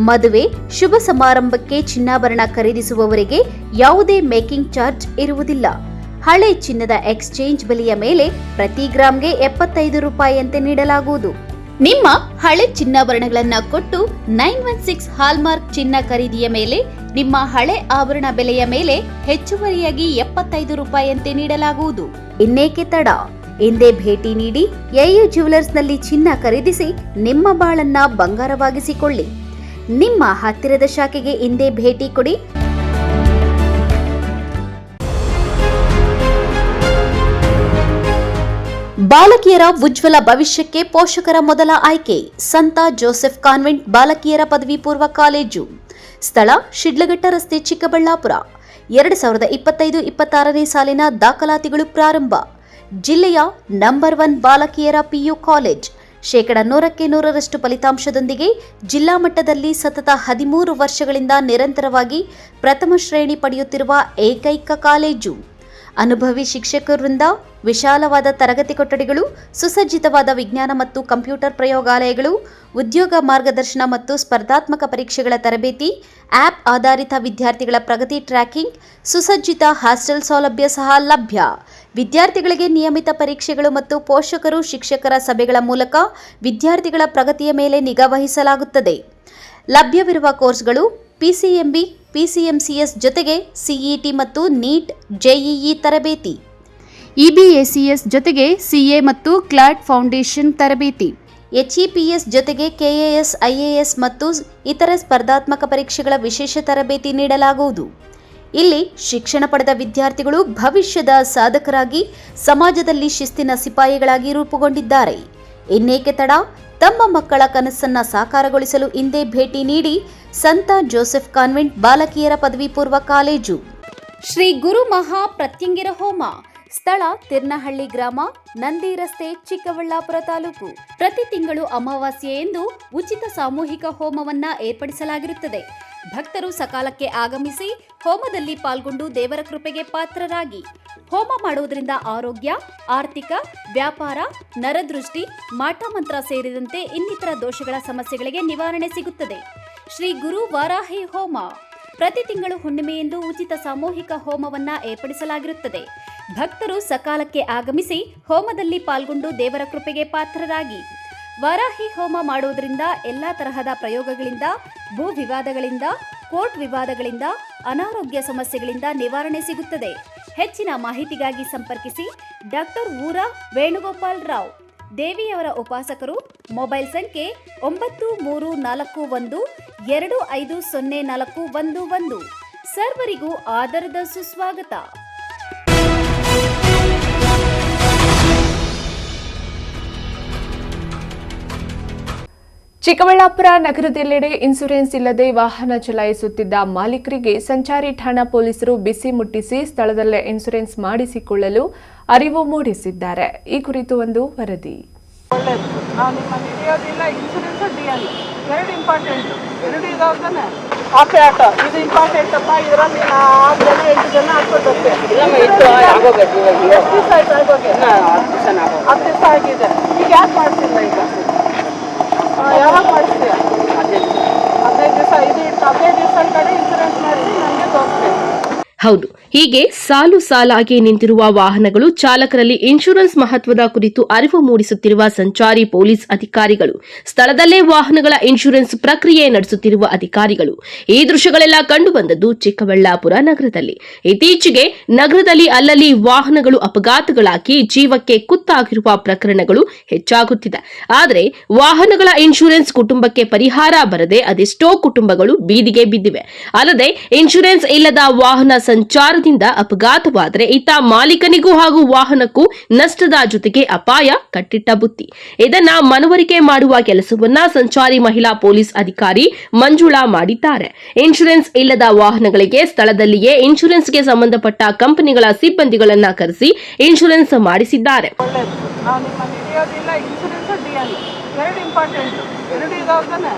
ಮದುವೆ, ಶುಭ ಸಮಾರಂಭಕ್ಕೆ ಚಿನ್ನಾಭರಣ ಖರೀದಿಸುವವರಿಗೆ ಯಾವುದೇ ಮೇಕಿಂಗ್ ಚಾರ್ಜ್ ಇರುವುದಿಲ್ಲ. ಹಳೆ ಚಿನ್ನದ ಎಕ್ಸ್ಚೇಂಜ್ ಬೆಲೆಯ ಮೇಲೆ ಪ್ರತಿ ಗ್ರಾಂಗೆ 75 ರೂಪಾಯಿಯಂತೆ ನೀಡಲಾಗುವುದು. ನಿಮ್ಮ ಹಳೆ ಚಿನ್ನಾಭರಣಗಳನ್ನು ಕೊಟ್ಟು 916 ಹಾಲ್ಮಾರ್ಕ್ ಚಿನ್ನ ಖರೀದಿಯ ಮೇಲೆ ನಿಮ್ಮ ಹಳೆ ಆಭರಣ ಬೆಲೆಯ ಮೇಲೆ ಹೆಚ್ಚುವರಿಯಾಗಿ 75 ರೂಪಾಯಿಯಂತೆ ನೀಡಲಾಗುವುದು. ಇನ್ನೇಕೆ ತಡ? ಎಂದೇ ಭೇಟಿ ನೀಡಿ ಎಯು ಜ್ಯುವೆಲರ್ಸ್ನಲ್ಲಿ ಚಿನ್ನ ಖರೀದಿಸಿ ನಿಮ್ಮ ಬಾಳನ್ನ ಬಂಗಾರವಾಗಿಸಿಕೊಳ್ಳಿ. ನಿಮ್ಮ ಹತ್ತಿರದ ಶಾಖೆಗೆ ಇಂದೇ ಭೇಟಿ ಕೊಡಿ. ಬಾಲಕಿಯರ ಉಜ್ವಲ ಭವಿಷ್ಯಕ್ಕೆ ಪೋಷಕರ ಮೊದಲ ಆಯ್ಕೆ ಸಂತ ಜೋಸೆಫ್ ಕಾನ್ವೆಂಟ್ ಬಾಲಕಿಯರ ಪದವಿ ಪೂರ್ವ ಕಾಲೇಜು. ಸ್ಥಳ ಶಿಡ್ಲಘಟ್ಟ ರಸ್ತೆ, ಚಿಕ್ಕಬಳ್ಳಾಪುರ. 2025-26ನೇ ಸಾಲಿನ ದಾಖಲಾತಿಗಳು ಪ್ರಾರಂಭ. ಜಿಲ್ಲೆಯ ನಂಬರ್ 1 ಬಾಲಕಿಯರ PU ಕಾಲೇಜ್. 100% ಫಲಿತಾಂಶದೊಂದಿಗೆ ಜಿಲ್ಲಾ ಮಟ್ಟದಲ್ಲಿ ಸತತ 13 ವರ್ಷಗಳಿಂದ ನಿರಂತರವಾಗಿ ಪ್ರಥಮ ಶ್ರೇಣಿ ಪಡೆಯುತ್ತಿರುವ ಏಕೈಕ ಕಾಲೇಜು. ಅನುಭವಿ ಶಿಕ್ಷಕರಿಂದ ವಿಶಾಲವಾದ ತರಗತಿ ಕೊಠಡಿಗಳು, ಸುಸಜ್ಜಿತವಾದ ವಿಜ್ಞಾನ ಮತ್ತು ಕಂಪ್ಯೂಟರ್ ಪ್ರಯೋಗಾಲಯಗಳು, ಉದ್ಯೋಗ ಮಾರ್ಗದರ್ಶನ ಮತ್ತು ಸ್ಪರ್ಧಾತ್ಮಕ ಪರೀಕ್ಷೆಗಳ ತರಬೇತಿ, ಆ್ಯಪ್ ಆಧಾರಿತ ವಿದ್ಯಾರ್ಥಿಗಳ ಪ್ರಗತಿ ಟ್ರ್ಯಾಕಿಂಗ್, ಸುಸಜ್ಜಿತ ಹಾಸ್ಟೆಲ್ ಸೌಲಭ್ಯ ಸಹ ಲಭ್ಯ. ವಿದ್ಯಾರ್ಥಿಗಳಿಗೆ ನಿಯಮಿತ ಪರೀಕ್ಷೆಗಳು ಮತ್ತು ಪೋಷಕರು ಶಿಕ್ಷಕರ ಸಭೆಗಳ ಮೂಲಕ ವಿದ್ಯಾರ್ಥಿಗಳ ಪ್ರಗತಿಯ ಮೇಲೆ ನಿಗಾ ವಹಿಸಲಾಗುತ್ತದೆ. ಲಭ್ಯವಿರುವ ಕೋರ್ಸ್ಗಳು PCMB, PCMCS ಜೊತೆಗೆ CET ಮತ್ತು NEET, JEE ತರಬೇತಿ, EBACS ಜೊತೆಗೆ CA ಮತ್ತು CLAT ಫೌಂಡೇಶನ್ ತರಬೇತಿ, HEPS ಜೊತೆಗೆ KAS, IAS ಮತ್ತು ಇತರ ಸ್ಪರ್ಧಾತ್ಮಕ ಪರೀಕ್ಷೆಗಳ ವಿಶೇಷ ತರಬೇತಿ ನೀಡಲಾಗುವುದು. ಇಲ್ಲಿ ಶಿಕ್ಷಣ ಪಡೆದ ವಿದ್ಯಾರ್ಥಿಗಳು ಭವಿಷ್ಯದ ಸಾಧಕರಾಗಿ ಸಮಾಜದಲ್ಲಿ ಶಿಸ್ತಿನ ಸಿಪಾಯಿಗಳಾಗಿ ರೂಪುಗೊಂಡಿದ್ದಾರೆ. ಇನ್ನೇಕೆ ತಡ? ತಮ್ಮ ಮಕ್ಕಳ ಕನಸನ್ನ ಸಾಕಾರಗೊಳಿಸಲು ಹಿಂದೆ ಭೇಟಿ ನೀಡಿ ಸಂತ ಜೋಸೆಫ್ ಕಾನ್ವೆಂಟ್ ಬಾಲಕಿಯರ ಪದವಿ ಪೂರ್ವ ಕಾಲೇಜು. ಶ್ರೀ ಗುರು ಮಹಾ ಪ್ರತ್ಯಂಗಿರ ಹೋಮ, ಸ್ಥಳ ತಿರ್ನಹಳ್ಳಿ ಗ್ರಾಮ, ನಂದಿ ರಸ್ತೆ, ಚಿಕ್ಕಬಳ್ಳಾಪುರ ತಾಲೂಕು. ಪ್ರತಿ ತಿಂಗಳು ಅಮಾವಾಸ್ಯೆಯಂದು ಉಚಿತ ಸಾಮೂಹಿಕ ಹೋಮವನ್ನ ಏರ್ಪಡಿಸಲಾಗಿರುತ್ತದೆ. ಭಕ್ತರು ಸಕಾಲಕ್ಕೆ ಆಗಮಿಸಿ ಹೋಮದಲ್ಲಿ ಪಾಲ್ಗೊಂಡು ದೇವರ ಕೃಪೆಗೆ ಪಾತ್ರರಾಗಿ. ಹೋಮ ಮಾಡುವುದರಿಂದ ಆರೋಗ್ಯ, ಆರ್ಥಿಕ, ವ್ಯಾಪಾರ, ನರದೃಷ್ಟಿ, ಮಾಟಮಂತ್ರ ಸೇರಿದಂತೆ ಇನ್ನಿತರ ದೋಷಗಳ ಸಮಸ್ಯೆಗಳಿಗೆ ನಿವಾರಣೆ ಸಿಗುತ್ತದೆ. ಶ್ರೀ ಗುರು ವಾರಾಹಿ ಹೋಮ, ಪ್ರತಿ ತಿಂಗಳು ಹುಣ್ಣಿಮೆಯಂದು ಉಚಿತ ಸಾಮೂಹಿಕ ಹೋಮವನ್ನ ಏರ್ಪಡಿಸಲಾಗಿರುತ್ತದೆ. ಭಕ್ತರು ಸಕಾಲಕ್ಕೆ ಆಗಮಿಸಿ ಹೋಮದಲ್ಲಿ ಪಾಲ್ಗೊಂಡು ದೇವರ ಕೃಪೆಗೆ ಪಾತ್ರರಾಗಿ. ವಾರಾಹಿ ಹೋಮ ಮಾಡುವುದರಿಂದ ಎಲ್ಲಾ ತರಹದ ಪ್ರಯೋಗಗಳಿಂದ, ಭೂ ವಿವಾದಗಳಿಂದ, ಕೋರ್ಟ್ ವಿವಾದಗಳಿಂದ, ಅನಾರೋಗ್ಯ ಸಮಸ್ಯೆಗಳಿಂದ ನಿವಾರಣೆ ಸಿಗುತ್ತದೆ. ಹೆಚ್ಚಿನ ಮಾಹಿತಿಗಾಗಿ ಸಂಪರ್ಕಿಸಿ ಡಾಕ್ಟರ್ ಊರಾ ವೇಣುಗೋಪಾಲ್ ರಾವ್, ದೇವಿಯವರ ಉಪಾಸಕರು. ಮೊಬೈಲ್ ಸಂಖ್ಯೆ 9341250411. ಸರ್ವರಿಗೂ ಆದರದ ಸುಸ್ವಾಗತ. ಚಿಕ್ಕಬಳ್ಳಾಪುರ ನಗರದೆಲ್ಲೆಡೆ ಇನ್ಸೂರೆನ್ಸ್ ಇಲ್ಲದೆ ವಾಹನ ಚಲಾಯಿಸುತ್ತಿದ್ದ ಮಾಲೀಕರಿಗೆ ಸಂಚಾರಿ ಠಾಣಾ ಪೊಲೀಸರು ಬಿಸಿ ಮುಟ್ಟಿಸಿ ಸ್ಥಳದಲ್ಲೇ ಇನ್ಸೂರೆನ್ಸ್ ಮಾಡಿಸಿಕೊಳ್ಳಲು ಅರಿವು ಮೂಡಿಸಿದ್ದಾರೆ. ಈ ಕುರಿತು ಒಂದು ವರದಿ. ನಾವು ನಿಮ್ಮನ್ನು ಹಿಡಿಯೋದಿಲ್ಲ, ಇನ್ಸೂರೆನ್ಸ್ DL ಎರಡು ಇಂಪಾರ್ಟೆಂಟ್. ಎರಡು ಇದಾಗ್ತಾನೆ ಆಪೆ ಆಟ ಇದು ಇಂಪಾರ್ಟೆಂಟ್ ಅಪ್ಪ. ಇದರಲ್ಲಿ 6 ಜನ 8 ಜನ ಹಾಕ್ಕೊಟ್ಟೆ. ಎಷ್ಟು ದಿವಸ ಆಯ್ತು ಆಗೋಗೆ? 10 ದಿವಸ ಆಗಿದೆ. ಈಗ ಯಾಕೆ ಮಾಡ್ತಿಲ್ಲ? ಈಗ ಯಾವಾಗ ಮಾಡಿಸ್ತೀಯ? 15 ದಿವಸ. ಇದು 15 ದಿವಸ ಕಡೆ ಇನ್ಸೂರೆನ್ಸ್ ಮಾಡಿಸಿ ನನಗೆ ತೋರಿಸ್ಬೇಕು. ಹೌದು, ಹೀಗೆ ಸಾಲು ಸಾಲಾಗಿ ನಿಂತಿರುವ ವಾಹನಗಳು, ಚಾಲಕರಲ್ಲಿ ಇನ್ಶೂರೆನ್ಸ್ ಮಹತ್ವದ ಕುರಿತು ಅರಿವು ಮೂಡಿಸುತ್ತಿರುವ ಸಂಚಾರಿ ಪೊಲೀಸ್ ಅಧಿಕಾರಿಗಳು, ಸ್ಥಳದಲ್ಲೇ ವಾಹನಗಳ ಇನ್ಶೂರೆನ್ಸ್ ಪ್ರಕ್ರಿಯೆ ನಡೆಸುತ್ತಿರುವ ಅಧಿಕಾರಿಗಳು. ಈ ದೃಶ್ಯಗಳೆಲ್ಲ ಕಂಡುಬಂದದ್ದು ಚಿಕ್ಕಬಳ್ಳಾಪುರ ನಗರದಲ್ಲಿ. ಇತ್ತೀಚೆಗೆ ನಗರದಲ್ಲಿ ಅಲ್ಲಲ್ಲಿ ವಾಹನಗಳು ಅಪಘಾತಗಳಾಗಿ ಜೀವಕ್ಕೆ ಕುತ್ತಾಗಿರುವ ಪ್ರಕರಣಗಳು ಹೆಚ್ಚಾಗುತ್ತಿದೆ. ಆದರೆ ವಾಹನಗಳ ಇನ್ಶೂರೆನ್ಸ್ ಕುಟುಂಬಕ್ಕೆ ಪರಿಹಾರ ಬರದೆ ಅದೆಷ್ಟೋ ಕುಟುಂಬಗಳು ಬೀದಿಗೆ ಬಿದ್ದಿವೆ. ಅಲ್ಲದೆ ಇನ್ಶೂರೆನ್ಸ್ ಇಲ್ಲದ ವಾಹನ ಸಂಚಾರದಿಂದ ಅಪಘಾತವಾದರೆ ಇತ್ತ ಮಾಲೀಕನಿಗೂ ಹಾಗೂ ವಾಹನಕ್ಕೂ ನಷ್ಟದ ಜೊತೆಗೆ ಅಪಾಯ ಕಟ್ಟಿಟ್ಟ ಬುತ್ತಿ. ಇದನ್ನ ಮನವರಿಕೆ ಮಾಡುವ ಕೆಲಸವನ್ನ ಸಂಚಾರಿ ಮಹಿಳಾ ಪೊಲೀಸ್ ಅಧಿಕಾರಿ ಮಂಜುಳಾ ಮಾಡಿದ್ದಾರೆ. ಇನ್ಶೂರೆನ್ಸ್ ಇಲ್ಲದ ವಾಹನಗಳಿಗೆ ಸ್ಥಳದಲ್ಲಿಯೇ ಇನ್ಶೂರೆನ್ಸ್ಗೆ ಸಂಬಂಧಪಟ್ಟ ಕಂಪನಿಗಳ ಸಿಬ್ಬಂದಿಗಳನ್ನ ಕರೆಸಿ ಇನ್ಶೂರೆನ್ಸ್ ಮಾಡಿಸಿದ್ದಾರೆ. ನಾವು ನಿಮ್ಮನ್ನು ಹಿಡಿಯೋದಿಲ್ಲ, ಇನ್ಶೂರೆನ್ಸ್ DL ಎರಡು ಇಂಪಾರ್ಟೆಂಟ್. ಎರಡು ಇದಾಗ್ತಾನೆ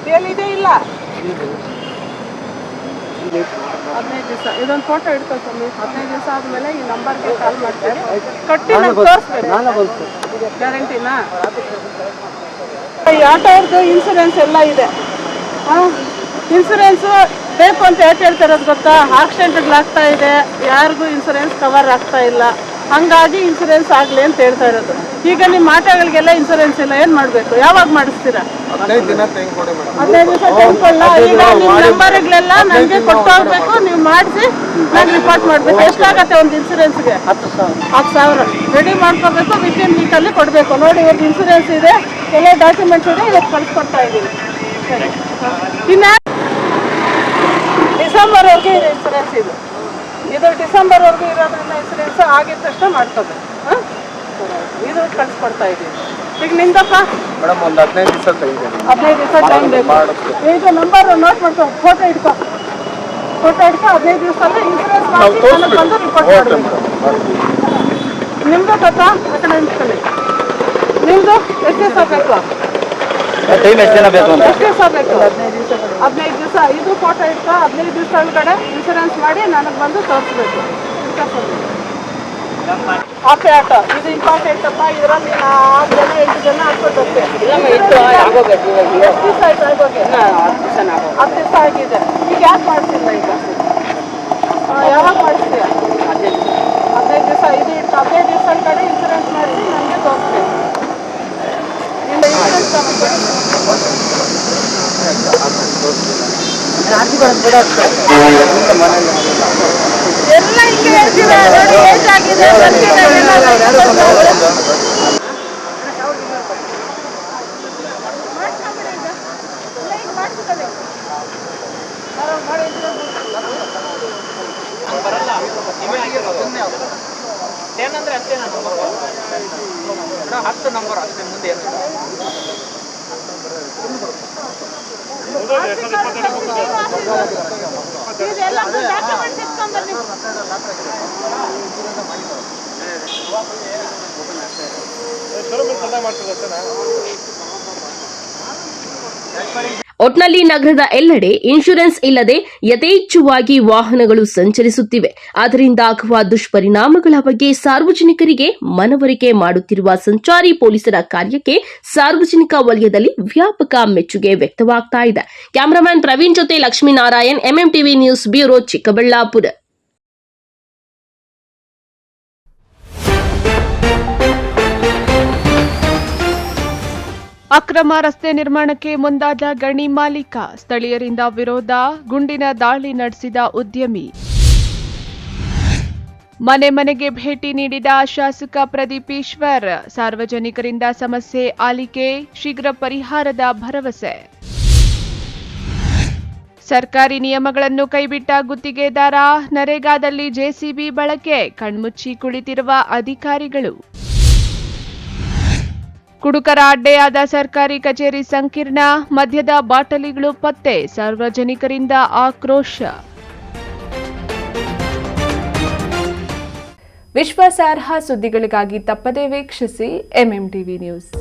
DL ಇದೆ ಇಲ್ಲ 15 ದಿವಸ. ಇದೊಂದು ಫೋಟೋ ಇಡ್ಕೊ ಸ್ವಾಮಿ. 15 ದಿವಸ ಆದಮೇಲೆ ಈ ನಂಬರ್ಗೆ ಕಾಲ್ ಮಾಡ್ತಾರೆ. ಕಟ್ಟಿ ನಂಗೆ ತೋರಿಸ್ಬೇಕು. ಗ್ಯಾರಂಟಿನಾ? ಈ ಆಟೋವ್ರದ್ದು ಇನ್ಸೂರೆನ್ಸ್ ಎಲ್ಲ ಇದೆ. ಇನ್ಸೂರೆನ್ಸು ಬೇಕು ಅಂತ ಹೇಳ್ತಾ ಇರೋದು ಗೊತ್ತಾ? ಆಕ್ಸಿಡೆಂಟ್ಗಳಾಗ್ತಾ ಇದೆ, ಯಾರಿಗೂ ಇನ್ಸೂರೆನ್ಸ್ ಕವರ್ ಆಗ್ತಾ ಇಲ್ಲ. ಹಂಗಾಗಿ ಇನ್ಸೂರೆನ್ಸ್ ಆಗಲಿ ಅಂತ ಹೇಳ್ತಾ ಇರೋದು. ಈಗ ನಿಮ್ಮ ಆಟೋಗಳಿಗೆಲ್ಲ ಇನ್ಸೂರೆನ್ಸ್ ಇಲ್ಲ, ಏನು ಮಾಡಬೇಕು? ಯಾವಾಗ ಮಾಡಿಸ್ತೀರಾ? 15 ದಿವಸ ಟೈಮ್ ಕೊಡಲ್ಲ. ಈಗ ನಿಮ್ಮ ನಂಬರ್ಗಳೆಲ್ಲ ನನಗೆ ಕೊಟ್ಟು ಹೋಗ್ಬೇಕು. ನೀವು ಮಾಡಿಸಿ ನಾನು ರಿಪೋರ್ಟ್ ಮಾಡಬೇಕು. ಎಷ್ಟಾಗತ್ತೆ ಒಂದು ಇನ್ಸೂರೆನ್ಸ್ಗೆ? 10,000 ರೆಡಿ ಮಾಡ್ಕೋಬೇಕು. ವಿತಿನ್ ವೀಕಲ್ಲಿ ಕೊಡಬೇಕು. ನೋಡಿ, ಇವತ್ತು ಇನ್ಸೂರೆನ್ಸ್ ಇದೆ, ಎಲ್ಲ ಡಾಕ್ಯುಮೆಂಟ್ಸ್ ಇದೆ, ಇವತ್ತು ಕಳಿಸ್ಕೊಡ್ತಾ ಇದ್ದೀನಿ. ಸರಿ, ಇನ್ನು ಡಿಸೆಂಬರ್ವರೆಗೆ ಇದೆ ಇನ್ಸೂರೆನ್ಸ್. ಇದು ಡಿಸೆಂಬರ್ವರೆಗೂ ಇರೋದ್ರಿಂದ ಇನ್ಸೂರೆನ್ಸ್ ಆಗಿದ ತಕ್ಷಣ ಮಾಡ್ಕೋಬೇಕು. ಇದು ಕಳಿಸ್ಕೊಡ್ತಾ ಇದ್ದೀವಿ. ಈಗ ನಿಂದಪ್ಪ ಮೇಡಮ್ ಒಂದು 15 ದಿವಸ ಟೈಮ್ ಬೇಕು. 15 ದಿವಸ ಟೈಮ್ ಬೇಕು. ಈಗ ನಂಬರ್ ನೋಟ್ ಮಾಡ್ಕೊ, ಫೋಟೋ ಇಟ್ಕೊ. 15 ದಿವಸದಲ್ಲಿ ಇನ್ಸೂರೆನ್ಸ್ ಮಾಡಿ ನನಗೆ ಬಂದು ರಿಪೋರ್ಟ್ ಮಾಡಬೇಕು. ನಿಮ್ಮದು ಗೊತ್ತಾ? ಆ ಕಡೆ ನಿಂತ್ಕೊಳ್ಳಿ. ನಿಮ್ಮದು ಎಷ್ಟು ದಿವಸ ಬೇಕು? ಎಷ್ಟು ದಿವಸ ಬೇಕು? 15 ದಿವಸ. ಇದು ಫೋಟೋ ಇಟ್ಕೊ. 15 ದಿವಸ ಒಳಗಡೆ ಇನ್ಸೂರೆನ್ಸ್ ಮಾಡಿ ನನಗೆ ಬಂದು ತೋರಿಸ್ಬೇಕು. ಆಪೆ ಆಟ ಇದು ಇಂಪಾರ್ಟೆಂಟ್ ಅಪ್ಪ. ಇದರಲ್ಲಿ 6 ಜನ 8 ಜನ ಹಾಕ್ಕೊಟ್ಟೆ. ಎಷ್ಟು ದಿವಸ ಆಯ್ತು ಆಗೋಗೆ? 10 ದಿವಸ ಆಗಿದೆ. ಈಗ ಯಾಕೆ ಮಾಡ್ತಿಲ್ಲ? ಈಗ ಯಾವಾಗ ಮಾಡಿಸ್ತೀಯ? 15 ದಿವಸ. ಇದು 15 ದಿವಸ ಕಡೆ ಇನ್ಸೂರೆನ್ಸ್ ಮಾಡಿಸಿ ನನಗೆ ತೋರಿಸ್ಬೇಕು. ನಿಮ್ದು ಇನ್ಸೂರೆನ್ಸ್ ಎಲ್ಲ ಹಿಂಗೆ ಹೇಳ್ತೀವಿ. ನೋಡಿ, ಏಜ್ ಆಗಿದೆ, ಏನಂದ್ರೆ ಅಷ್ಟೇ ನಾನು 10 ನಂಬರ್ ಅಷ್ಟೇ, ಮುಂದೆ ಏನು ಒಟ್ನಲ್ಲಿ ನಗರದ ಎಲ್ಲೆಡೆ ಇನ್ಶೂರೆನ್ಸ್ ಇಲ್ಲದೆ ಯಥೇಚ್ಛವಾಗಿ ವಾಹನಗಳು ಸಂಚರಿಸುತ್ತಿವೆ. ಅದರಿಂದ ಆಗುವ ದುಷ್ಪರಿಣಾಮಗಳ ಬಗ್ಗೆ ಸಾರ್ವಜನಿಕರಿಗೆ ಮನವರಿಕೆ ಮಾಡುತ್ತಿರುವ ಸಂಚಾರಿ ಪೊಲೀಸರ ಕಾರ್ಯಕ್ಕೆ ಸಾರ್ವಜನಿಕ ವಲಯದಲ್ಲಿ ವ್ಯಾಪಕ ಮೆಚ್ಚುಗೆ ವ್ಯಕ್ತವಾಗ್ತಾ ಇದೆ. ಕ್ಯಾಮರಾಮನ್ ಪ್ರವೀಣ್ ಜೊತೆ Lakshminarayan, MMTV news bureau, Chikkaballapur. ಅಕ್ರಮ ರಸ್ತೆ ನಿರ್ಮಾಣಕ್ಕೆ ಮುಂದಾದ ಗಣಿ ಮಾಲೀಕ, ಸ್ಥಳೀಯರಿಂದ ವಿರೋಧ, ಗುಂಡಿನ ದಾಳಿ ನಡೆಸಿದ ಉದ್ಯಮಿ. ಮನೆ ಮನೆಗೆ ಭೇಟಿ ನೀಡಿದ ಶಾಸಕ ಪ್ರದೀಪ್ ಈಶ್ವರ್, ಸಾರ್ವಜನಿಕರಿಂದ ಸಮಸ್ಯೆ ಆಲಿಕೆ, ಶೀಘ್ರ ಪರಿಹಾರದ ಭರವಸೆ. ಸರ್ಕಾರಿ ನಿಯಮಗಳನ್ನು ಕೈಬಿಟ್ಟ ಗುತ್ತಿಗೆದಾರ, ನರೇಗಾದಲ್ಲಿ ಜೆಸಿಬಿ ಬಳಕೆ, ಕಣ್ಮುಚ್ಚಿ ಕುಳಿತಿರುವ ಅಧಿಕಾರಿಗಳು. ಕುಡುಕರ ಅಡ್ಡೆಯಾದ ಸರ್ಕಾರಿ ಕಚೇರಿ ಸಂಕೀರ್ಣ, ಮದ್ಯದ ಬಾಟಲಿಗಳು ಪತ್ತೆ, ಸಾರ್ವಜನಿಕರಿಂದ ಆಕ್ರೋಶ. ವಿಶ್ವಾಸಾರ್ಹ ಸುದ್ದಿಗಳಿಗಾಗಿ ತಪ್ಪದೇ ವೀಕ್ಷಿಸಿ ಎಂಎಂಟಿವಿ ನ್ಯೂಸ್.